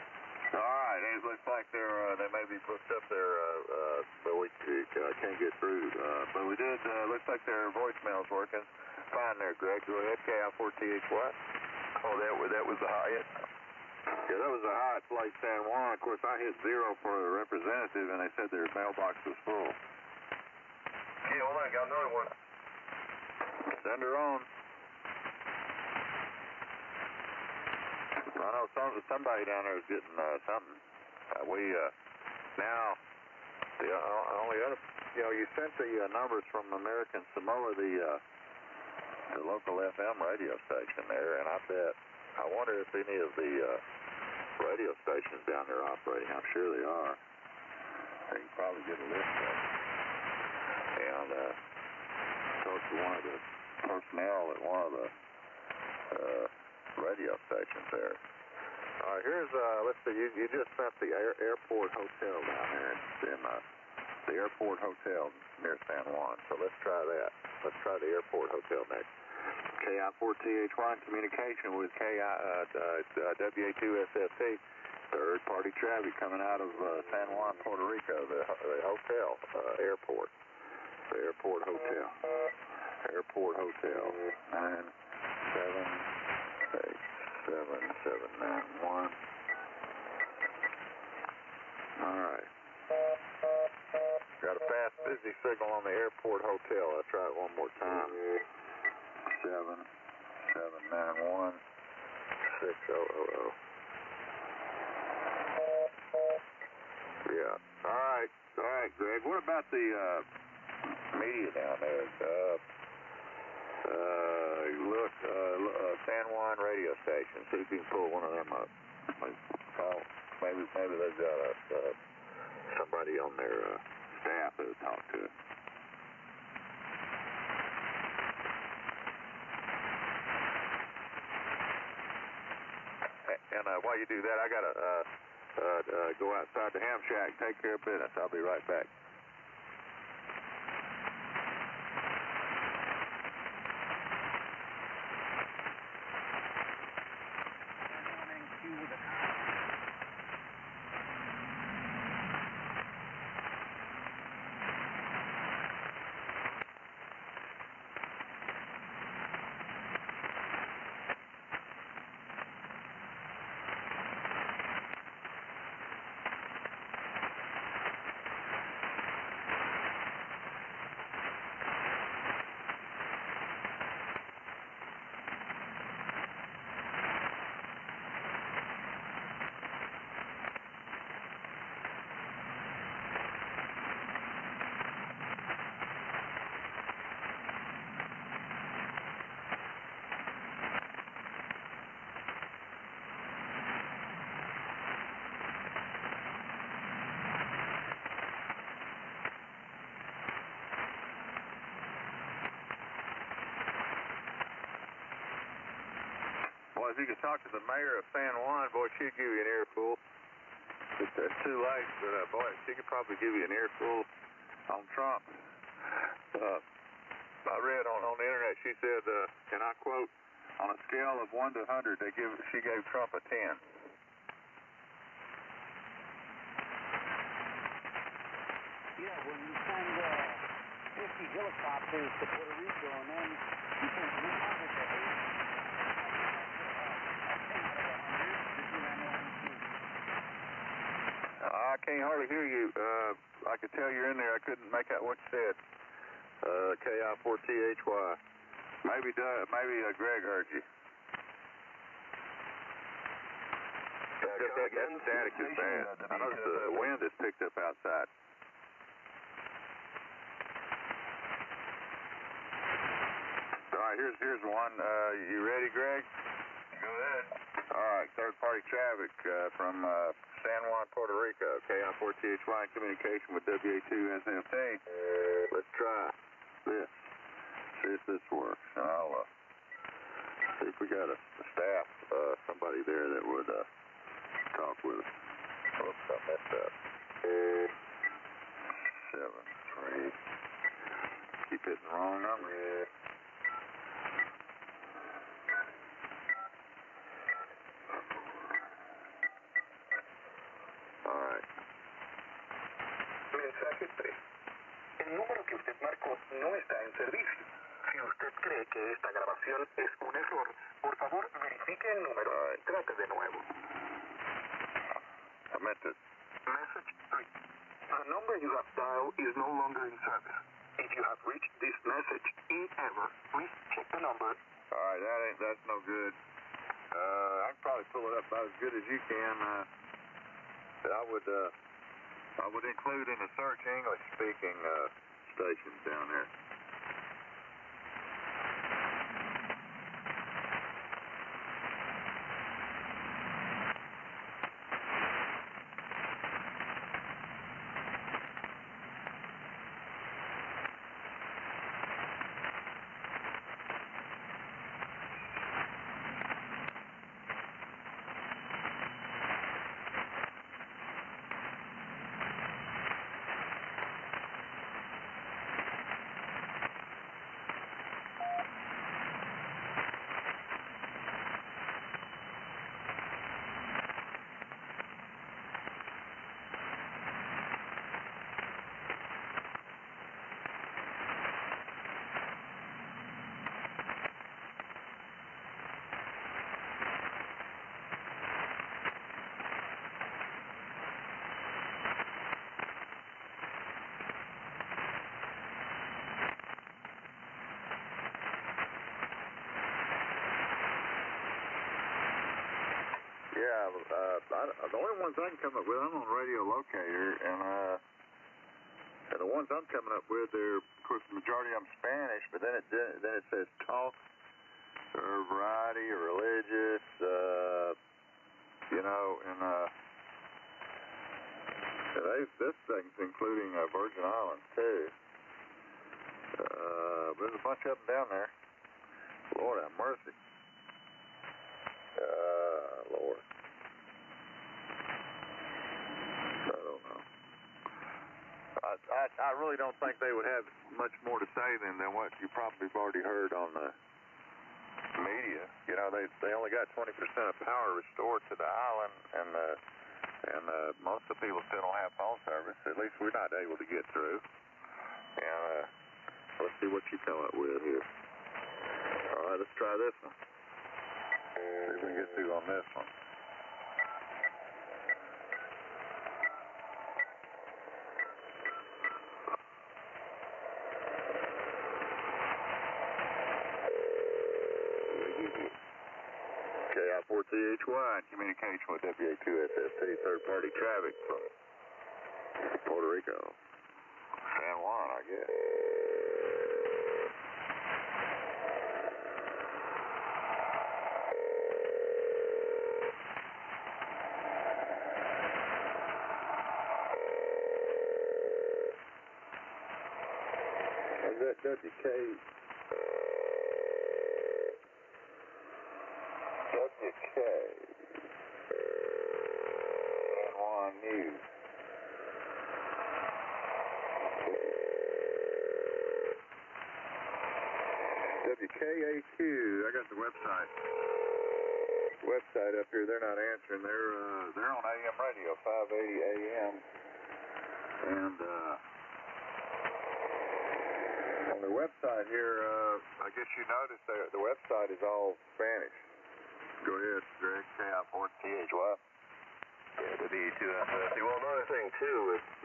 All right. It looks like they may be booked up there, but we can't get through. But we did. Looks like their voicemail's working fine there, Greg. Go ahead. KI4THY. Oh, that was the Hyatt. Yeah, that was the Hyatt Place San Juan. Of course, I hit 0 for a representative, and they said their mailbox was full. Yeah, hold on, I got another one. Send her on. I know somebody down there is getting something. Now, the only other, you sent the numbers from American Samoa, the local FM radio station there, and I wonder if any of the radio stations down there are operating. I'm sure they are. You can probably get a list of them. And talk to one of the personnel at one of the radio stations there. All right, here's, let's see, you just sent the airport hotel down there in the airport hotel near San Juan. So let's try that. Let's try the airport hotel next. KI4THY in communication with WA2SFT, third-party traffic coming out of San Juan, Puerto Rico, the hotel, airport, the airport hotel, 9787791. All right. Got a fast, busy signal on the airport hotel. I'll try it one more time. 7791600. Yeah. All right, Greg. What about the media down there? San Juan radio station. See if you can pull one of them up. Maybe they've got somebody on their staff that'll talk to us. And while you do that, I gotta go outside the ham shack, take care of business. I'll be right back. Well, if you could talk to the mayor of San Juan, boy, she'd give you an earful. It's too late, but boy, she could probably give you an earful on Trump. I read on the internet, she said, and I quote, on a scale of 1 to 100, she gave Trump a 10. Yeah, when you send 50 helicopters to Puerto Rico and then you send 300 to Haiti. I can't hardly hear you. I could tell you're in there. I couldn't make out what you said. KI4THY. Maybe Greg heard you. That static is bad. I noticed the wind has picked up outside. All right, here's one. You ready, Greg? Go ahead. All right, third-party traffic from San Juan, Puerto Rico. KI4THY in communication with WA2SFT. Let's try this. See if this works. And I'll see if we got a staff, somebody there that would talk with us. Oops, I messed up. 7, 3. Keep hitting the wrong number. Mensaje 3. El número que usted marcó no está en servicio. Si usted cree que esta grabación es un error, por favor verifique el número y trate de nuevo. I meant it. Message 3. The number you have dialed is no longer in service. If you have reached this message in error, please check the number. All right, that's no good. I can probably pull it up about as good as you can. I would include in the search English-speaking stations down there. Yeah, the only ones I can come up with, I'm on radio locator, and the ones I'm coming up with, they're, of course, the majority of them Spanish, but then it says talk or variety, religious, you know, and this thing's including Virgin Islands too. But there's a bunch of them down there. Lord have mercy. Lord. I don't know. I really don't think they would have much more to say than what you probably have already heard on the media. You know, they only got 20% of power restored to the island, and most of the people still don't have phone service. At least we're not able to get through. And let's see what you come up with here. All right, let's try this one. See if we can get through on this one. KI4THY in communication with WA2SST, third-party traffic from Puerto Rico. San Juan, I guess. Is that WK? WK. San Juan News. WKAQ. I got the website. Website up here. They're not answering. They're on AM radio, 580 AM, and on their website here, I guess you noticed the website is all Spanish. Go ahead, Greg. KI4THY. Yeah, WA2SST. Well, another thing too, it's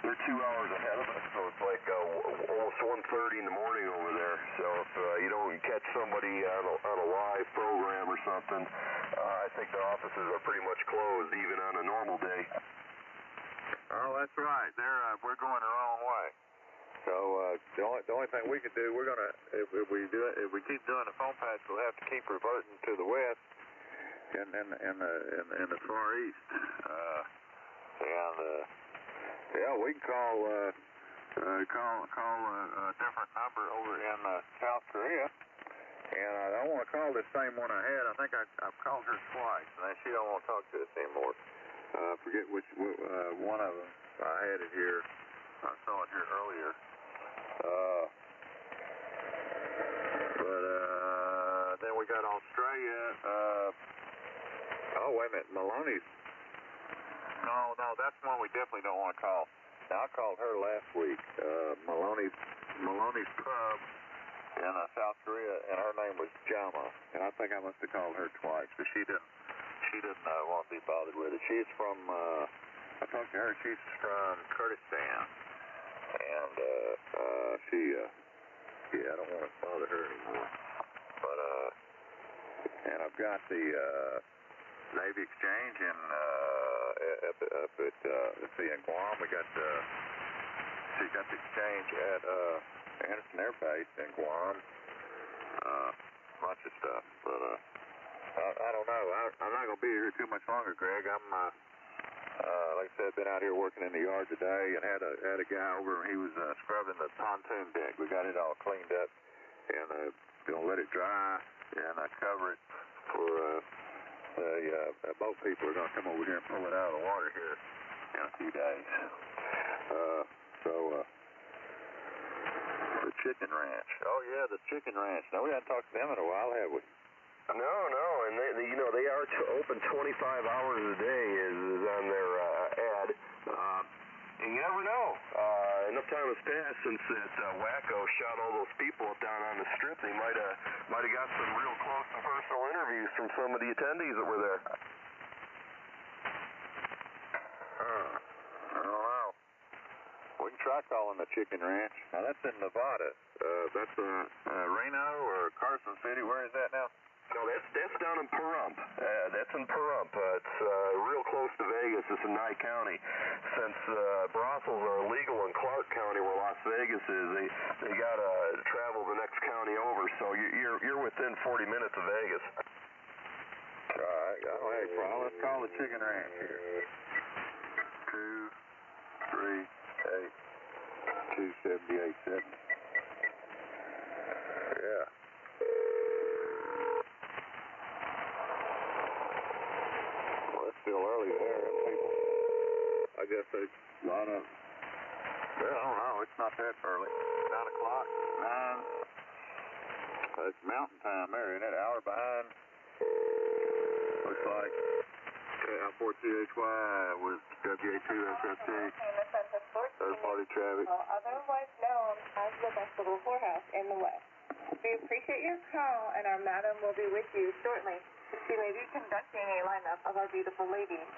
they're 2 hours ahead of us, so it's like almost 1:30 in the morning over there. So if you don't catch somebody on a live program or something, I think the offices are pretty much closed even on a normal day. Oh, that's right. We're going the wrong way. So the only thing we can do, we're gonna if we keep doing the phone patch, we'll have to keep reverting to the west and in the far east. Yeah, we can call a different number over in South Korea, and I don't want to call this same one I had. I think I've called her twice, and she don't want to talk to us anymore. I forget which one of them. I had it here. I saw it here earlier. But then we got Australia. Oh, wait a minute, Maloney's. No, that's one we definitely don't want to call. Now, I called her last week. Maloney's Pub in South Korea, and her name was Jama. And I think I must have called her twice, but she didn't want to be bothered with it. She's from. I talked to her. She's from Kurdistan, and yeah, I don't want to bother her anymore. But and I've got the Navy Exchange in up in Guam. We got she got the exchange at Anderson Air Base in Guam. Bunch of stuff, but I don't know. I'm not gonna be here too much longer, Greg. I'm like I said, been out here working in the yard today, and had a guy over. He was scrubbing the pontoon deck. We got it all cleaned up, and gonna let it dry and cover it for the boat people are gonna come over here and pull it out of the water here in a few days. The chicken ranch. Oh yeah, the chicken ranch. No, we haven't talked to them in a while, have we? No, and they are open 25 hours a day is on their ad. And you never know. Enough time has passed since that wacko shot all those people up down on the strip. They might have got some real close and personal interviews from some of the attendees that were there. I don't know. We can try calling the chicken ranch. Now that's in Nevada. That's Reno or Carson City. Where is that now? No, that's down in Pahrump. That's in Pahrump. It's real close to Vegas. It's in Nye County. Since brothels are illegal in Clark County, where Las Vegas is, they got to travel the next county county over, so you're within 40 minutes of Vegas. All right, got no problem. Let's call the Chicken Ranch here. 238-2787. Yeah. Well, it's still early there. People, I guess they line up. Well, I don't know. It's not that early. 9 o'clock. 9. It's mountain time there, isn't it? Hour behind. Looks like KI4THY with WA2SFT. Third-party traffic. Otherwise known as the Festival Whorehouse in the West. We appreciate your call, and our madam will be with you shortly. She may be conducting a lineup of our beautiful ladies.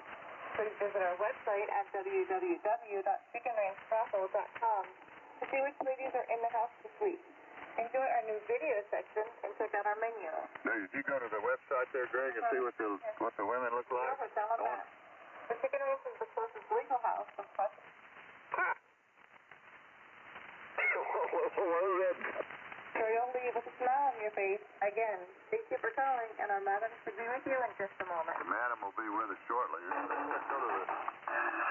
Please visit our website at www.chickenranchbrothel.com to see which ladies are in the house this week. Enjoy our new video section and check out our menu. Now, did you go to the website there, Greg, and see what the women look like? The Chicken Ranch is the closest legal house of Pleasant. What is that? So you'll leave with a smile on your face. Again, thank you for calling, and our madam should be with you in just a moment. The madam will be with us shortly.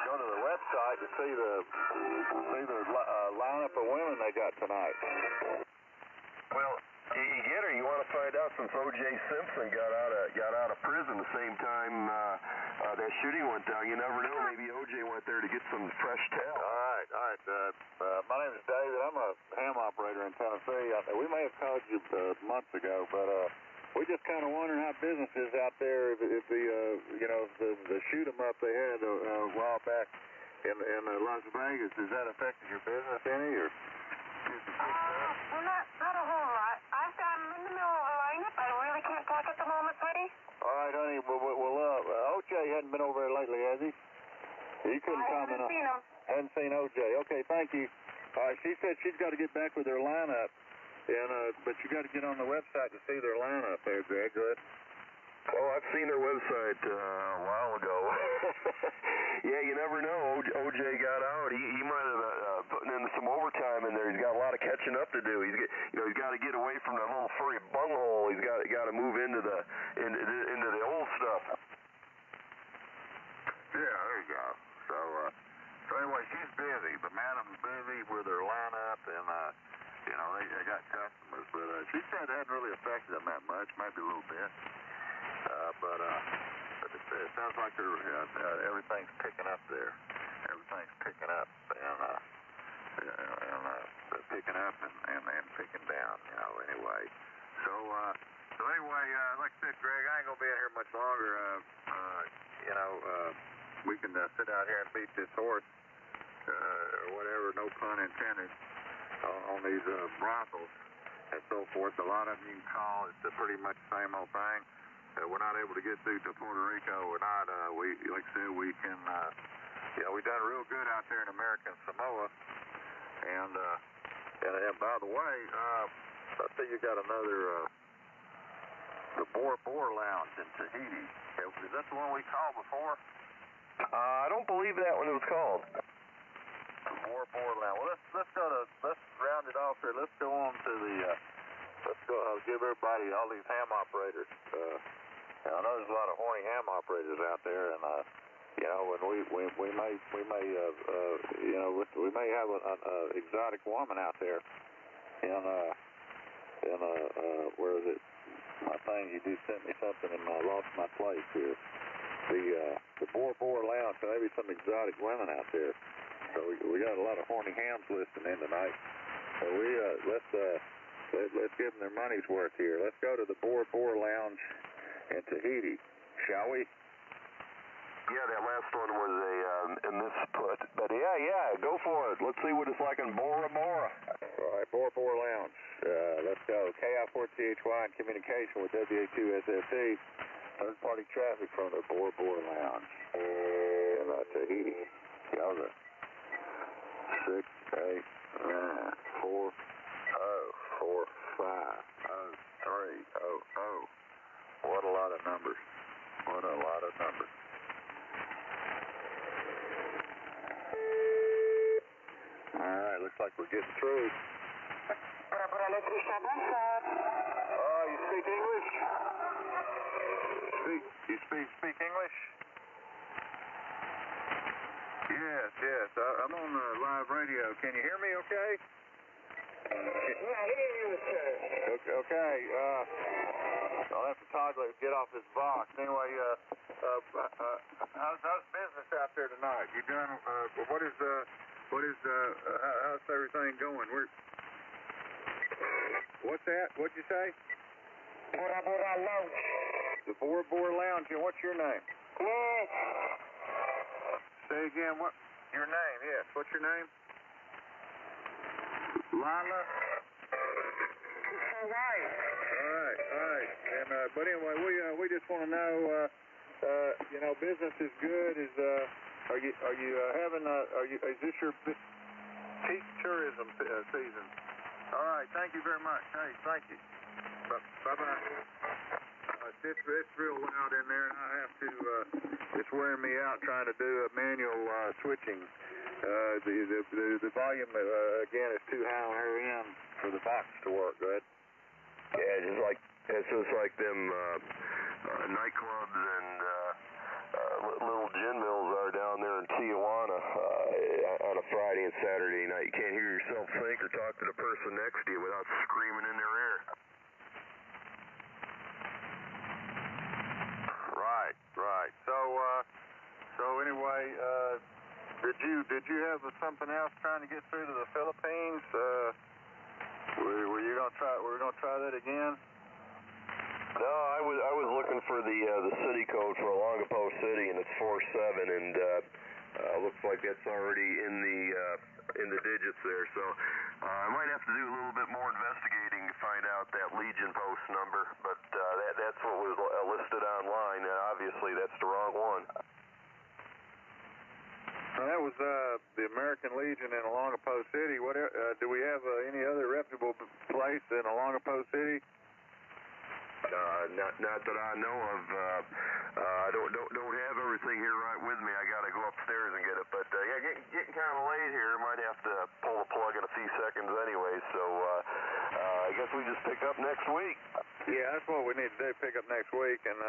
Go to the website to see the lineup of women they got tonight. Well, you get her. You want to find out since O.J. Simpson got out of prison the same time that shooting went down. You never know. Maybe O.J. went there to get some fresh tail. All right. My name is David. I'm a ham operator in Tennessee. We may have called you months ago, but we just kind of wondering how business is out there. If the shoot 'em up they had a while back in Las Vegas, has that affected your business any or? Well, not a whole lot. I'm in the middle of a lineup. I really can't talk at the moment, buddy. All right, honey. Well, O.J. hadn't been over there lately, has he? He couldn't comment on. I haven't seen him. Hadn't seen O.J. Okay, thank you. She said she's got to get back with her lineup, but you got to get on the website to see their lineup there, Greg. Good. Oh, I've seen their website a while ago. Yeah, you never know. O.J. got out. He might have putting in some overtime in there. He's got a lot of catching up to do. He's got to get away from that little furry bunghole. He's got to move into the old stuff. Yeah, there you go. So anyway, she's busy. The madam's busy with her lineup, and they got customers. But she said it hadn't really affected them that much, maybe a little bit. But it sounds like everything's picking up there. Everything's picking up, and picking up and picking down. Anyway. So anyway, like I said, Greg, I ain't gonna be out here much longer. We can sit out here and beat this horse, or whatever. No pun intended. On these brothels and so forth. A lot of them you can call. It's pretty much the same old thing. We're not able to get through to Puerto Rico. We're not. Like I said, we can. We've done real good out there in American Samoa. And by the way, I see you got another the Bora Lounge in Tahiti. Is that the one we called before? I don't believe that one was called. Bora Lounge. Well, let's round it off here. Let's go on to the. Let's go. Give everybody, all these ham operators. I know there's a lot of horny ham operators out there, and and we may have an exotic woman out there. Where is it? My thing, you do sent me something, and I lost my place here. The Bora Lounge. So maybe some exotic women out there. So we got a lot of horny hams listening in tonight. So let's give them their money's worth here. Let's go to the Bora Lounge in Tahiti, shall we? Yeah, that last one was a misput. But yeah, go for it. Let's see what it's like in Bora. All right, Bora Lounge. Let's go. KI4THY in communication with WA2SFT. Third-party traffic from the Bora Lounge in Tahiti. Yoga. 684-450-300. What a lot of numbers. What a lot of numbers. All right, looks like we're getting through. Bora You speak English? You speak English? Yes. I'm on live radio. Can you hear me okay? Yeah, I hear you, sir. Okay. I'll have to toggle it, get off this box. Anyway, how's business out there tonight? You done, how's everything going? What's that? What'd you say? Bora Bora Lounge. The Bora Bora Lounge. And what's your name? Yes. Say again, what? Your name, yes. What's your name? Lila? All right. All right. And, but anyway, we just want to know, business is good. Is this your peak tourism season? All right, thank you very much. Hey, thank you. Bye-bye. It's real loud in there, and I have to, it's wearing me out trying to do a manual switching. The volume, again, is too high on her end for the box to work. Go ahead. Yeah, it's just like them nightclubs and little gin mills are down there in Tijuana on a Friday and Saturday night. You can't hear yourself think or talk to the person next to you without screaming in their ear. Right. So anyway, did you have something else trying to get through to the Philippines? Were you gonna try? We're gonna try that again? No, I was looking for the city code for Olongapo City, and it's 47, and looks like that's already in the digits there. So I might have to do a little bit more investigating to find out that Legion Post number, but that's what was listed online, and obviously that's the wrong one. That was the American Legion in Olongapo City. What do we have any other reputable place in Olongapo City? Not that I know of. I don't have everything here right with me. I gotta go upstairs and get it. But yeah, getting kind of late here. Might have to pull the plug in a few seconds anyway. So I guess we just pick up next week. Yeah, that's what we need to do. Pick up next week, and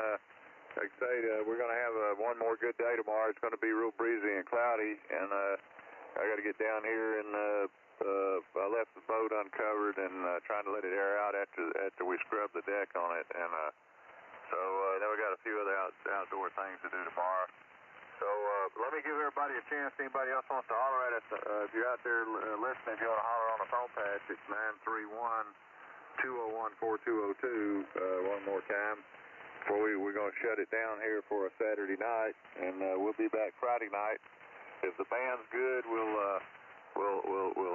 like I say, we're gonna have one more good day tomorrow. It's gonna be real breezy and cloudy, and I got to get down here and. I left the boat uncovered and trying to let it air out after we scrubbed the deck on it, and so then we got a few other outdoor things to do tomorrow. So let me give everybody a chance. Anybody else wants to holler at us? If you're out there listening, if you want to holler on the phone patch, it's 931-201-4202. One more time before we're going to shut it down here for a Saturday night, and we'll be back Friday night. If the band's good, we'll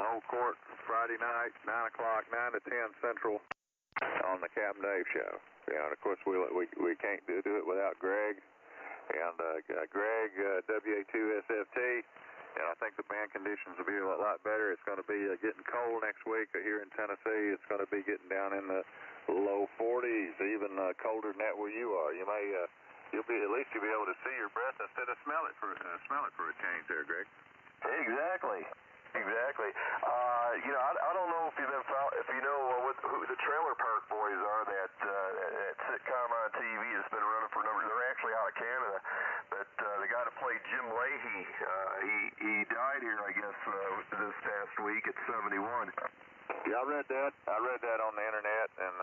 hold court Friday night, 9 o'clock, 9 to 10 Central on the Captain Dave Show. And of course we can't do it without Greg. And Greg, WA2SFT. And I think the band conditions will be a lot better. It's going to be getting cold next week here in Tennessee. It's going to be getting down in the low 40s, even colder than that where you are. At least you'll be able to see your breath instead of smell it for a change there, Greg. Exactly. I don't know if you know who the Trailer Park Boys are, that sitcom on TV that's been running for a number. They're actually out of Canada, but the guy that played Jim Leahy, he died here, I guess, this past week at 71. Yeah, I read that on the internet, and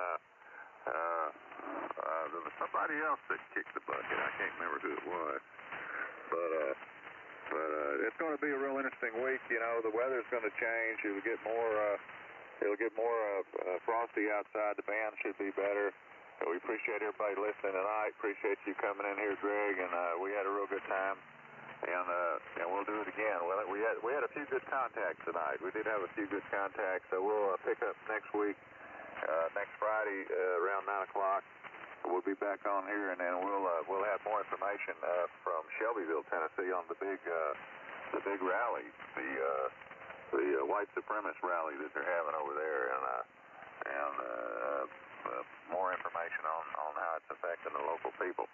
there was somebody else that kicked the bucket. I can't remember who it was, but it's going to be a real interesting week. The weather's going to change. It'll get more frosty outside. The band should be better. We appreciate everybody listening tonight. Appreciate you coming in here, Greg, and we had a real good time. And we'll do it again. Well, we had a few good contacts tonight. We did have a few good contacts, so we'll pick up next week, next Friday around 9 o'clock. We'll be back on here, and then we'll have more information from Shelbyville, Tennessee, on the big rally, the white supremacist rally that they're having over there, and more information on how it's affecting the local people.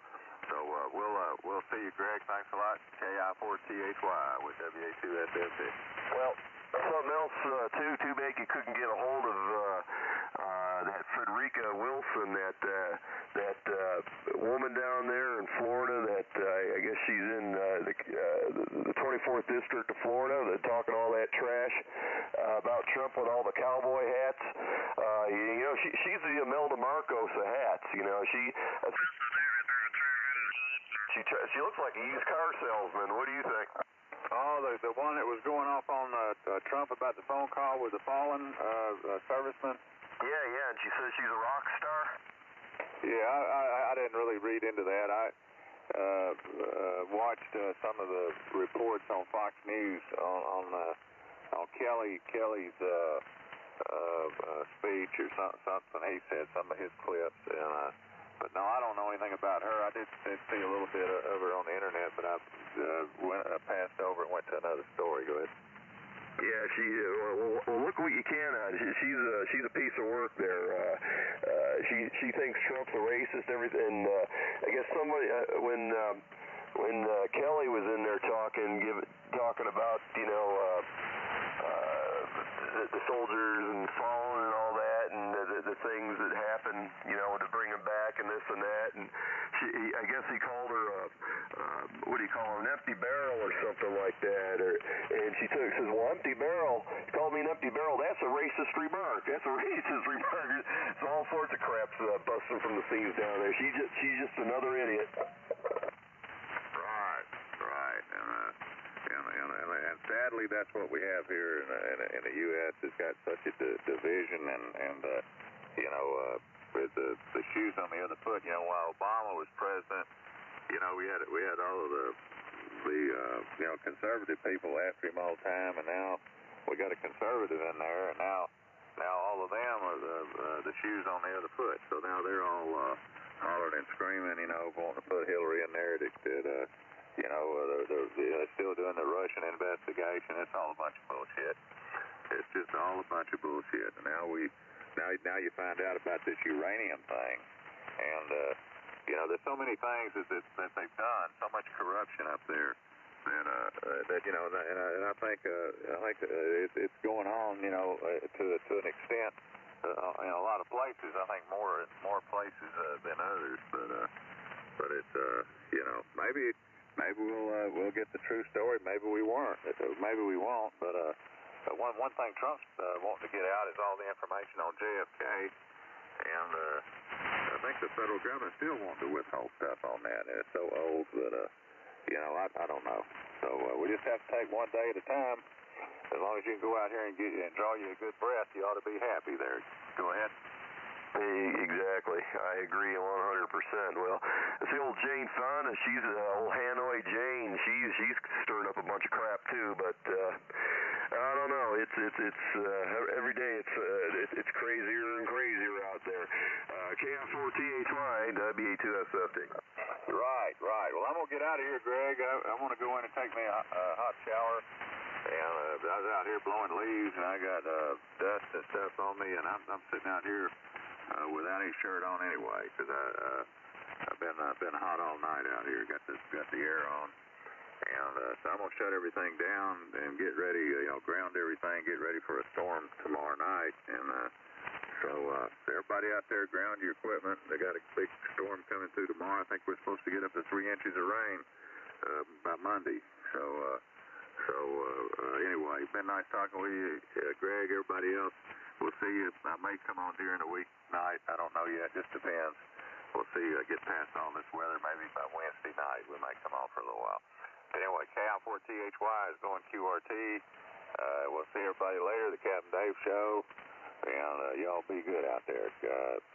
So we'll see you, Greg. Thanks a lot. KI4THY with WA2SFT. Well, something else too bad you couldn't get a hold of that Frederica Wilson, that woman down there in Florida that I guess she's in the 24th District of Florida, that talking all that trash about Trump with all the cowboy hats. You know, she's the Imelda Marcos of hats. You know, she looks like a used car salesman. What do you think? Oh, the one that was going off on Trump about the phone call with the fallen serviceman? Yeah, and she says she's a rock star? Yeah, I didn't really read into that. I watched some of the reports on Fox News on Kelly's speech or something he said, some of his clips, and but no, I don't know anything about her. I did see a little bit of her on the internet, but I passed over and went to another story. Go ahead. Yeah, well, look what you can at. She's a piece of work there. She thinks Trump's a racist, everything. I guess somebody when Kelly was in there talking about, you know, the soldiers and fallen and all that, and the things that happen, you know, to bring them back and this and that, and I guess he called her what do you call her, an empty barrel or something like that, and she says, well, empty barrel, he called me an empty barrel, that's a racist remark, it's all sorts of crap's busting from the seams down there. She's just another idiot. Right, and sadly, that's what we have here in the U.S. It's got such a division, and you know, with the shoes on the other foot. You know, while Obama was president, you know, we had all of the you know, conservative people after him all the time, and now we got a conservative in there, and now all of them are the shoes on the other foot. So now they're all hollering and screaming, you know, wanting to put Hillary in there. You know, they're still doing the Russian investigation. It's all a bunch of bullshit. It's just all a bunch of bullshit. And now you find out about this uranium thing, and you know, there's so many things that they've done, so much corruption up there that you know, and I think it's going on, you know, to an extent in a lot of places. I think more places than others, but it's you know, maybe we'll get the true story. Maybe we won't. But one thing Trump's wanting to get out is all the information on JFK, and I think the federal government still wants to withhold stuff on that. And it's so old that you know, I don't know. So we just have to take one day at a time. As long as you can go out here and draw you a good breath, you ought to be happy there. Go ahead. Exactly. I agree 100%. Well, it's the old Jane Fonda. She's old Hanoi Jane. She's stirring up a bunch of crap too. But I don't know. It's every day it's crazier and crazier out there. KI4THY WA2SFD. Right. Well, I'm gonna get out of here, Greg. I want to go in and take me a hot shower. And I was out here blowing leaves, and I got dust and stuff on me, and I'm sitting out here without any shirt on anyway, because I've been hot all night out here. Got the air on, and so I'm gonna shut everything down and get ready. You know, ground everything, get ready for a storm tomorrow night. And so everybody out there, ground your equipment. They got a big storm coming through tomorrow. I think we're supposed to get up to 3 inches of rain by Monday. So anyway, it's been nice talking with you, Greg, everybody else. We'll see you. I may come on during the weeknight. I don't know yet. Just depends. We'll see you get past all this weather. Maybe by Wednesday night we might come on for a little while. Anyway, KI4THY is going QRT. We'll see everybody later, the Captain Dave Show. And y'all be good out there.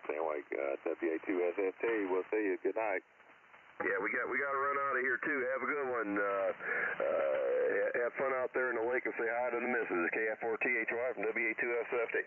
Anyway, WA2SFT, we'll see you. Good night. Yeah, we got to run out of here too. Have a good one. Have fun out there in the lake and say hi to the missus. KI4THY from WA2SFD.